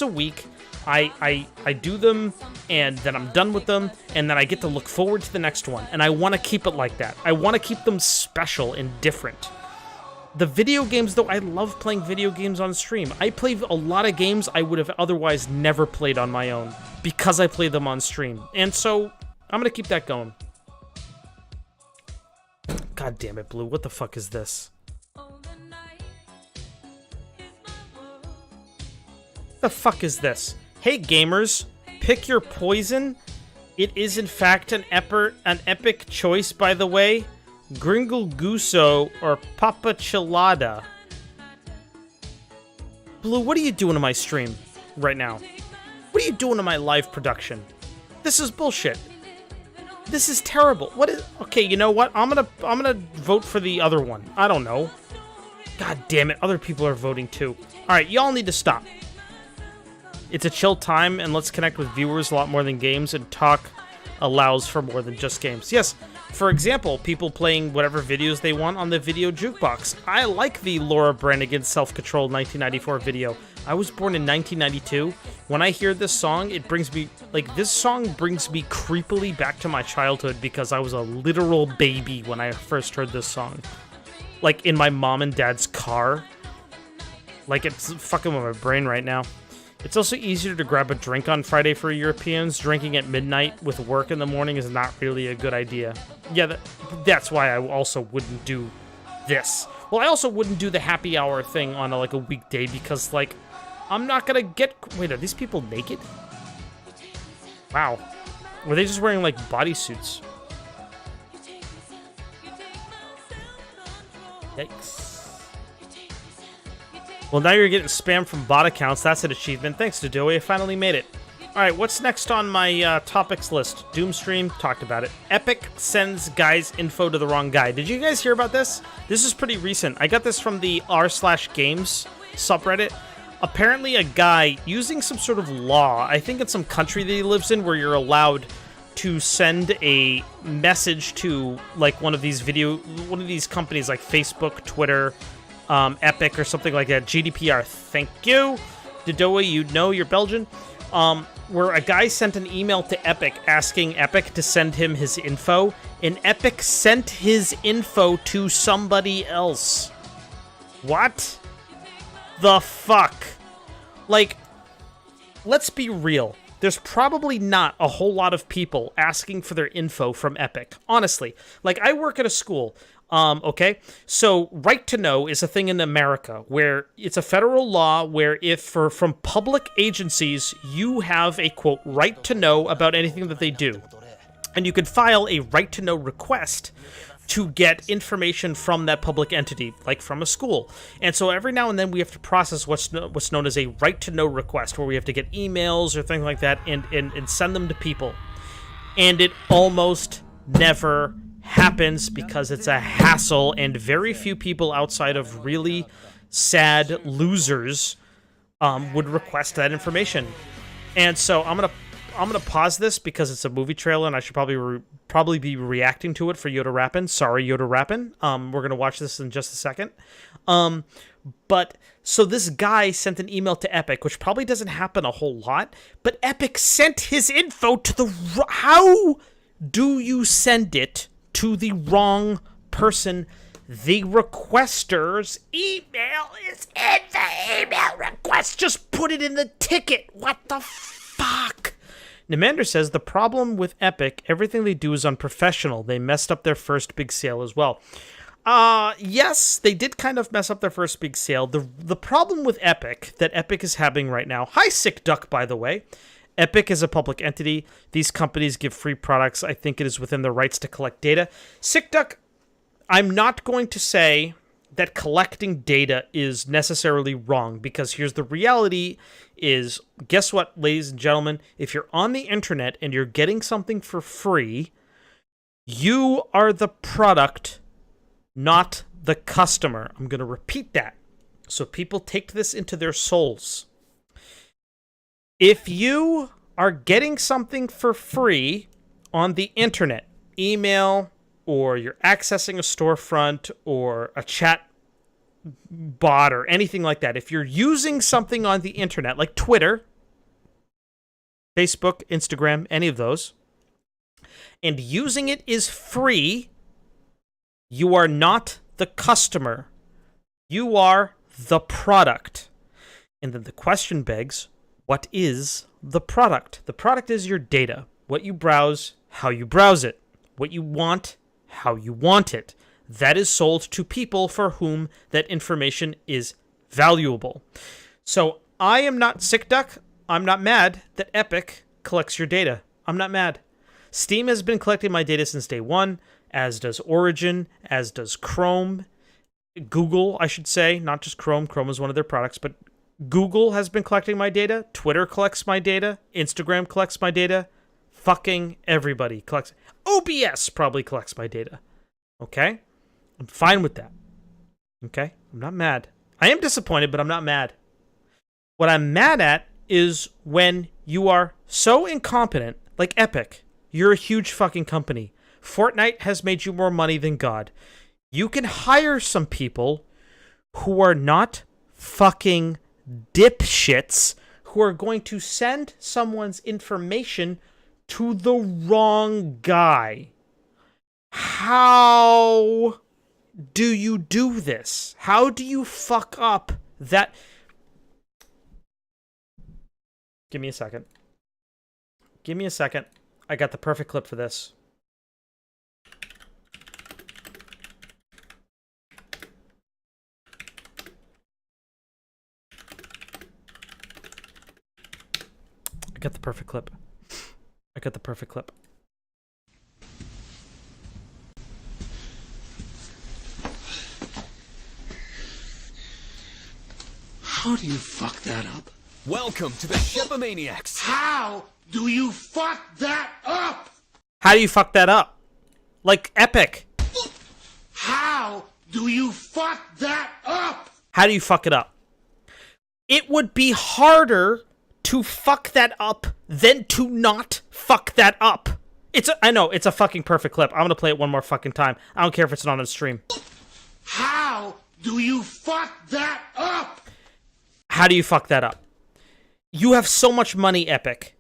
week. I do them, and then I'm done with them, and then I get to look forward to the next one. And I want to keep it like that. I want to keep them special and different. The video games, though, I love playing video games on stream. I play a lot of games I would have otherwise never played on my own because I play them on stream. And so, I'm going to keep that going. God damn it, Blue. What the fuck is this? The fuck is this? Hey gamers, pick your poison. It is in fact an epic choice, by the way. Gringle Guso or Papa Chilada. Blue, what are you doing to my stream right now? What are you doing to my live production? This is bullshit. This is terrible. What is... Okay, you know what? I'm gonna vote for the other one. I don't know. God damn it, other people are voting too. Alright, y'all need to stop. It's a chill time, and let's connect with viewers a lot more than games, and talk allows for more than just games. Yes, for example, people playing whatever videos they want on the video jukebox. I like the Laura Branigan Self-Controlled 1994 video. I was born in 1992. When I hear this song, it brings me, like, this song brings me creepily back to my childhood because I was a literal baby when I first heard this song. Like, in my mom and dad's car. Like, it's fucking with my brain right now. It's also easier to grab a drink on Friday for Europeans. Drinking at midnight with work in the morning is not really a good idea. Yeah, that's why I also wouldn't do this. Well, Well, I also wouldn't do the happy hour thing on like a weekday because like I'm not gonna get. Wait, are these people naked? Wow, were they just wearing like bodysuits? Yikes. Well, now you're getting spam from bot accounts. That's an achievement. Thanks to Doey, I finally made it. All right, what's next on my topics list? Doomstream, talked about it. Epic sends guys info to the wrong guy. Did you guys hear about this? This is pretty recent. I got this from the r/games subreddit. Apparently a guy using some sort of law, I think in some country that he lives in, where you're allowed to send a message to like one of these companies like Facebook, Twitter, Epic or something like that. GDPR, thank you. Dodoa, you know you're Belgian. Where a guy sent an email to Epic asking Epic to send him his info, and Epic sent his info to somebody else. What the fuck? Like, let's be real. There's probably not a whole lot of people asking for their info from Epic. Honestly. Like, I work at a school. Okay? So, right to know is a thing in America where it's a federal law where if from public agencies, you have a, quote, right to know about anything that they do. And you can file a right to know request to get information from that public entity, like from a school. And so every now and then we have to process what's known as a right to know request, where we have to get emails or things like that and send them to people. And it almost never happens because it's a hassle, and very few people outside of really sad losers would request that information. And so I'm gonna pause this because it's a movie trailer and I should probably be reacting to it for Yoda Rappin'. Sorry, Yoda Rappin'. We're gonna watch this in just a second. But so this guy sent an email to Epic, which probably doesn't happen a whole lot, but Epic sent his info to the... How do you send it to the wrong person? The requester's email is in the email request. Just put it in the ticket. What the fuck? Namander says, the problem with Epic, everything they do is unprofessional. They messed up their first big sale as well. Yes, they did kind of mess up their first big sale. The problem with Epic that Epic is having right now... Hi, Sick Duck, by the way. Epic is a public entity. These companies give free products. I think it is within their rights to collect data. Sick Duck, I'm not going to say that collecting data is necessarily wrong, because here's the reality is, guess what, ladies and gentlemen? If you're on the internet and you're getting something for free, you are the product, not the customer. I'm going to repeat that so people take this into their souls. If you are getting something for free on the internet, email, or you're accessing a storefront or a chat bot or anything like that, if you're using something on the internet like Twitter, Facebook, Instagram, any of those, and using it is free, you are not the customer. You are the product. And then the question begs, what is the product? The product is your data. What you browse, how you browse it. What you want, how you want it. That is sold to people for whom that information is valuable. So I am not Sick Duck. I'm not mad that Epic collects your data. I'm not mad. Steam has been collecting my data since day one, as does Origin, as does Chrome. Google, I should say, not just Chrome. Chrome is one of their products, but Google has been collecting my data. Twitter collects my data. Instagram collects my data. Fucking everybody collects. OBS probably collects my data. Okay? I'm fine with that. Okay? I'm not mad. I am disappointed, but I'm not mad. What I'm mad at is when you are so incompetent, like Epic. You're a huge fucking company. Fortnite has made you more money than God. You can hire some people who are not fucking dipshits who are going to send someone's information to the wrong guy. How do you do this? How do you fuck up that? Give me a second. Give me a second. I got the perfect clip for this. got the perfect clip. I got the perfect clip.
How do you fuck that up?
Welcome to the Shepomaniacs.
How do you fuck that up?
How do you fuck that up? Like Epic.
How do you fuck that up?
How do you fuck it up? It would be harder to fuck that up than to not fuck that up. I know, it's a fucking perfect clip. I'm gonna play it one more fucking time. I don't care if it's not on the stream.
How do you fuck that up?
How do you fuck that up? You have so much money, Epic.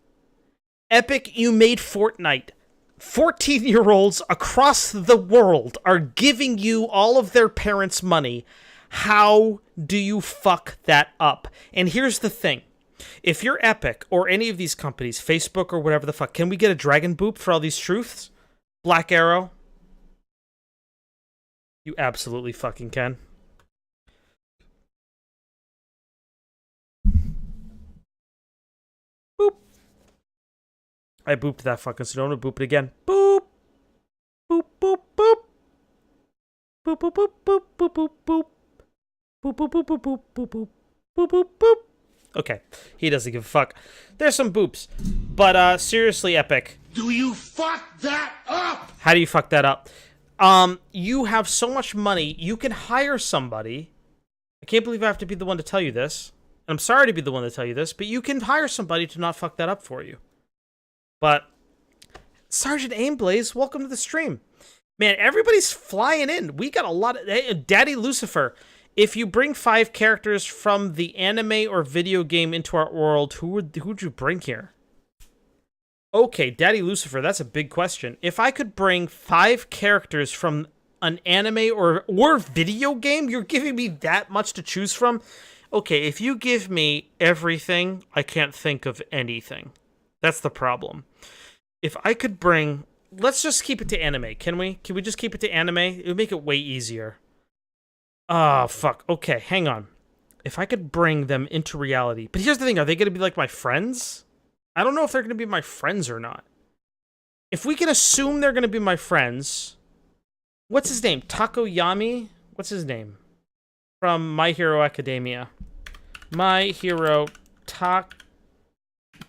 Epic, you made Fortnite. 14-year-olds across the world are giving you all of their parents' money. How do you fuck that up? And here's the thing. If you're Epic or any of these companies, Facebook or whatever the fuck, can we get a dragon boop for all these truths? Black Arrow? You absolutely fucking can. Boop. I booped that fucking Sedona. Boop it again. Boop. Boop, boop, boop. Boop, boop, boop, boop, boop, boop, boop. Boop, boop, boop, boop, boop, boop, boop. Boop, boop, boop. Okay, he doesn't give a fuck. There's some boops. But, seriously, Epic.
Do you fuck that up?
How do you fuck that up? You have so much money, you can hire somebody. I can't believe I have to be the one to tell you this. I'm sorry to be the one to tell you this, but you can hire somebody to not fuck that up for you. But, Sergeant Aimblaze, welcome to the stream. Man, everybody's flying in. We got a lot of... Hey, Daddy Lucifer, if you bring 5 characters from the anime or video game into our world, who'd you bring here? Okay, Daddy Lucifer, that's a big question. If I could bring 5 characters from an anime or video game, you're giving me that much to choose from? Okay, if you give me everything, I can't think of anything. That's the problem. If I could bring... Let's just keep it to anime, can we? Can we just keep it to anime? It would make it way easier. Oh, fuck. Okay, hang on. If I could bring them into reality... But here's the thing, are they going to be like my friends? I don't know if they're going to be my friends or not. If we can assume they're going to be my friends... What's his name? Takoyami? What's his name? From My Hero Academia. My Hero...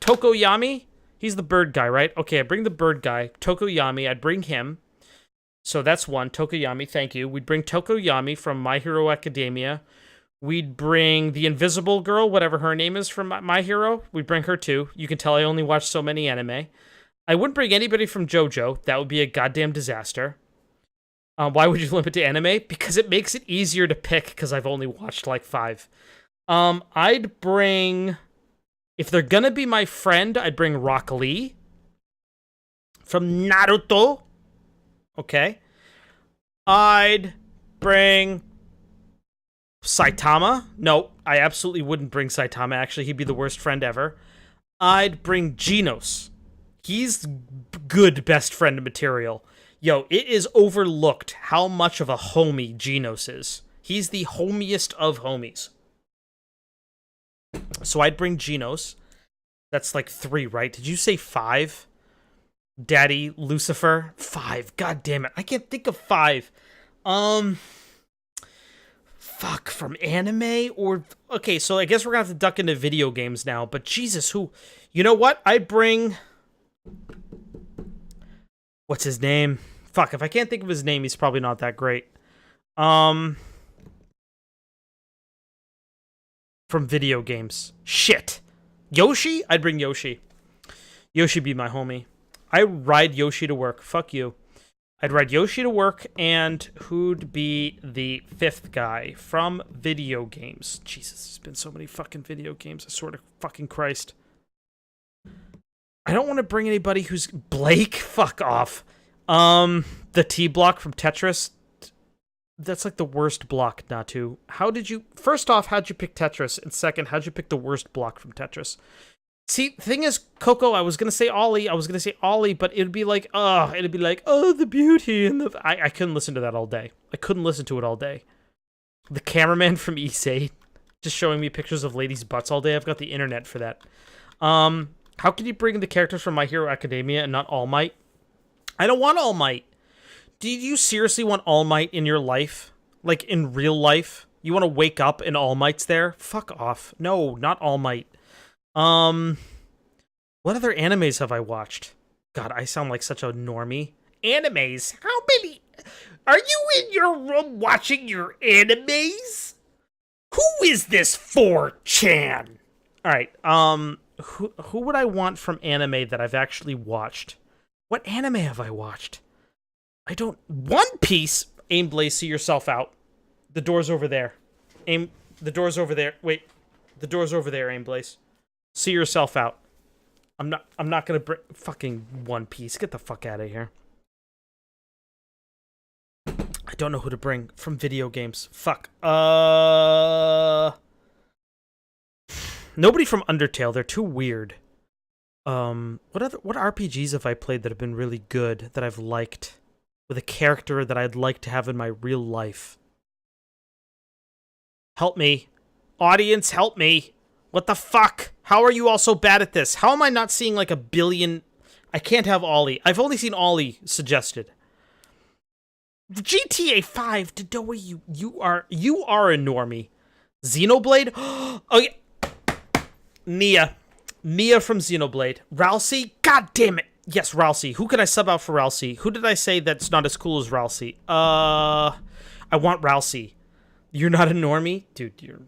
Tokoyami? He's the bird guy, right? Okay, I bring the bird guy. Tokoyami, I'd bring him. So that's one. Tokoyami, thank you. We'd bring Tokoyami from My Hero Academia. We'd bring the invisible girl, whatever her name is from My Hero. We'd bring her too. You can tell I only watch so many anime. I wouldn't bring anybody from JoJo. That would be a goddamn disaster. Why would you limit to anime? Because it makes it easier to pick because I've only watched like 5. I'd bring... If they're gonna be my friend, I'd bring Rock Lee from Naruto. Okay. I'd bring Saitama. No, I absolutely wouldn't bring Saitama. Actually, he'd be the worst friend ever. I'd bring Genos. He's good best friend material. Yo, it is overlooked how much of a homie Genos is. He's the homiest of homies. So I'd bring Genos. That's like 3, right? Did you say 5? Daddy Lucifer? 5. God damn it. I can't think of 5. Fuck, from anime or... Okay, so I guess we're gonna have to duck into video games now. But Jesus, who... You know what? I'd bring... What's his name? Fuck, if I can't think of his name, he's probably not that great. From video games. Shit. Yoshi? I'd bring Yoshi. Yoshi be my homie. I ride Yoshi to work. Fuck you. I'd ride Yoshi to work, and who'd be the 5th guy from video games? Jesus, there's been so many fucking video games. I swear to fucking Christ. I don't want to bring anybody who's... Blake? Fuck off. The T-block from Tetris. That's like the worst block, Natu. How did you... First off, how'd you pick Tetris? And second, how'd you pick the worst block from Tetris? See, the thing is, Coco, I was going to say Ollie. But it'd be like, oh, the beauty and the... I couldn't listen to that all day. I couldn't listen to it all day. The cameraman from Issei just showing me pictures of ladies' butts all day. I've got the internet for that. How can you bring the characters from My Hero Academia and not All Might? I don't want All Might. Do you seriously want All Might in your life? Like, in real life? You want to wake up and All Might's there? Fuck off. No, not All Might. What other animes have I watched? God, I sound like such a normie. Animes? How many? Are you in your room watching your animes? Who is this 4chan? Alright, who would I want from anime that I've actually watched? What anime have I watched? I don't... One Piece! Aim Blaze, see yourself out. The door's over there. Aim... The door's over there. Wait. The door's over there, Aim Blaze. See yourself out. I'm not gonna bring... Fucking One Piece. Get the fuck out of here. I don't know who to bring from video games. Fuck. Nobody from Undertale. They're too weird. What RPGs have I played that have been really good, that I've liked, with a character that I'd like to have in my real life? Help me. Audience, help me. What the fuck? How are you all so bad at this? How am I not seeing like a billion... I can't have Ollie. I've only seen Ollie suggested. GTA 5, Dodoe, you are a normie. Xenoblade? Oh yeah. Nia from Xenoblade. Ralsei? God damn it. Yes, Ralsei. Who could I sub out for Ralsei? Who did I say that's not as cool as Ralsei? I want Ralsei. You're not a normie? Dude, you're...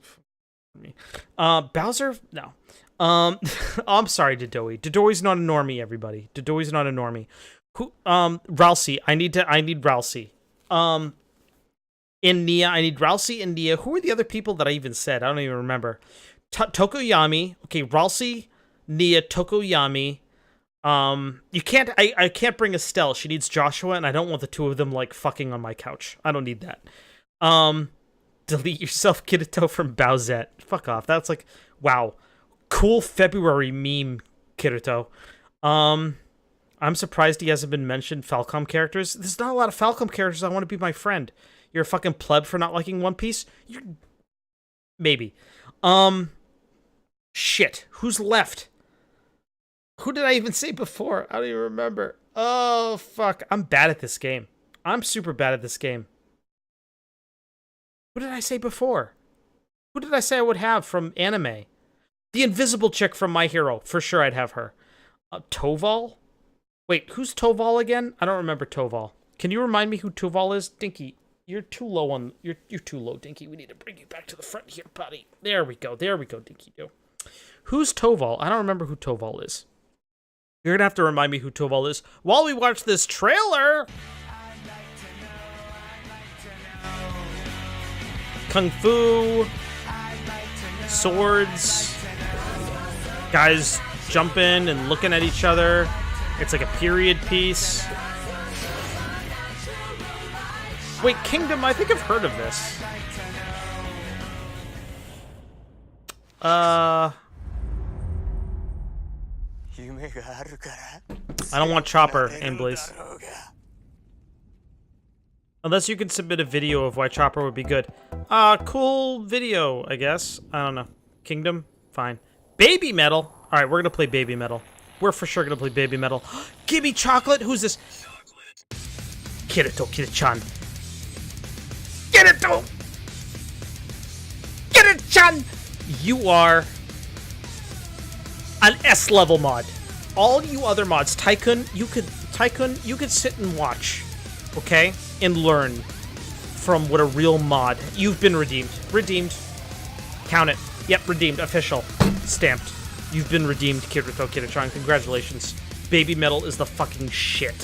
Bowser? No. I'm sorry, Dodoe. Dodoe's not a normie, everybody. Dodoe's not a normie. Who? Ralsei. I need Ralsei. In Nia, I need Ralsei and Nia. Who are the other people that I even said? I don't even remember. Tokoyami. Okay, Ralsei, Nia, Tokoyami. You can't... I can't bring Estelle. She needs Joshua, and I don't want the two of them, like, fucking on my couch. I don't need that. Delete yourself, Kirito, from Bowsette. Fuck off. That's like... Wow. Cool February meme, Kirito. I'm surprised he hasn't been mentioned Falcom characters. There's not a lot of Falcom characters I want to be my friend. You're a fucking pleb for not liking One Piece? Maybe. Shit. Who's left? Who did I even say before? I don't even remember. Oh, fuck. I'm bad at this game. I'm super bad at this game. Who did I say before? Who did I say I would have from anime? The invisible chick from My Hero. For sure I'd have her. Toval? Wait, who's Toval again? I don't remember Toval. Can you remind me who Toval is? Dinky, you're too low on... You're too low, Dinky. We need to bring you back to the front here, buddy. There we go. There we go, Dinky. Who's Toval? I don't remember who Toval is. You're going to have to remind me who Toval is while we watch this trailer. Kung Fu. Swords. Guys jumping and looking at each other. It's like a period piece. Wait, Kingdom? I think I've heard of this. I don't want Chopper, Amblaze. Unless you can submit a video of why Chopper would be good. Cool video, I guess. I don't know. Kingdom? Fine. Baby Metal? Alright, we're gonna play Baby Metal. We're for sure gonna play Baby Metal. Gimme chocolate? Who's this? Kirito, Kirito-chan. Kirito! Kirito-chan! You are an S-level mod. All you other mods, Tycoon, you could sit and watch, okay? And learn from what a real mod. You've been redeemed. Redeemed. Count it. Yep, redeemed. Official. Stamped. You've been redeemed, Kirito, Kirito-chan. Congratulations. Baby Metal is the fucking shit.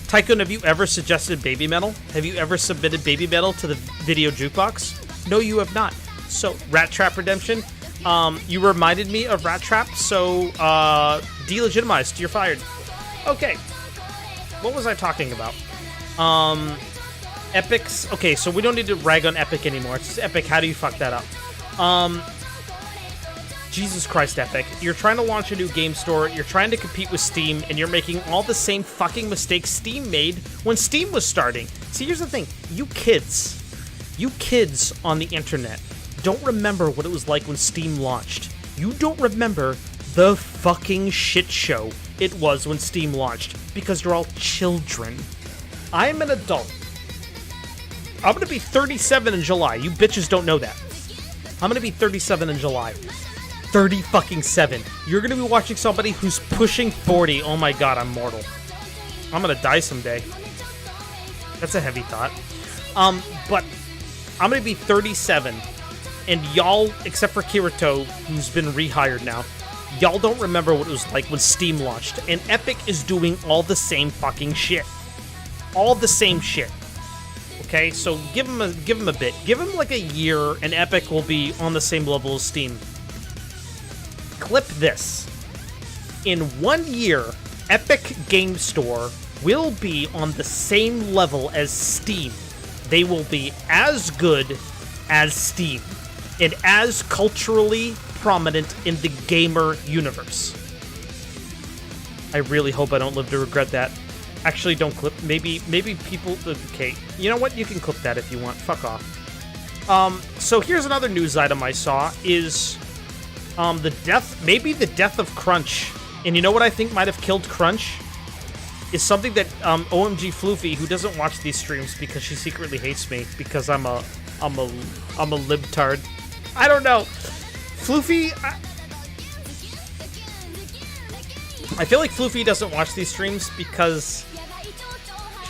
Tycoon, have you ever suggested Baby Metal? Have you ever submitted Baby Metal to the video jukebox? No, you have not. So, Rat Trap Redemption, you reminded me of Rat Trap, so, delegitimized. You're fired. Okay. What was I talking about? Epics. Okay, so we don't need to rag on Epic anymore. It's just Epic. How do you fuck that up? Jesus Christ, Epic. You're trying to launch a new game store, you're trying to compete with Steam, and you're making all the same fucking mistakes Steam made when Steam was starting. See, here's the thing. You kids on the internet don't remember what it was like when Steam launched. you don't remember the fucking shit show it was when Steam launched, because you're all children. I'm an adult. I'm gonna be 37 in July. You bitches don't know that. I'm gonna be 37 in July. 30 fucking 7. You're gonna be watching somebody who's pushing 40. Oh my god, I'm mortal. I'm gonna die someday. That's a heavy thought. But I'm gonna be 37, and y'all, except for Kirito, who's been rehired now, y'all don't remember what it was like when Steam launched, and Epic is doing all the same fucking shit. All the same shit. Okay, so give him a bit. Give him like a year, and Epic will be on the same level as Steam. Clip this. In 1 year, Epic Game Store will be on the same level as Steam. They will be as good as Steam, and as culturally prominent in the gamer universe. I really hope I don't live to regret that. Actually, don't clip. Maybe people... Okay, you know what? You can clip that if you want. Fuck off. So here's another news item I saw, is the death of Crunch. And you know what I think might have killed Crunch? Is something that OMG Floofy, who doesn't watch these streams because she secretly hates me because I'm a libtard. I don't know. Floofy, I feel like Floofy doesn't watch these streams because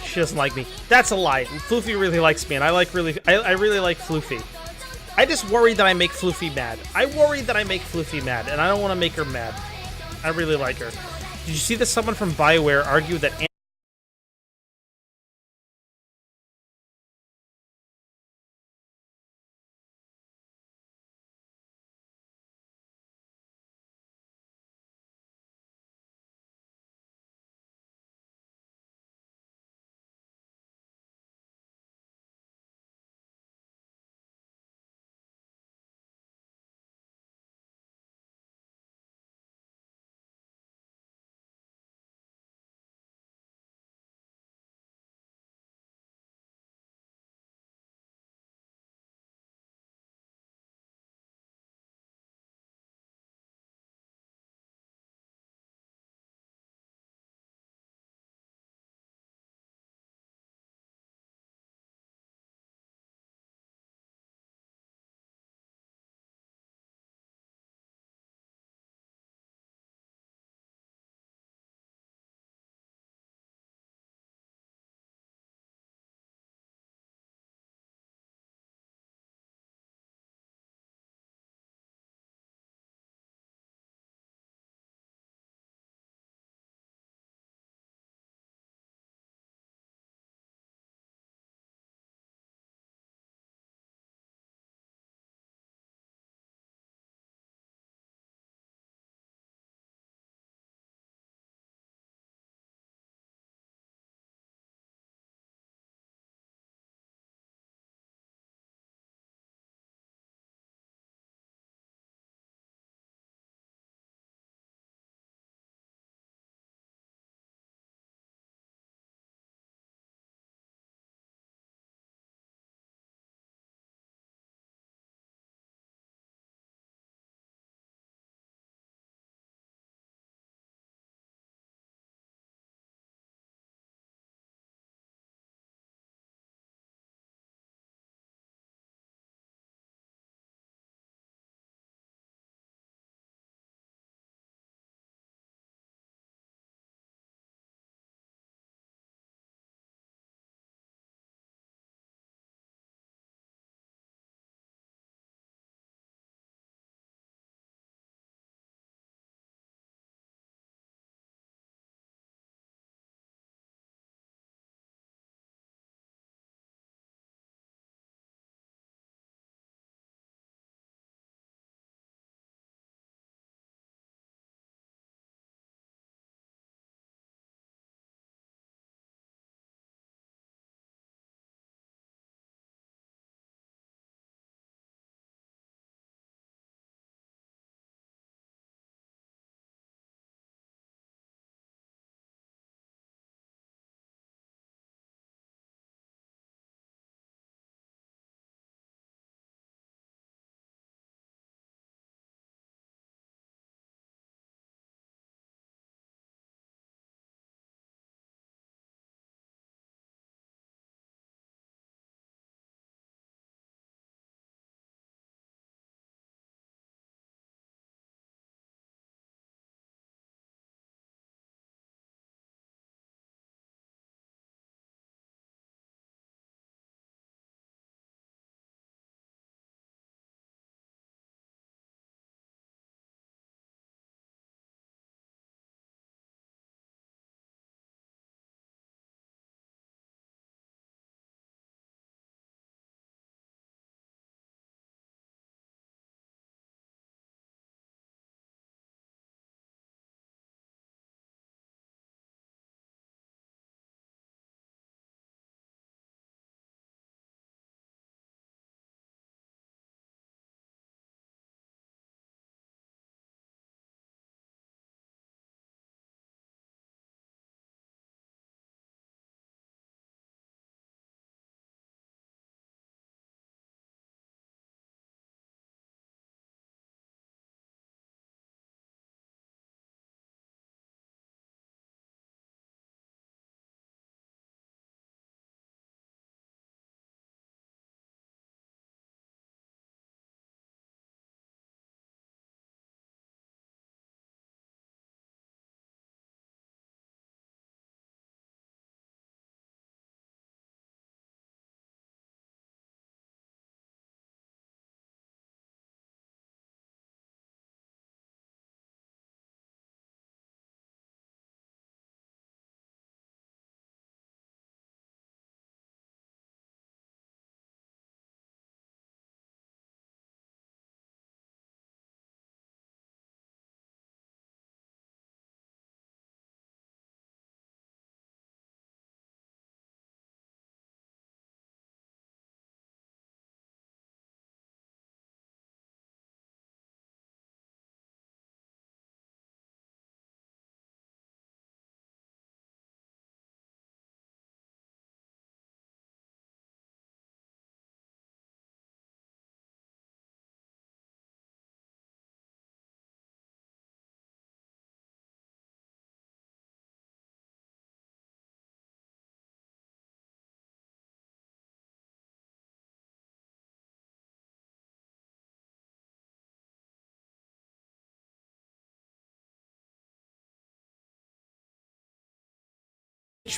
she doesn't like me. That's a lie. Floofy really likes me, and I really like Floofy. I just worry that I make Floofy mad. I worry that I make Floofy mad, and I don't want to make her mad. I really like her. Did you see that someone from BioWare argue that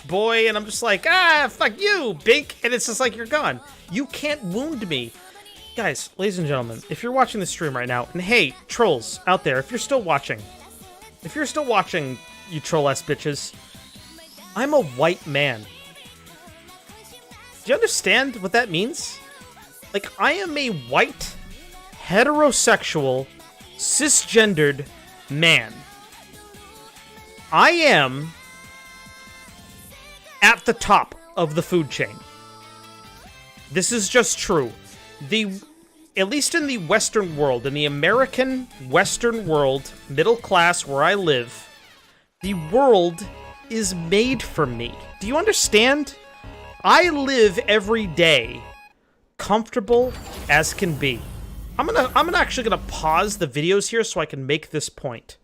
boy, and I'm just like, fuck you, Bink, and it's just like, you're gone. You can't wound me. Guys, ladies and gentlemen, if you're watching the stream right now, and hey, trolls out there, if you're still watching, you troll-ass bitches, I'm a white man. Do you understand what that means? Like, I am a white, heterosexual, cisgendered man. I am at the top of the food chain. This is just true. At least in the Western world, in the American Western world, middle class where I live, the world is made for me. Do you understand? I live every day comfortable as can be. I'm actually gonna pause the videos here so I can make this point.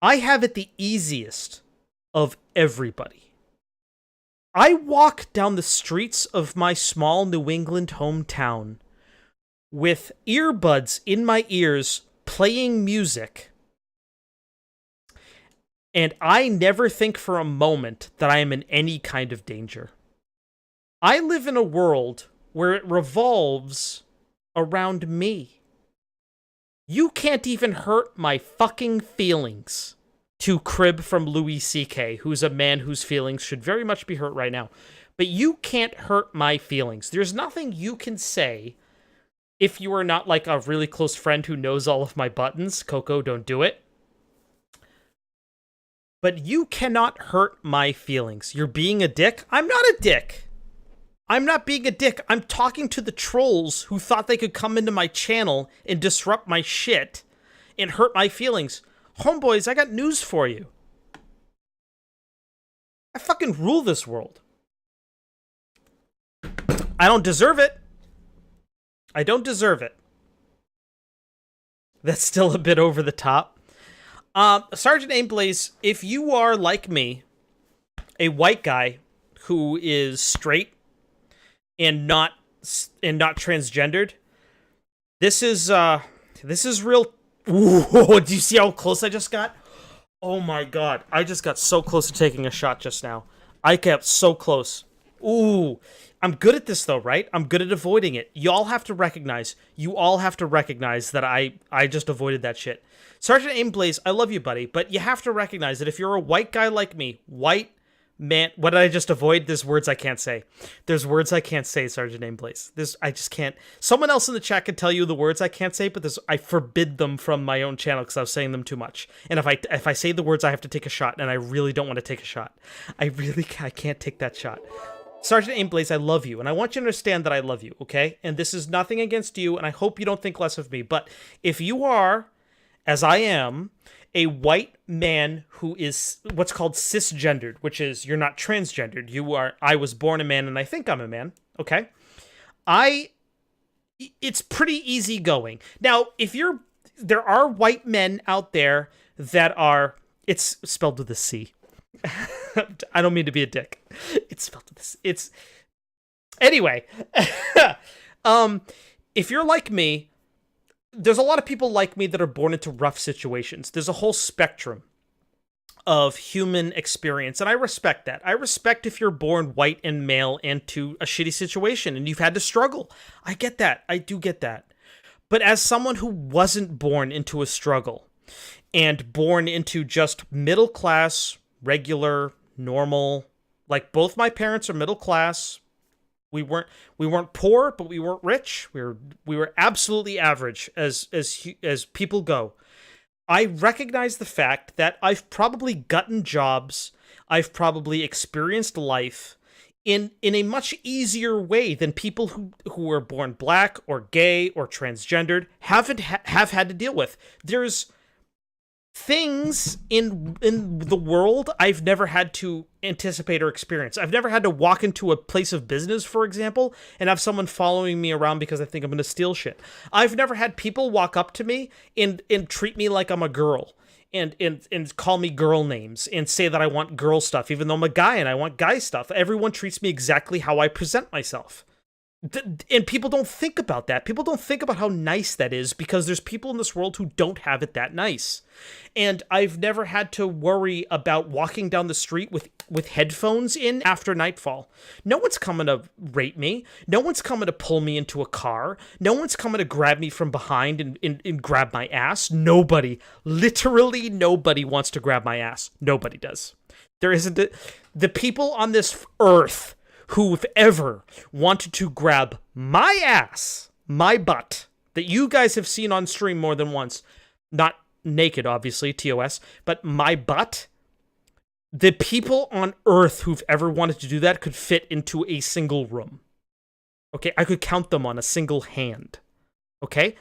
I have it the easiest of everybody. I walk down the streets of my small New England hometown with earbuds in my ears playing music, and I never think for a moment that I am in any kind of danger. I live in a world where it revolves around me. You can't even hurt my fucking feelings. To crib from Louis C.K., who's a man whose feelings should very much be hurt right now. But you can't hurt my feelings. There's nothing you can say if you are not like a really close friend who knows all of my buttons. Coco, don't do it. But you cannot hurt my feelings. You're being a dick? I'm not a dick. I'm not being a dick. I'm talking to the trolls who thought they could come into my channel and disrupt my shit and hurt my feelings. Homeboys, I got news for you. I fucking rule this world. I don't deserve it. I don't deserve it. That's still a bit over the top. Sergeant Aimblaze, if you are like me, a white guy who is straight and not transgendered, this is real. Ooh, do you see how close I just got? Oh my god, I just got so close to taking a shot just now. I kept so close. Ooh, I'm good at this though, right? I'm good at avoiding it. You all have to recognize that I just avoided that shit. Sergeant Aimblaze, I love you, buddy, but you have to recognize that if you're a white guy like me, white man, what did I just avoid? There's words I can't say. There's words I can't say, Sergeant Aimblaze. I just can't. Someone else in the chat can tell you the words I can't say, but I forbid them from my own channel because I was saying them too much. And if I say the words, I have to take a shot, and I really don't want to take a shot. I can't take that shot. Sergeant Aimblaze, I love you, and I want you to understand that I love you, okay? And this is nothing against you, and I hope you don't think less of me, but if you are, as I am, a white man who is what's called cisgendered, which is you're not transgendered. I was born a man and I think I'm a man. Okay. It's pretty easy going. Now, there are white men out there that are, it's spelled with a C. I don't mean to be a dick. It's spelled with a C. Anyway, if you're like me, there's a lot of people like me that are born into rough situations. There's a whole spectrum of human experience, and I respect that. I respect if you're born white and male into a shitty situation and you've had to struggle. I get that. I do get that. But as someone who wasn't born into a struggle and born into just middle class, regular, normal, like both my parents are middle class. We weren't poor, but we weren't rich. We were absolutely average as people go. I recognize the fact that I've probably gotten jobs, I've probably experienced life in a much easier way than people who were born black or gay or transgendered have had to deal with. There's things in the world I've never had to anticipate or experience. I've never had to walk into a place of business, for example, and have someone following me around because I think I'm going to steal shit. I've never had people walk up to me and treat me like I'm a girl and call me girl names and say that I want girl stuff, even though I'm a guy and I want guy stuff. Everyone treats me exactly how I present myself. And people don't think about that. People don't think about how nice that is because there's people in this world who don't have it that nice. And I've never had to worry about walking down the street with headphones in after nightfall. No one's coming to rape me. No one's coming to pull me into a car. No one's coming to grab me from behind and grab my ass. Nobody, literally nobody wants to grab my ass. Nobody does. There isn't the people on this earth who've ever wanted to grab my ass, my butt, that you guys have seen on stream more than once. Not naked, obviously, TOS, but my butt. The people on earth who've ever wanted to do that could fit into a single room. Okay, I could count them on a single hand. Okay?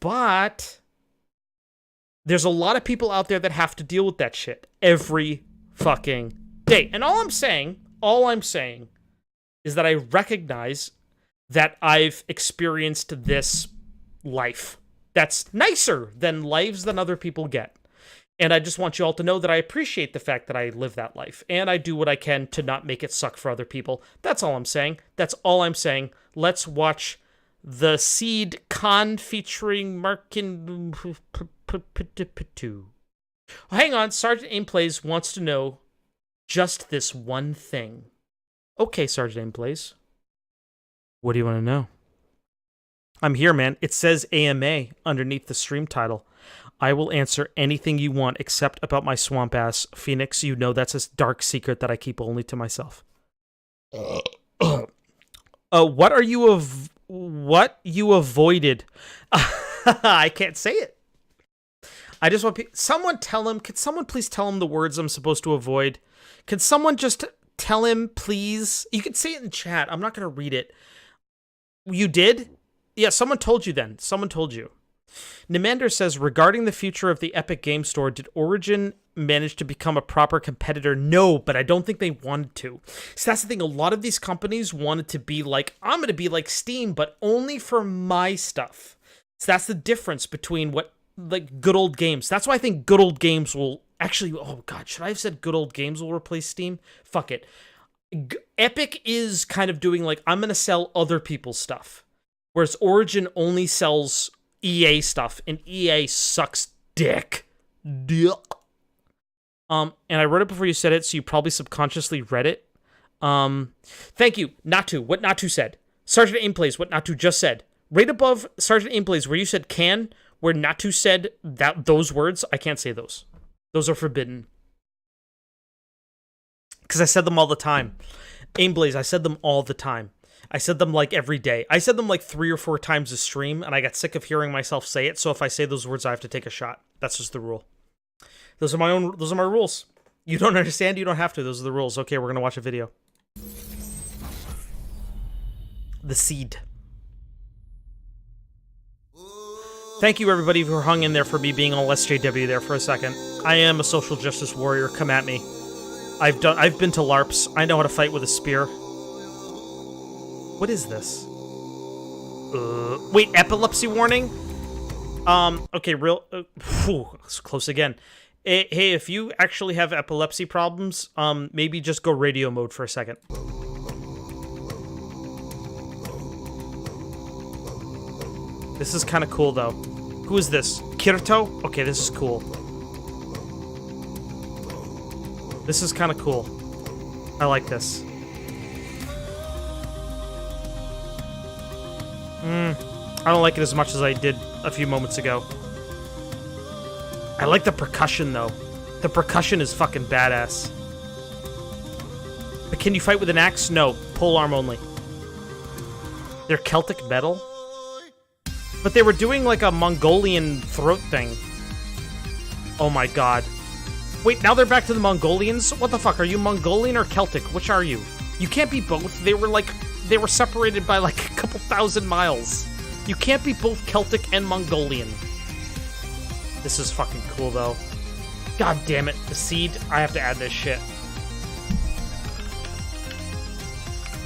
But there's a lot of people out there that have to deal with that shit every fucking day. And all I'm saying is that I recognize that I've experienced this life that's nicer than lives than other people get. And I just want you all to know that I appreciate the fact that I live that life. And I do what I can to not make it suck for other people. That's all I'm saying. That's all I'm saying. Let's watch The Seed Con featuring Markin... Hang on, Sergeant Aimplays wants to know just this one thing. Okay, Sergeant Aimplays. What do you want to know? I'm here, man. It says AMA underneath the stream title. I will answer anything you want except about my swamp ass. Phoenix, you know that's a dark secret that I keep only to myself. What you avoided? I can't say it. I just want someone tell him. Could someone please tell him the words I'm supposed to avoid? Can someone just tell him, please? You can say it in the chat. I'm not going to read it. You did? Yeah, someone told you then. Someone told you. Nimander says, regarding the future of the Epic Game Store, did Origin manage to become a proper competitor? No, but I don't think they wanted to. So that's the thing. A lot of these companies wanted to be like, I'm going to be like Steam, but only for my stuff. So that's the difference between what, like, Good Old Games. That's why I think Good Old Games will actually, oh God, should I have said Good Old Games will replace Steam? Fuck it. Epic is kind of doing like, I'm going to sell other people's stuff. Whereas Origin only sells EA stuff, and EA sucks dick. And I wrote it before you said it, so you probably subconsciously read it. Thank you, Natu. What Natu said. Sergeant Aimplays, what Natu just said. Right above Sergeant Aimplays, where you said can, where Natu said that those words, I can't say those. Those are forbidden. Because I said them all the time. Aimblaze, I said them all the time. I said them like every day. I said them like 3 or 4 times a stream, and I got sick of hearing myself say it, so if I say those words, I have to take a shot. That's just the rule. Those are my rules. You don't understand, you don't have to. Those are the rules. Okay, we're going to watch a video. The Seed. Thank you, everybody, who hung in there for me being all SJW there for a second. I am a social justice warrior. Come at me. I've been to LARPs. I know how to fight with a spear. What is this? Wait, epilepsy warning? Okay, it's close again. Hey, if you actually have epilepsy problems, maybe just go radio mode for a second. This is kind of cool, though. Who is this? Kirito? Okay, this is cool. This is kind of cool. I like this. I don't like it as much as I did a few moments ago. I like the percussion, though. The percussion is fucking badass. But can you fight with an axe? No. Pole arm only. They're Celtic metal? But they were doing like a Mongolian throat thing. Oh my god. Wait, now they're back to the Mongolians? What the fuck? Are you Mongolian or Celtic? Which are you? You can't be both. They were separated by like a couple thousand miles. You can't be both Celtic and Mongolian. This is fucking cool, though. God damn it. The Seed. I have to add this shit.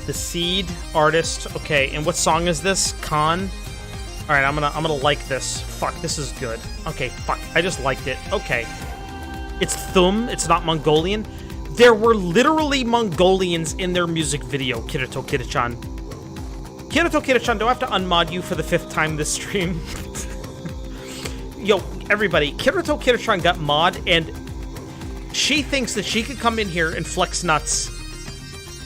The Seed artist. Okay, and what song is this? Khan. Alright, I'm gonna like this. Fuck, this is good. Okay, fuck. I just liked it. Okay. It's Thum. It's not Mongolian. There were literally Mongolians in their music video, Kirito Kirichan. Kirito Kira-chan, do I have to unmod you for the 5th time this stream? Yo, everybody, Kirito Kira-chan got mod, and she thinks that she could come in here and flex nuts.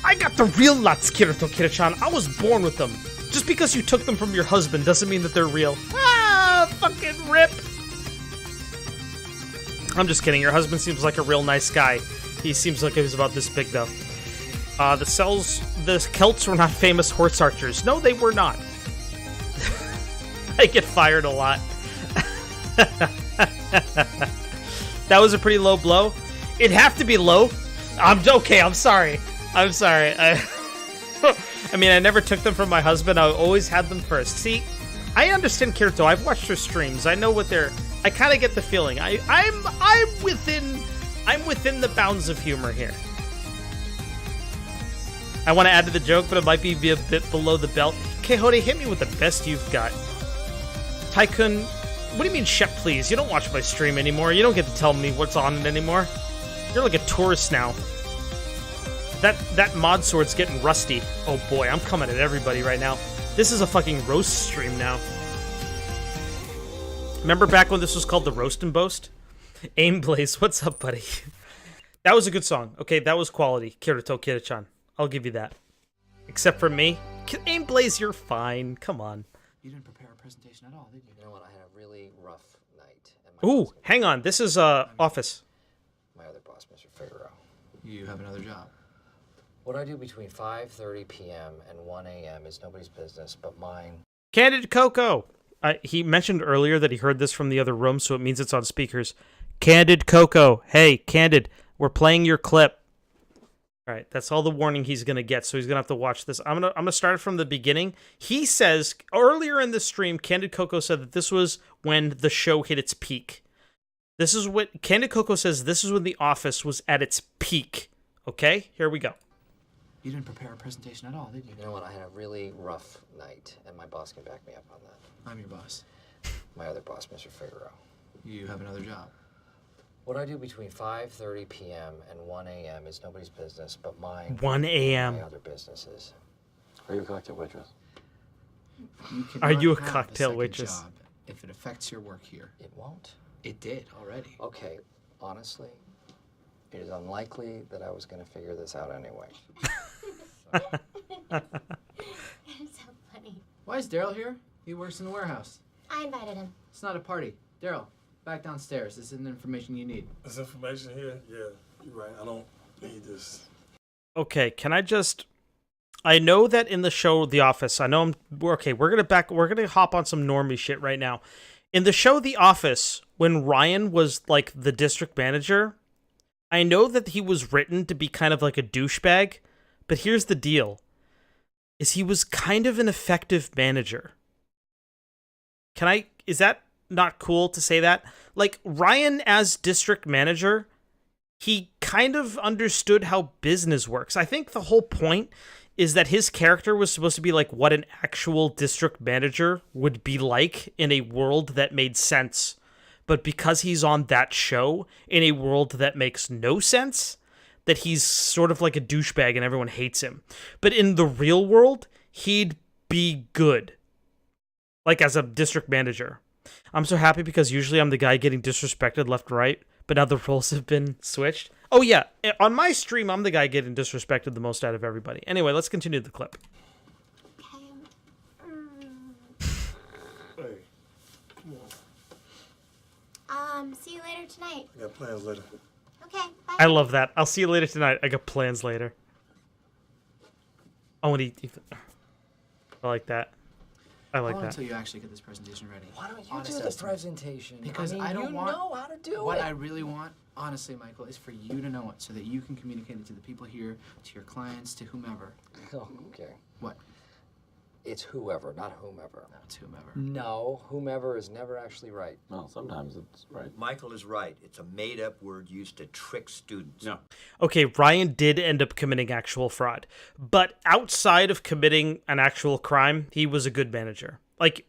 I got the real nuts, Kirito Kira-chan. I was born with them. Just because you took them from your husband doesn't mean that they're real. Ah, fucking rip. I'm just kidding. Your husband seems like a real nice guy. He seems like he was about this big, though. The Celts were not famous horse archers. No, they were not. I get fired a lot. That was a pretty low blow. It'd have to be low. I'm sorry. I'm sorry. I mean, I never took them from my husband. I always had them first. See, I understand Kirito. I've watched her streams. I know what they're. I kind of get the feeling. I'm within the bounds of humor here. I want to add to the joke, but it might be a bit below the belt. Kehode, hit me with the best you've got. Tycoon, what do you mean, Shep, please? You don't watch my stream anymore. You don't get to tell me what's on it anymore. You're like a tourist now. That mod sword's getting rusty. Oh boy, I'm coming at everybody right now. This is a fucking roast stream now. Remember back when this was called the Roast and Boast? Aim Blaze, what's up, buddy? That was a good song. Okay, that was quality. Kirito Kira-chan. I'll give you that. Except for me. Aim Blaze, you're fine. Come on.
You didn't prepare a presentation at all, did you?
You know what? I had a really rough night.
Ooh, hang on. This is Office.
My other boss, Mr. Figaro.
You have another job.
What I do between 5:30 p.m. and 1 a.m. is nobody's business but mine.
Candid Coco. He mentioned earlier that he heard this from the other room, so it means it's on speakers. Candid Coco. Hey, Candid, we're playing your clip. All right, that's all the warning he's going to get, so he's going to have to watch this. I'm gonna start it from the beginning. He says, earlier in the stream, Candid Coco said that this was when the show hit its peak. This is what Candid Coco says, this is when The Office was at its peak. Okay, here we go.
You didn't prepare a presentation at all, did you?
You know what? I had a really rough night, and my boss can back me up on that.
I'm your boss.
My other boss, Mr. Figaro.
You have another job.
What I do between 5:30 p.m. and 1 a.m. is nobody's business but mine.
1 a.m.
My other businesses. Are you a cocktail waitress?
Are you a
cannot have
cocktail
second
waitress?
Job if it affects your work here.
It won't.
It did already.
Okay, honestly, it is unlikely that I was going to figure this out anyway.
That's so funny.
Why is Daryl here? He works in the warehouse.
I invited him.
It's not a party. Daryl, back downstairs. This is the information you need.
This information here? Yeah, you're right. I don't need this.
Okay, can I just... I know that in the show The Office, I know we're gonna hop on some normie shit right now. In the show The Office, when Ryan was like the district manager, I know that he was written to be kind of like a douchebag, but here's the deal. Is he was kind of an effective manager. Is that not cool to say that? Like, Ryan as district manager, he kind of understood how business works. I think the whole point is that his character was supposed to be like what an actual district manager would be like in a world that made sense. But because he's on that show in a world that makes no sense, that he's sort of like a douchebag and everyone hates him. But in the real world, he'd be good. Like as a district manager. I'm so happy because usually I'm the guy getting disrespected left and right, but now the roles have been switched. Oh yeah, on my stream, I'm the guy getting disrespected the most out of everybody. Anyway, let's continue the clip.
Hey, come on.
See you later tonight.
I got plans later.
Okay, bye.
I love that. I'll see you later tonight. I got plans later. Oh, and I like that. I like that.
Until you actually get this presentation ready.
Why don't you
Honest
do the
estimate.
presentation?
Because
I mean,
I don't
you
want.
know how to do
what
it.
I really want, honestly, Michael, is for you to know it so that you can communicate it to the people here, to your clients, to whomever.
Oh, okay.
What?
It's whoever, not whomever.
No, it's whomever.
No, whomever is never actually right.
Well, sometimes it's right.
Michael is right. It's a made-up word used to trick students.
No.
Okay, Ryan did end up committing actual fraud. But outside of committing an actual crime, he was a good manager. Like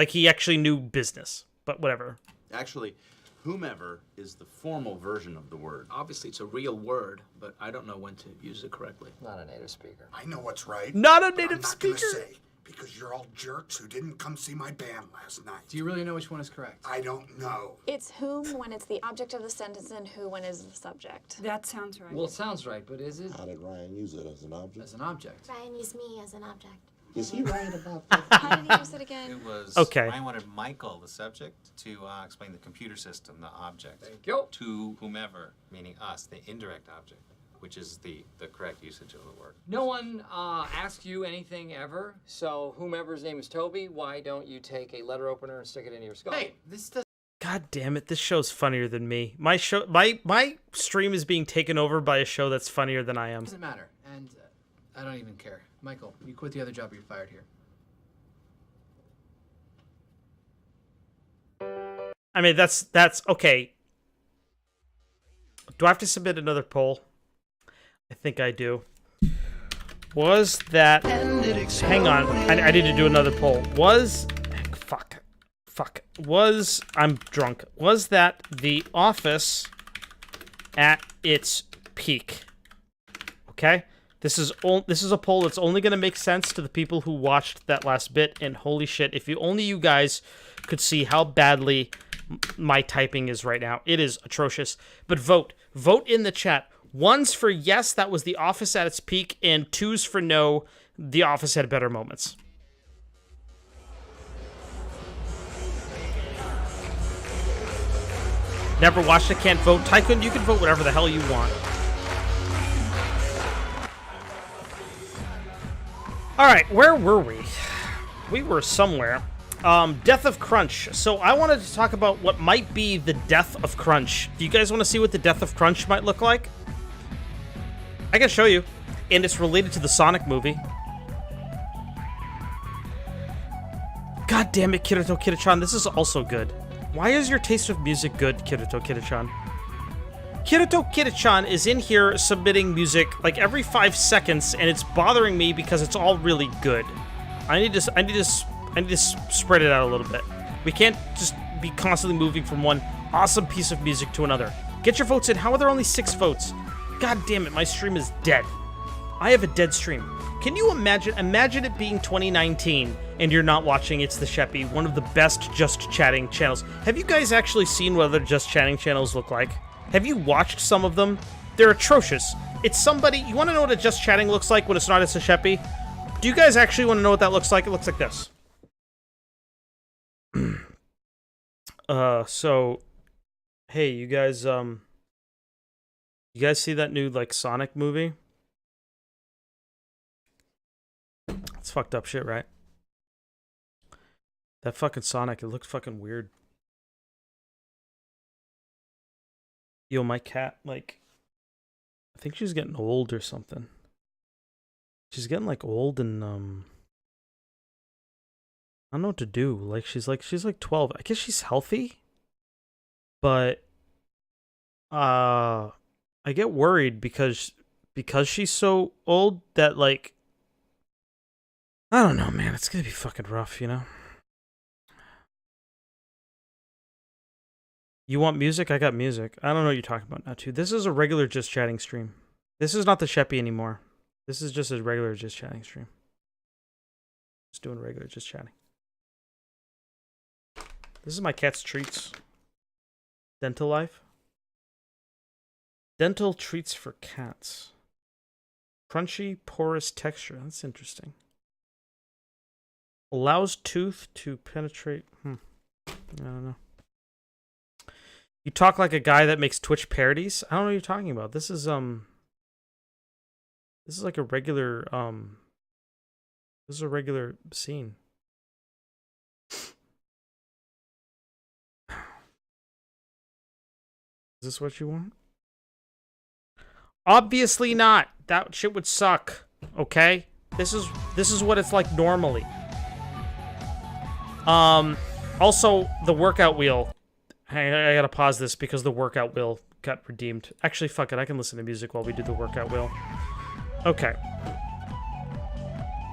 he actually knew business. But whatever.
Actually,
Whomever is the formal version of the word.
Obviously, it's a real word, but I don't know when to use it correctly.
Not a native speaker.
I know what's right.
Not a
but
native
I'm not
speaker.
Gonna say, because you're all jerks who didn't come see my band last night.
Do you really know which one is correct?
I don't know.
It's whom when it's the object of the sentence and who when it's the subject.
That sounds right.
Well, it sounds right, but is it?
How did Ryan use it as an object?
As an object.
Ryan used me as an object.
Is he right about that?
How did he use it again?
It was
Okay.
Ryan wanted Michael, the subject, to explain the computer system, the object.
Thank you.
To whomever, meaning us, the indirect object, which is the correct usage of the word.
No one asked you anything ever, so whomever's name is Toby, why don't you take a letter opener and stick it into your skull?
Hey, this does.
God damn it! This show's funnier than me. My stream is being taken over by a show that's funnier than I am.
Doesn't matter, and I don't even care. Michael, you quit the other job, you're fired here.
I mean, that's okay. Do I have to submit another poll? I think I do. Was that... Hang on. I need to do another poll. I'm drunk. Was that The Office at its peak? Okay? This is a poll that's only going to make sense to the people who watched that last bit, and holy shit, if only you guys could see how badly my typing is right now. It is atrocious. But vote. Vote in the chat. 1's for yes, that was The Office at its peak, and 2's for no, The Office had better moments. Never watched it, can't vote. Tycoon, you can vote whatever the hell you want. Alright, where were we? We were somewhere. Death of Crunch. So I wanted to talk about what might be the death of Crunch. Do you guys want to see what the death of Crunch might look like? I can show you. And it's related to the Sonic movie. God damn it, Kirito Kida-chan, this is also good. Why is your taste of music good, Kirito Kida-chan? Kirito Kida-chan is in here submitting music like every 5 seconds, and it's bothering me because it's all really good. I need to spread it out a little bit. We can't just be constantly moving from one awesome piece of music to another. Get your votes in. How are there only 6 votes? God damn it, my stream is dead. I have a dead stream. Can you imagine it being 2019 and you're not watching It's the Sheppy, one of the best Just Chatting channels. Have you guys actually seen what other Just Chatting channels look like? Have you watched some of them? They're atrocious. It's somebody... You want to know what a Just Chatting looks like when it's not It's the Sheppy? Do you guys actually want to know what that looks like? It looks like this. So... Hey, you guys see that new, like, Sonic movie? It's fucked up shit, right? That fucking Sonic, it looks fucking weird. Yo, my cat, like... I think she's getting old or something. She's getting, like, old and, I don't know what to do. Like, she's like 12. I guess she's healthy. But... I get worried because she's so old that, like... I don't know, man. It's gonna be fucking rough, you know? You want music? I got music. I don't know what you're talking about now, too. This is a regular Just Chatting stream. This is not the Sheppy anymore. This is just a regular Just Chatting stream. Just doing regular Just Chatting. This is my cat's treats. Dental Life. Dental treats for cats. Crunchy, porous texture. That's interesting. Allows tooth to penetrate. I don't know. You talk like a guy that makes Twitch parodies? I don't know what you're talking about. This is like a regular this is a regular scene. Is this what you want? Obviously not. That shit would suck. Okay? This is what it's like normally. Also, the workout wheel. Hey, I gotta pause this because the workout wheel got redeemed. Actually, fuck it. I can listen to music while we do the workout wheel. Okay.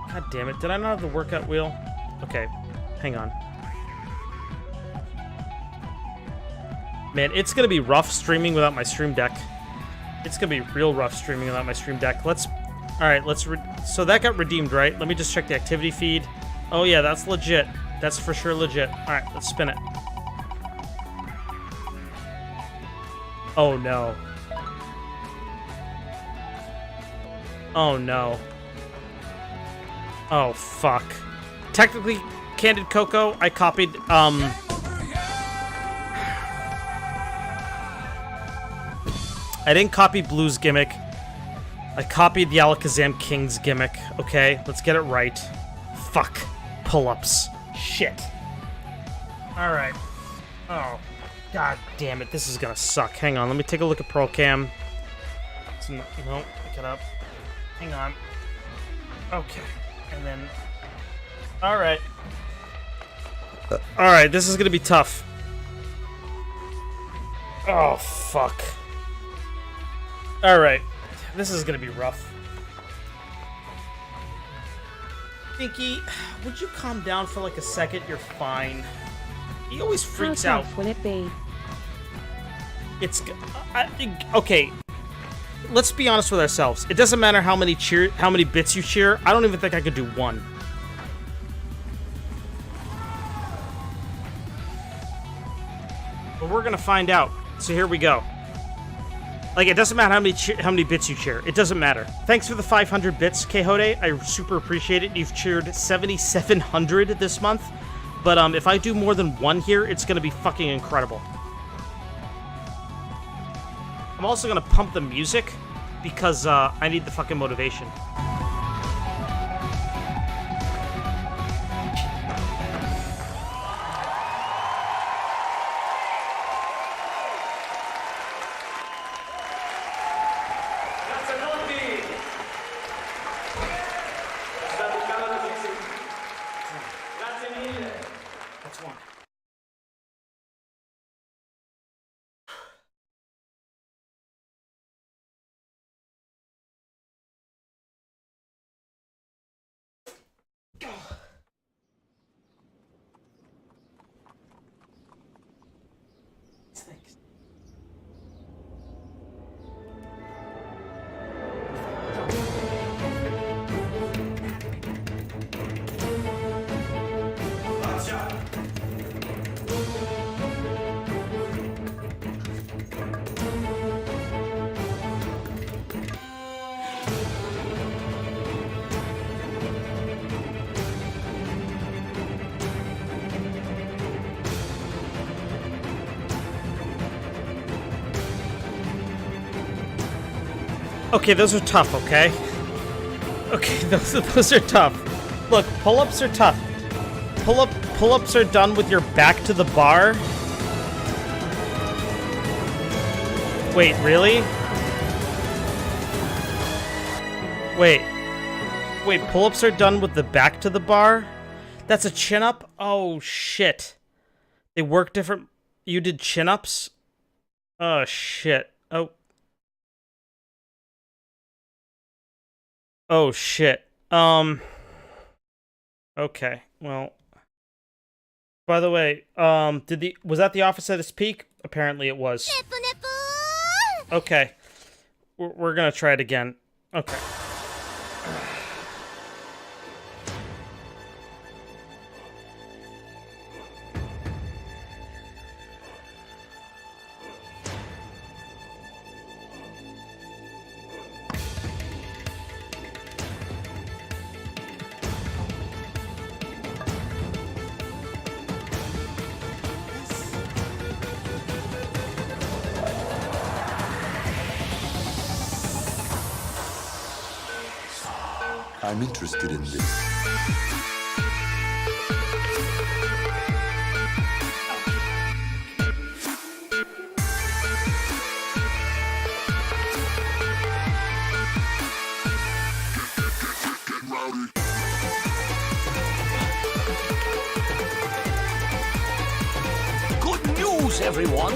God damn it. Did I not have the workout wheel? Okay. Hang on. Man, it's gonna be rough streaming without my stream deck. It's gonna be real rough streaming without my stream deck. All right, so that got redeemed, right? Let me just check the activity feed. Oh yeah, that's legit. That's for sure legit. All right, let's spin it. Oh no. Oh no. Oh fuck. Technically, Candid Cocoa, I copied, I didn't copy Blue's gimmick. I copied the Alakazam King's gimmick. Okay, let's get it right. Fuck. Pull-ups. Shit. Alright. Oh. God damn it, this is gonna suck. Hang on, let me take a look at Pearl Cam. No, pick it up. Hang on. Okay. And then... Alright. Alright, this is gonna be tough. Oh, fuck. Alright. This is gonna be rough. Pinky, would you calm down for like a second? You're fine. He always freaks out.
How tough will it be?
It's... okay. Let's be honest with ourselves. It doesn't matter how many bits you cheer. I don't even think I could do one. But we're gonna find out. So here we go. Like, it doesn't matter how many bits you cheer. It doesn't matter. Thanks for the 500 bits, Kehode. I super appreciate it. You've cheered 7,700 this month. But if I do more than one here, it's gonna be fucking incredible. I'm also gonna pump the music because I need the fucking motivation. That's one. Thanks. Okay, those are tough, okay? Okay, those are tough. Look, pull-ups are tough. Pull-ups are done with your back to the bar. Wait, really? Wait, pull-ups are done with the back to the bar? That's a chin-up? Oh, shit. They work different... You did chin-ups? Oh, shit. Oh, shit. Okay, well... By the way, was that the office at its peak? Apparently it was. Okay. We're gonna try it again. Okay.
I'm interested in this.
Good news, everyone!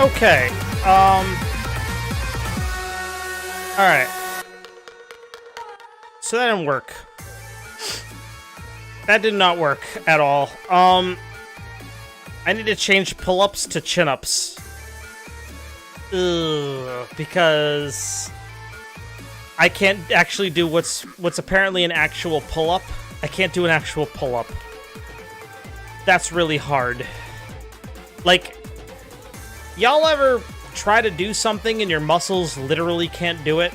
Okay. Alright. So that didn't work. That did not work at all. I need to change pull-ups to chin-ups. Because I can't actually do what's apparently an actual pull-up. I can't do an actual pull-up. That's really hard. Like, y'all ever try to do something and your muscles literally can't do it?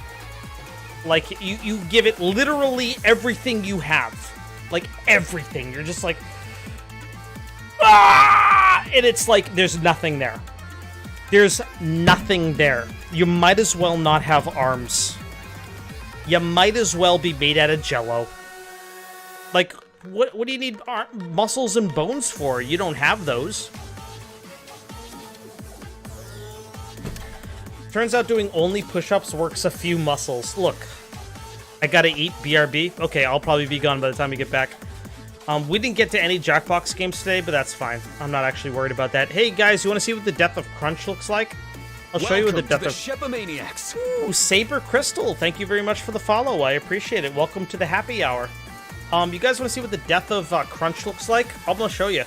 Like, you give it literally everything you have. Like, everything. You're just like... Ah! And it's like, there's nothing there. There's nothing there. You might as well not have arms. You might as well be made out of Jell-O. Like, what do you need muscles and bones for? You don't have those. Turns out doing only push-ups works a few muscles. Look, I gotta eat BRB. Okay, I'll probably be gone by the time we get back. We didn't get to any Jackbox games today, but that's fine. I'm not actually worried about that. Hey guys, you want to see what the Death of Crunch looks like? I'll show you what the Death of
Shepomaniacs.
Ooh, Saber Crystal, thank you very much for the follow. I appreciate it. Welcome to the happy hour. You guys want to see what the Death of Crunch looks like? I'm gonna show you.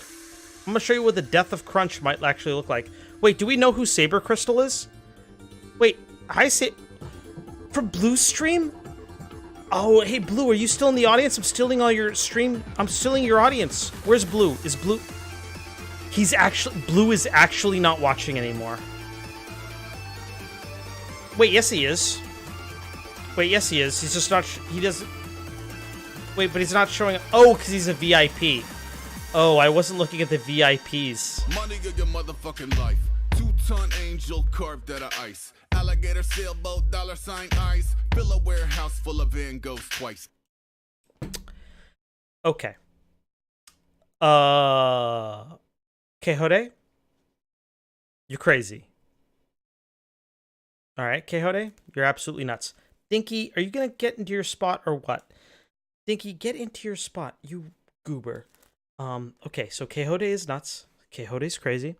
I'm gonna show you what the Death of Crunch might actually look like. Wait, do we know who Saber Crystal is? Wait, I say from Blue Stream? Oh, hey Blue, are you still in the audience? I'm stealing all your stream. I'm stealing your audience. Where's Blue? Is Blue? Blue is actually not watching anymore. Wait, yes he is. Wait, yes he is. He's just not. He doesn't. Wait, but he's not showing. Oh, because he's a VIP. Oh, I wasn't looking at the VIPs.
Money of your motherfucking life. 2-ton angel carved out of ice. Alligator sailboat, $sign eyes. Fill a warehouse full of Van Goghs twice.
Okay. Quixote? You're crazy. Alright, Quixote? You're absolutely nuts. Dinky, are you gonna get into your spot or what? Dinky, get into your spot, you goober. Okay, so Quixote is nuts. Quixote's crazy.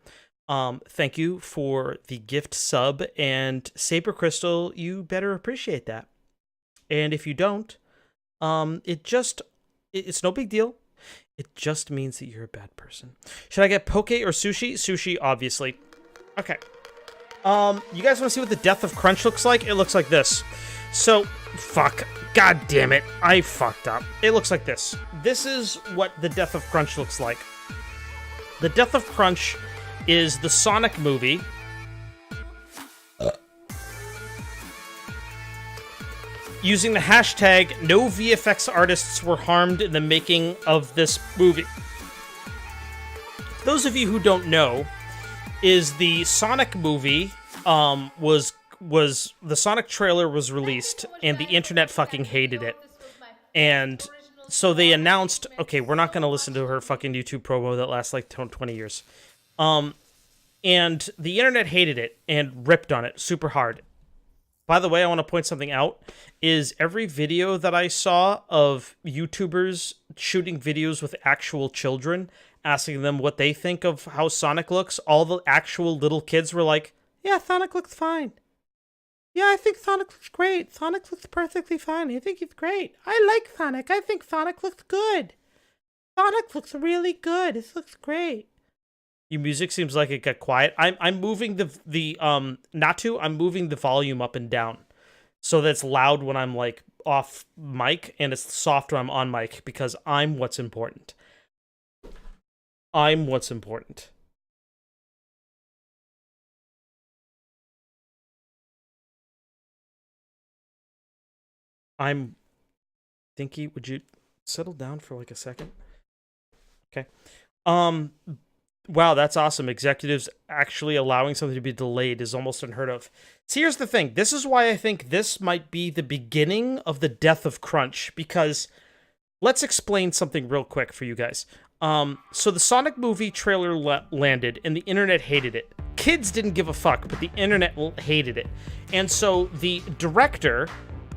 Thank you for the gift sub, and Saber Crystal, you better appreciate that. And if you don't, it's no big deal. It just means that you're a bad person. Should I get poke or sushi? Sushi, obviously. Okay. You guys want to see what the Death of Crunch looks like? It looks like this. So, fuck. God damn it. I fucked up. It looks like this. This is what the Death of Crunch looks like. The Death of Crunch is the Sonic movie. Using the hashtag, no VFX artists were harmed in the making of this movie. Those of you who don't know, is the Sonic movie was the Sonic trailer was released and the internet fucking hated it. And so they announced, okay, we're not going to listen to her fucking YouTube promo that lasts like 20 years. And the internet hated it and ripped on it super hard. By the way, I want to point something out, is every video that I saw of YouTubers shooting videos with actual children, asking them what they think of how Sonic looks, all the actual little kids were like, yeah, Sonic looks fine. Yeah, I think Sonic looks great. Sonic looks perfectly fine. I think he's great. I like Sonic. I think Sonic looks good. Sonic looks really good. This looks great. Your music seems like it got quiet. I'm moving I'm moving the volume up and down so that it's loud when I'm like off mic and it's soft when I'm on mic because I'm what's important. I'm what's important. Dinky, would you settle down for like a second? Okay. Wow, that's awesome. Executives actually allowing something to be delayed is almost unheard of. See, here's the thing. This is why I think this might be the beginning of the Death of Crunch, because let's explain something real quick for you guys. So the Sonic movie trailer landed, and the internet hated it. Kids didn't give a fuck, but the internet hated it. And so the director,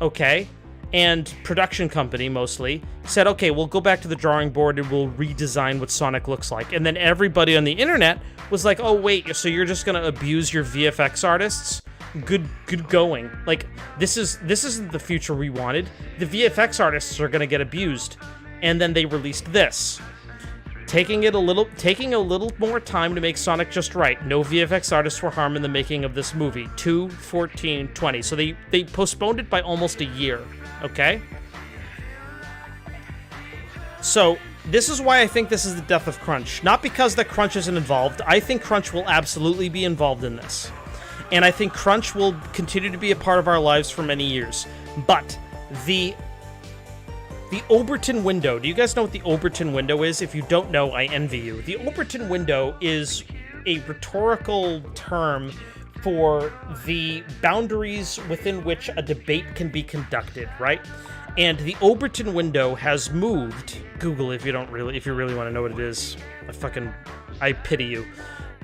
okay, and production company mostly said, okay, we'll go back to the drawing board and we'll redesign what Sonic looks like. And then everybody on the internet was like, oh wait, so you're just gonna abuse your VFX artists? Good going. Like, this isn't the future we wanted. The VFX artists are gonna get abused. And then they released this. Taking a little more time to make Sonic just right. No VFX artists were harmed in the making of this movie. 2/14/20. So they postponed it by almost a year. Okay? So, this is why I think this is the death of Crunch. Not because that Crunch isn't involved. I think Crunch will absolutely be involved in this. And I think Crunch will continue to be a part of our lives for many years. But the Overton window. Do you guys know what the Overton window is? If you don't know, I envy you. The Overton window is a rhetorical term for the boundaries within which a debate can be conducted, right? And the Overton window has moved. Google if you really want to know what it is. I pity you.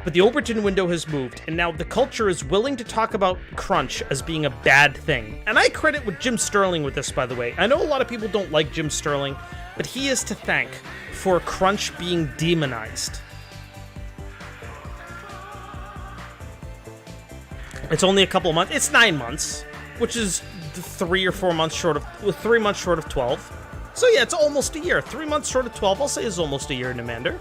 But the Overton window has moved, and now the culture is willing to talk about Crunch as being a bad thing. And I credit with Jim Sterling with this, by the way. I know a lot of people don't like Jim Sterling, but he is to thank for Crunch being demonized. It's only a couple of months. It's 9 months, which is 3 months short of 12. So yeah, it's almost a year. 3 months short of 12, I'll say is almost a year, Namander.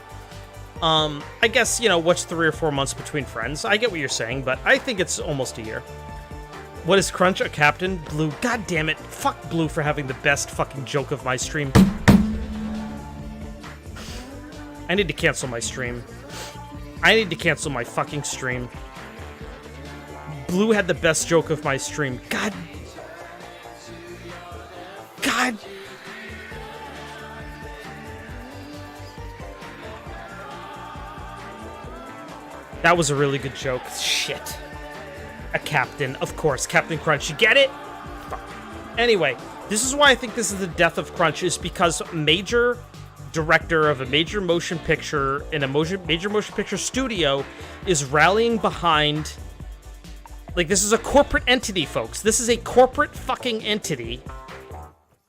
I guess, what's 3 or 4 months between friends? I get what you're saying, but I think it's almost a year. What is Crunch? A captain? Blue. God damn it. Fuck Blue for having the best fucking joke of my stream. I need to cancel my stream. I need to cancel my fucking stream. Blue had the best joke of my stream. God. That was a really good joke. Shit. A captain. Of course. Captain Crunch. You get it? Fuck. Anyway, this is why I think this is the death of Crunch, is because a major director of a major motion picture in a major motion picture studio is rallying behind... Like, this is a corporate entity, folks. This is a corporate fucking entity.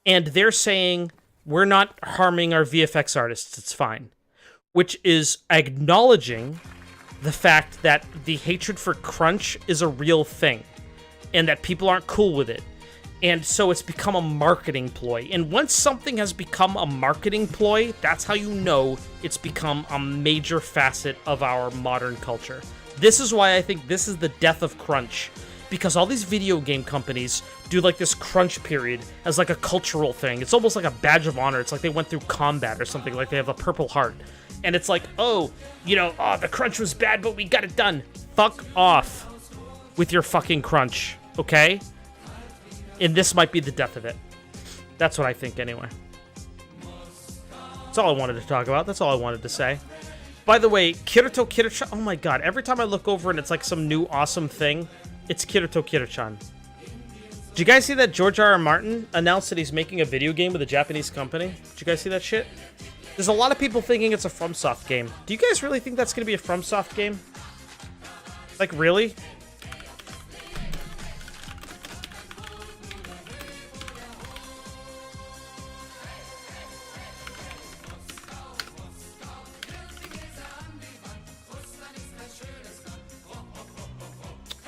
And they're saying, we're not harming our VFX artists. It's fine. Which is acknowledging the fact that the hatred for Crunch is a real thing. And that people aren't cool with it. And so it's become a marketing ploy. And once something has become a marketing ploy, that's how you know it's become a major facet of our modern culture. This is why I think this is the death of Crunch. Because all these video game companies do like this Crunch period as like a cultural thing. It's almost like a badge of honor. It's like they went through combat or something, like they have a Purple Heart. And it's like, the Crunch was bad, but we got it done. Fuck off with your fucking Crunch, okay? And this might be the death of it. That's what I think anyway. That's all I wanted to talk about. That's all I wanted to say. By the way, Kirito-chan, oh my god, every time I look over and it's like some new awesome thing, it's Kirito-chan. Did you guys see that George R.R. Martin announced that he's making a video game with a Japanese company? Did you guys see that shit? There's a lot of people thinking it's a FromSoft game. Do you guys really think that's going to be a FromSoft game? Like, really?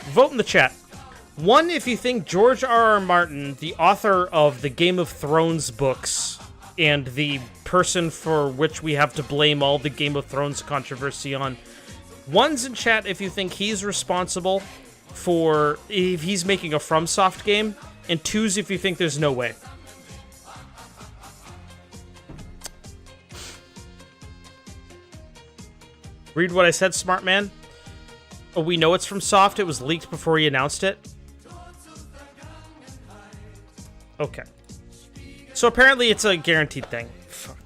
Vote in the chat. 1, if you think George R.R. Martin, the author of the Game of Thrones books, and the person for which we have to blame all the Game of Thrones controversy on. 1's in chat if you think he's responsible for if he's making a FromSoft game, and 2's if you think there's no way. Read what I said, smart man. Oh, we know it's FromSoft. It was leaked before he announced it. Okay. So apparently it's a guaranteed thing. Fuck.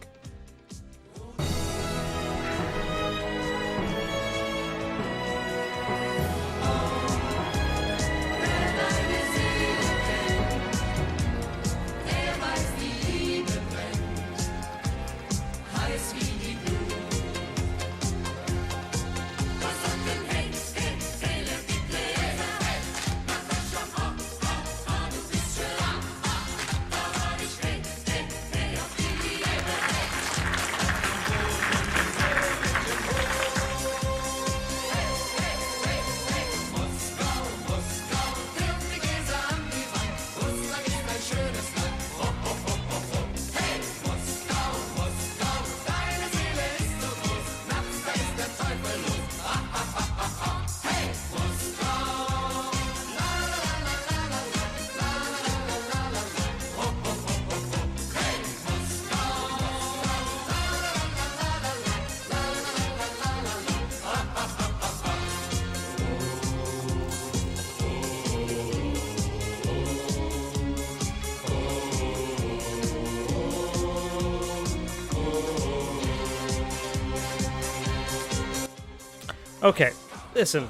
Okay, listen.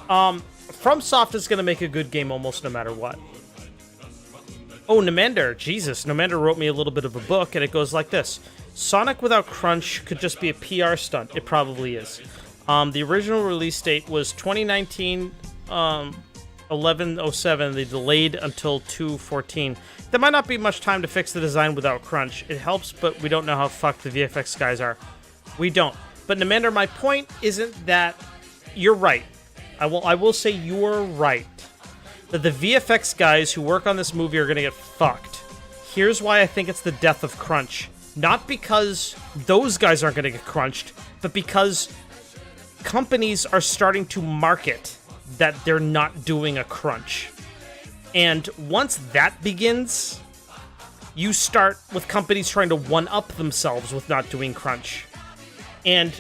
FromSoft is gonna make a good game almost no matter what. Oh, Namander. Jesus, Namander wrote me a little bit of a book, and it goes like this. Sonic without crunch could just be a PR stunt. It probably is. The original release date was 2019, 11/07. They delayed until 2/14. There might not be much time to fix the design without crunch. It helps, but we don't know how fucked the VFX guys are. We don't. But Namander, my point isn't that you're right. I will say you're right. That the VFX guys who work on this movie are gonna get fucked. Here's why I think it's the death of crunch. Not because those guys aren't gonna get crunched, but because companies are starting to market that they're not doing a crunch. And once that begins, you start with companies trying to one-up themselves with not doing crunch. And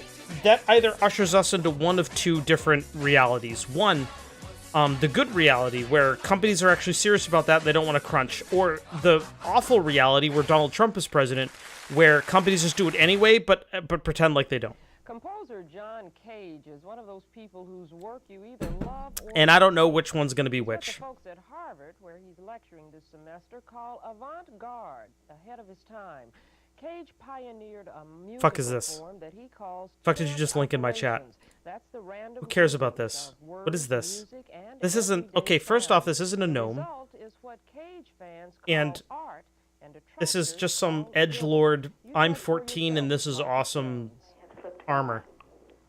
that either ushers us into one of two different realities. One, the good reality, where companies are actually serious about that, they don't want to crunch. Or the awful reality, where Donald Trump is president, where companies just do it anyway, but pretend like they don't.
Composer John Cage is one of those people whose work you either love or...
And I don't know which one's going to be
What
which.
the folks at Harvard, where he's lecturing this semester, call avant-garde, ahead of his time. Cage pioneered a musical
Fuck is this?
form that he calls
Fuck did you just link in my chat?
That's the random
Who cares about this? What is this? This isn't... Okay, first off, this isn't a gnome.
is what Cage fans call
And
art, and
this is just some edgelord, I'm 14 and this is awesome armor.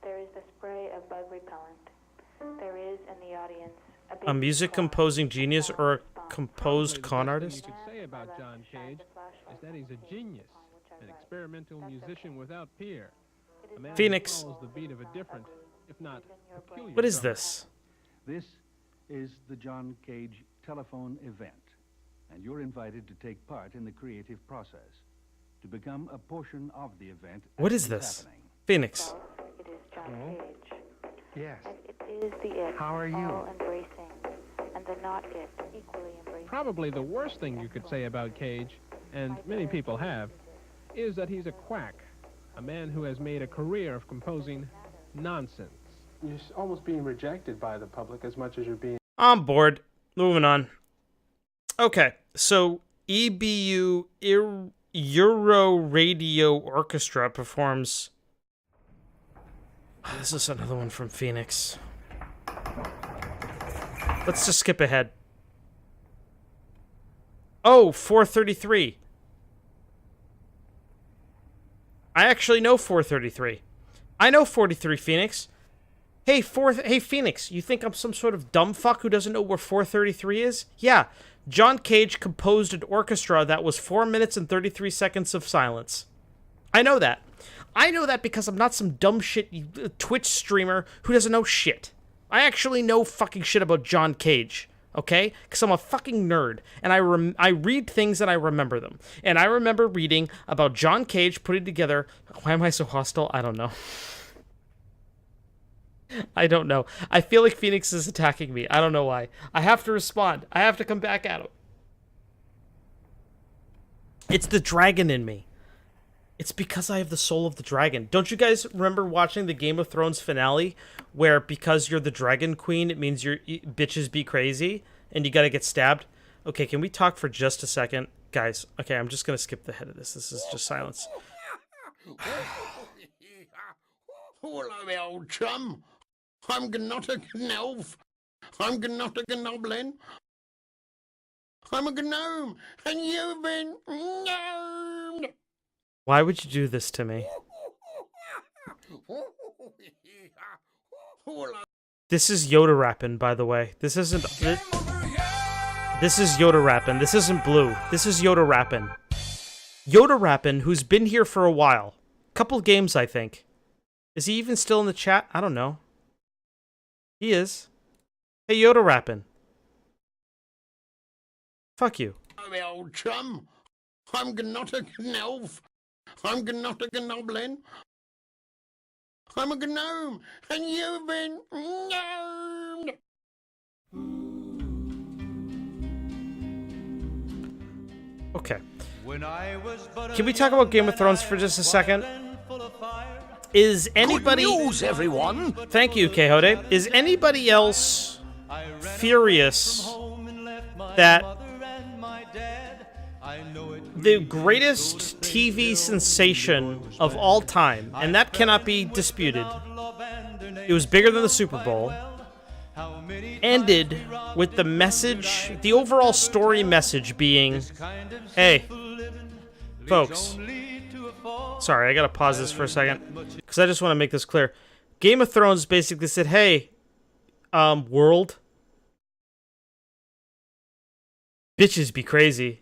There is the spray of bug repellent. There is in the audience
A music composing genius or a composed con artist?
What you could say about John Cage is that he's a genius, an experimental musician without peer. A man
Phoenix.
who follows the beat of a different, if not peculiar
What is
genre.
this?
This is the John Cage telephone event, and you're invited to take part in the creative process, to become a portion of the event.
What
as
is
it's
this?
happening.
Phoenix.
It is John Cage.
Yes.
And it is the it.
How are you?
All embracing, and the not it equally embracing.
Probably the worst thing you could say about Cage, and many people have, is that he's a quack, a man who has made a career of composing nonsense.
You're almost being rejected by the public as much as you're being...
I'm bored. Moving on. Okay, so EBU Euro Radio Orchestra performs... This is another one from Phoenix. Let's just skip ahead. Oh, 433. I actually know 433. I know 43 Phoenix. Hey, Phoenix, you think I'm some sort of dumb fuck who doesn't know where 433 is? Yeah, John Cage composed an orchestra that was 4 minutes and 33 seconds of silence. I know that. I know that because I'm not some dumb shit Twitch streamer who doesn't know shit. I actually know fucking shit about John Cage, okay? Because I'm a fucking nerd, and I read things and I remember them. And I remember reading about John Cage putting together... Why am I so hostile? I don't know. I don't know. I feel like Phoenix is attacking me. I don't know why. I have to respond. I have to come back at him. It's the dragon in me. It's because I have the soul of the dragon. Don't you guys remember watching the Game of Thrones finale where because you're the dragon queen, it means your bitches be crazy and you gotta get stabbed? Okay, can we talk for just a second? Guys, okay, I'm just gonna skip the head of this. This is just silence.
Hello, old chum. I'm not a gnolf. I'm not a gnoblin. I'm a gnome, and you've been gnomed.
Why would you do this to me? This is Yoda rapping, by the way. This isn't... This is Yoda rapping. This isn't Blue. This is Yoda rapping. Yoda rapping, who's been here for a while. Couple games, I think. Is he even still in the chat? I don't know. He is. Hey, Yoda rapping. Fuck you.
Hello, old chum. I'm not a gnolf. I'm not a gnoblin. I'm a gnome, and you've been gnomed.
Okay. Can we talk about Game of Thrones for just a second? Is anybody...
Good news, everyone!
Thank you, Quixote. Is anybody else furious that the greatest TV sensation of all time, and that cannot be disputed, it was bigger than the Super Bowl, ended with the message, the overall story message being, hey, folks, sorry, I gotta pause this for a second, because I just want to make this clear. Game of Thrones basically said, hey, world, bitches be crazy.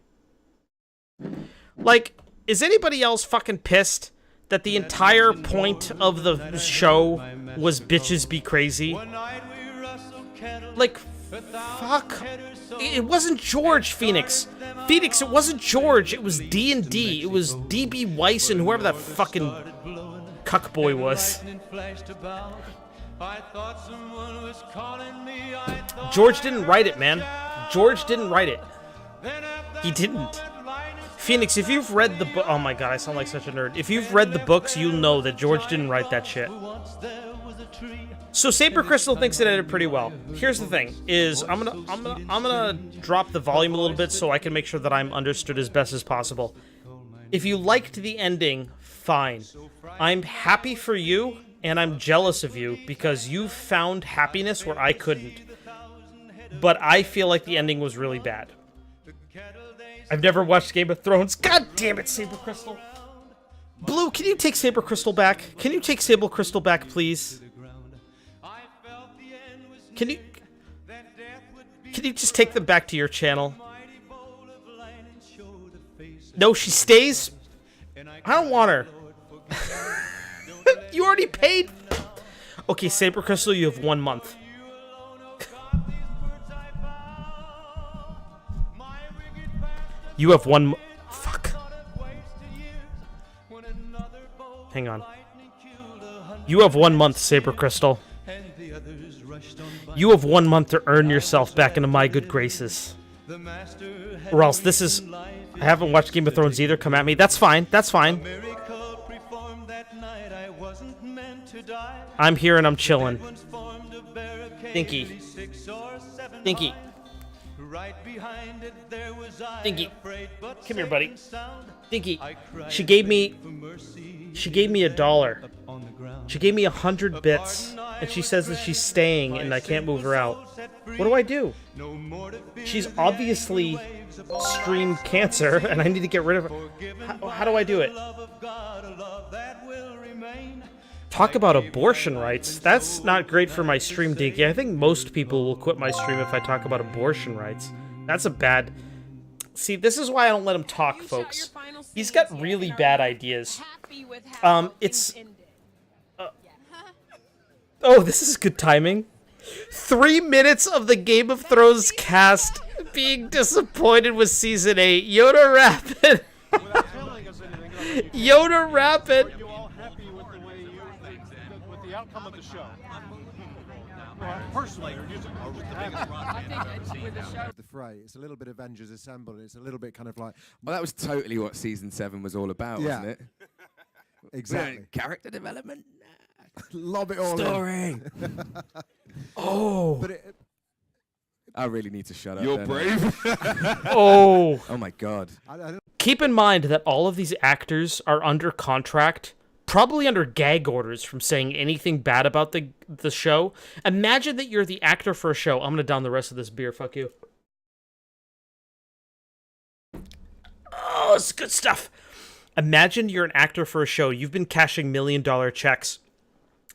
Like, is anybody else fucking pissed that the entire point of the show was bitches be crazy? Like, fuck. It wasn't George, Phoenix. Phoenix, it wasn't George. It was D&D. It was D.B. Weiss and whoever that fucking cuckboy was. George didn't write it, man. George didn't write it. He didn't. Phoenix, if you've read the book... Oh my god, I sound like such a nerd. If you've read the books, you'll know that George didn't write that shit. So Saber Crystal thinks it ended pretty well. Here's the thing, is I'm gonna drop the volume a little bit so I can make sure that I'm understood as best as possible. If you liked the ending, fine. I'm happy for you, and I'm jealous of you, because you found happiness where I couldn't. But I feel like the ending was really bad. I've never watched Game of Thrones. God damn it, Saber Crystal. Blue, can you take Saber Crystal back? Can you take Saber Crystal back, please? Can you just take them back to your channel? No, she stays. I don't want her. You already paid. Okay, Saber Crystal, you have 1 month. You have fuck. Hang on. You have 1 month, Saber Crystal. You have 1 month to earn yourself back into my good graces. Or else this is... I haven't watched Game of Thrones either. Come at me. That's fine. That's fine. I'm here and I'm chilling. Stinky. Stinky. Dinky, come here, buddy. Dinky, she gave me $1. She gave me 100 bits, and she says that she's staying and I can't move her out. What do? She's obviously stream cancer, and I need to get rid of her. How do I do it? Talk about abortion rights. That's not great for my stream, Dinky. I think most people will quit my stream if I talk about abortion rights. That's a bad... See, this is why I don't let him talk, folks. He's got really bad ideas. It's... Oh, this is good timing. 3 minutes of the Game of Thrones cast being disappointed with Season 8. Yoda Rapid. Yoda Rapid.
The outcome of the show. Personally,
the fray. It's a little bit Avengers Assemble. It's a little bit kind of like.
Well, that was totally what season 7 was all about, wasn't it?
Exactly.
Character development.
Lob it all
Story.
Oh.
But
I really need to shut up.
You're brave.
Oh.
Oh my god.
Keep in mind that all of these actors are under contract, probably under gag orders from saying anything bad about the show. Imagine that you're the actor for a show. I'm gonna down the rest of this beer. Fuck you. Oh, it's good stuff. Imagine you're an actor for a show. You've been cashing $1 million checks.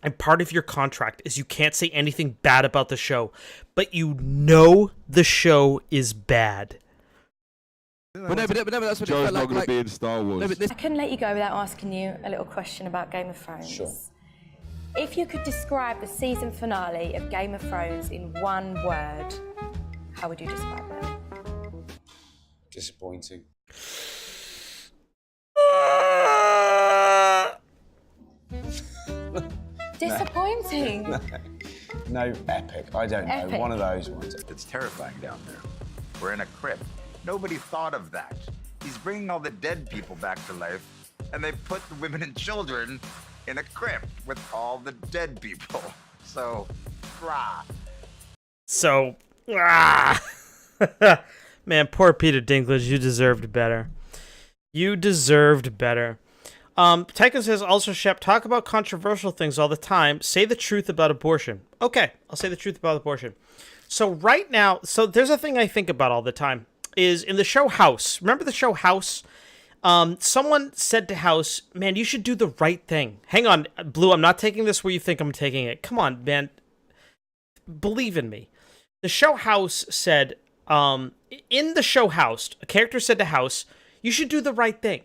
And part of your contract is you can't say anything bad about the show. But you know the show is bad.
But no, that's what
Joe's
it felt
not going
like.
to be in Star Wars.
No, but this...
I couldn't let you go without asking you a little question about Game of Thrones.
Sure.
If you could describe the season finale of Game of Thrones in one word, how would you describe it?
Disappointing.
Disappointing.
No, epic. I don't know.
Epic.
One of those ones.
It's terrifying down there. We're in a crypt. Nobody thought of that. He's bringing all the dead people back to life, and they put the women and children
in a crypt with all the dead people. So,
So, man, poor Peter Dinklage, you deserved better. You deserved better. Tycho says, also, Shep, talk about controversial things all the time. Say the truth about abortion. Okay, I'll say the truth about abortion. So right now, so there's a thing I think about all the time, is in the show House. Remember the show House? Someone said to House, man, you should do the right thing. Hang on, Blue, I'm not taking this where you think I'm taking it. Come on, man. Believe in me. The show House said, in the show House, a character said to House, you should do the right thing.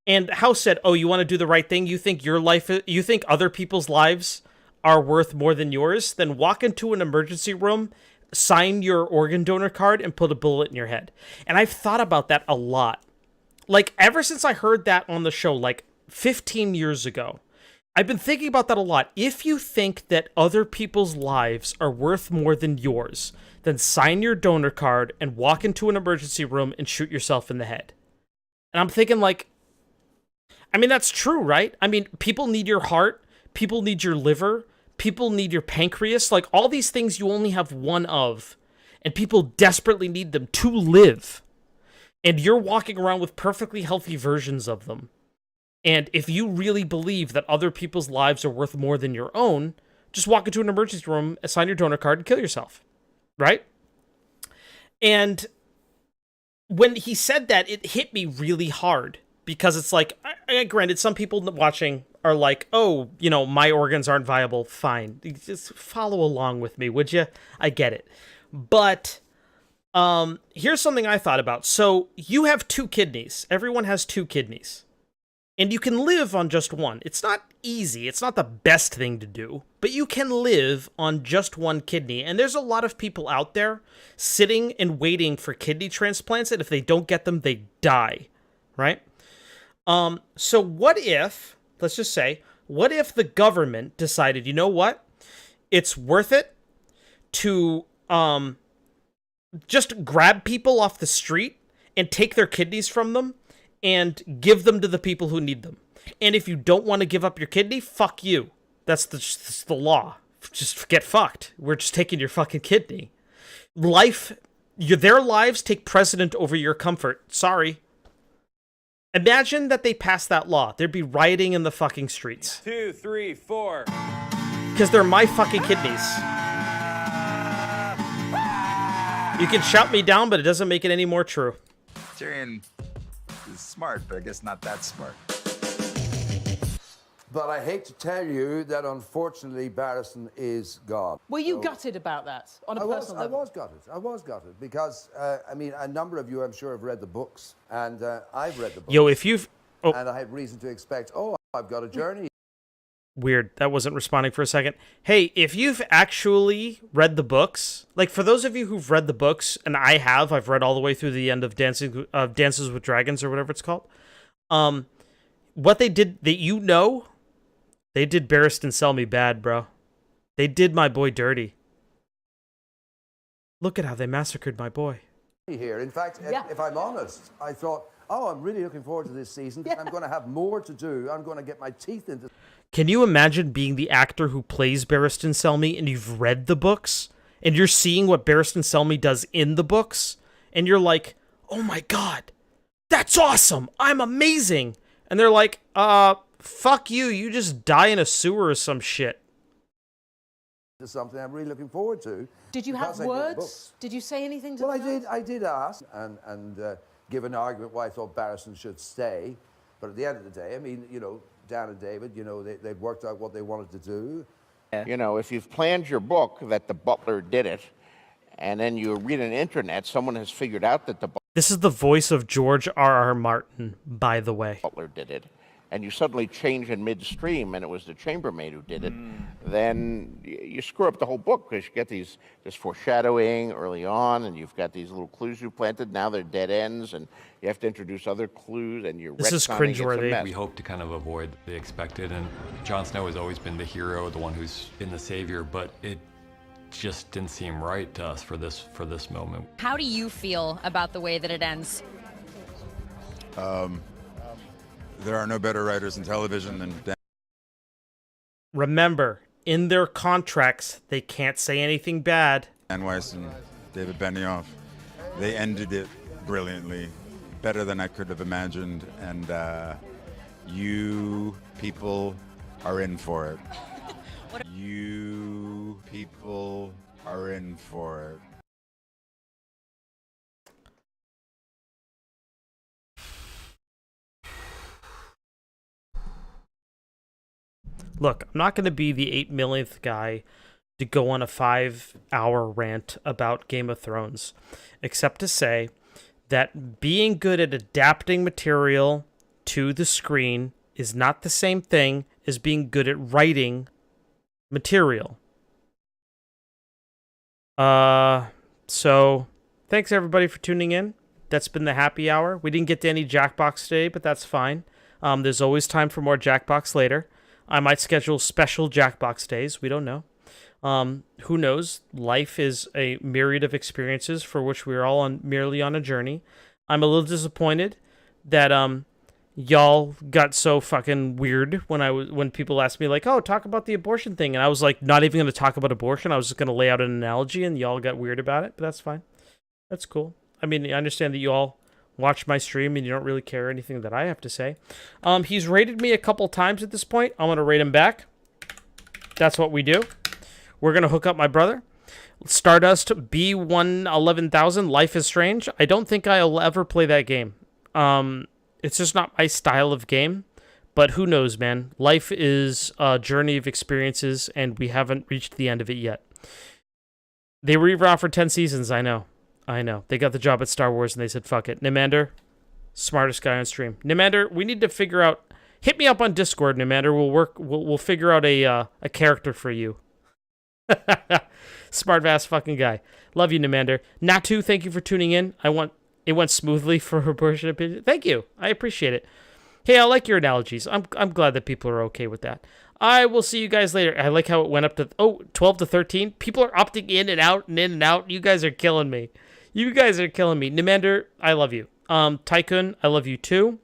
And House said, oh, you want to do the right thing? You think you think other people's lives are worth more than yours? Then walk into an emergency room, sign your organ donor card, and put a bullet in your head. And I've thought about that a lot. Like, ever since I heard that on the show, like 15 years ago, I've been thinking about that a lot. If you think that other people's lives are worth more than yours, then sign your donor card and walk into an emergency room and shoot yourself in the head. And I'm thinking, like, I mean, that's true, right? I mean, people need your heart. People need your liver. People need your pancreas. Like, all these things you only have one of. And people desperately need them to live. And you're walking around with perfectly healthy versions of them. And if you really believe that other people's lives are worth more than your own, just walk into an emergency room, sign your donor card, and kill yourself. Right? And when he said that, it hit me really hard. Because it's like, granted, some people watching are like, oh, you know, my organs aren't viable. Fine. Just follow along with me, would you? I get it. But here's something I thought about. So you have 2 kidneys. Everyone has 2 kidneys. And you can live on just one. It's not easy. It's not the best thing to do. But you can live on just one kidney. And there's a lot of people out there sitting and waiting for kidney transplants. And if they don't get them, they die. Right? So what if, let's just say, what if the government decided, you know what? It's worth it to just grab people off the street and take their kidneys from them and give them to the people who need them. And if you don't want to give up your kidney, fuck you. That's the law. Just get fucked. We're just taking your fucking kidney. Their lives take precedent over your comfort. Sorry. Imagine that they passed that law. There'd be rioting in the fucking streets.
2, 3, 4.
Because they're my fucking kidneys. You can shout me down, but it doesn't make it any more true.
Tyrion is smart, but I guess not that smart.
But I hate to tell you that unfortunately Barristan is gone.
Were you gutted about that on a personal level?
I was gutted because, I mean, a number of you, I'm sure, have read the books, and I've read the books.
Yo, if you've... Oh.
And I had reason to expect, I've got a journey.
Weird. That wasn't responding for a second. Hey, if you've actually read the books, like for those of you who've read the books, and I've read all the way through the end of Dances with Dragons or whatever it's called. What they did, they did Barristan Selmy bad, bro. They did my boy dirty. Look at how they massacred my boy.
Here, in fact, if I'm honest, I thought, I'm really looking forward to this season. Yeah. I'm going to have more to do. I'm going to get my teeth into.
Can you imagine being the actor who plays Barristan Selmy and you've read the books and you're seeing what Barristan Selmy does in the books and you're like, oh my God, that's awesome. I'm amazing. And they're like, fuck you. You just die in a sewer or some shit.
It's something I'm really looking forward to.
Did you have words? Did you say anything to them?
Well, I did ask and give an argument why I thought Barristan should stay. But at the end of the day, I mean, you know, Dan and David, you know, they'd worked out what they wanted to do.
You know, if you've planned your book that the butler did it, and then you read on the internet, someone has figured out that the
This is the voice of George R.R. Martin, by the way.
Butler did it, and you suddenly change in midstream, and it was the chambermaid who did it, then you screw up the whole book, because you get this foreshadowing early on, and you've got these little clues you planted, now they're dead ends, and you have to introduce other clues, and you're
This is cringeworthy.
We hope to kind of avoid the expected, and Jon Snow has always been the hero, the one who's been the savior, but it just didn't seem right to us for this moment.
How do you feel about the way that it ends?
There are no better writers in television than Dan
remember, in their contracts, they can't say anything bad.
Dan Weiss and David Benioff, they ended it brilliantly, better than I could have imagined, and you people are in for it. You people are in for it.
Look, I'm not going to be the 8 millionth guy to go on a 5-hour rant about Game of Thrones, except to say that being good at adapting material to the screen is not the same thing as being good at writing material. So thanks everybody for tuning in. That's been the happy hour. We didn't get to any Jackbox today, but that's fine. There's always time for more Jackbox later. I might schedule special Jackbox days. We don't know. Who knows? Life is a myriad of experiences for which we're all merely on a journey. I'm a little disappointed that y'all got so fucking weird when people asked me like, "Oh, talk about the abortion thing," and I was like, not even going to talk about abortion. I was just going to lay out an analogy, and y'all got weird about it. But that's fine. That's cool. I mean, I understand that you all watch my stream and you don't really care anything that I have to say. He's rated me a couple times at this point. I'm going to rate him back. That's what we do. We're going to hook up my brother. Stardust B111,000, Life is Strange. I don't think I'll ever play that game. It's just not my style of game. But who knows, man. Life is a journey of experiences, and we haven't reached the end of it yet. They were even offered 10 seasons, I know. They got the job at Star Wars and they said, fuck it. Nimander, smartest guy on stream. Nimander, we need to figure out... Hit me up on Discord, Nimander. We'll figure out a character for you. Smart-ass fucking guy. Love you, Nimander. Natu, thank you for tuning in. It went smoothly for abortion opinion. Thank you. I appreciate it. Hey, I like your analogies. I'm glad that people are okay with that. I will see you guys later. I like how it went up to 12 to 13. People are opting in and out and in and out. You guys are killing me. Nimander, I love you. Tycoon, I love you too.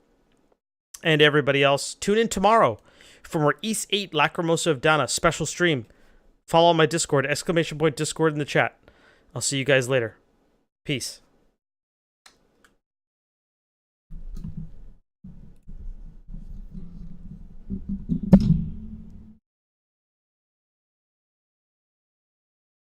And everybody else, tune in tomorrow for more East 8 Lacrimosa of Dana special stream. Follow my Discord, !Discord in the chat. I'll see you guys later. Peace.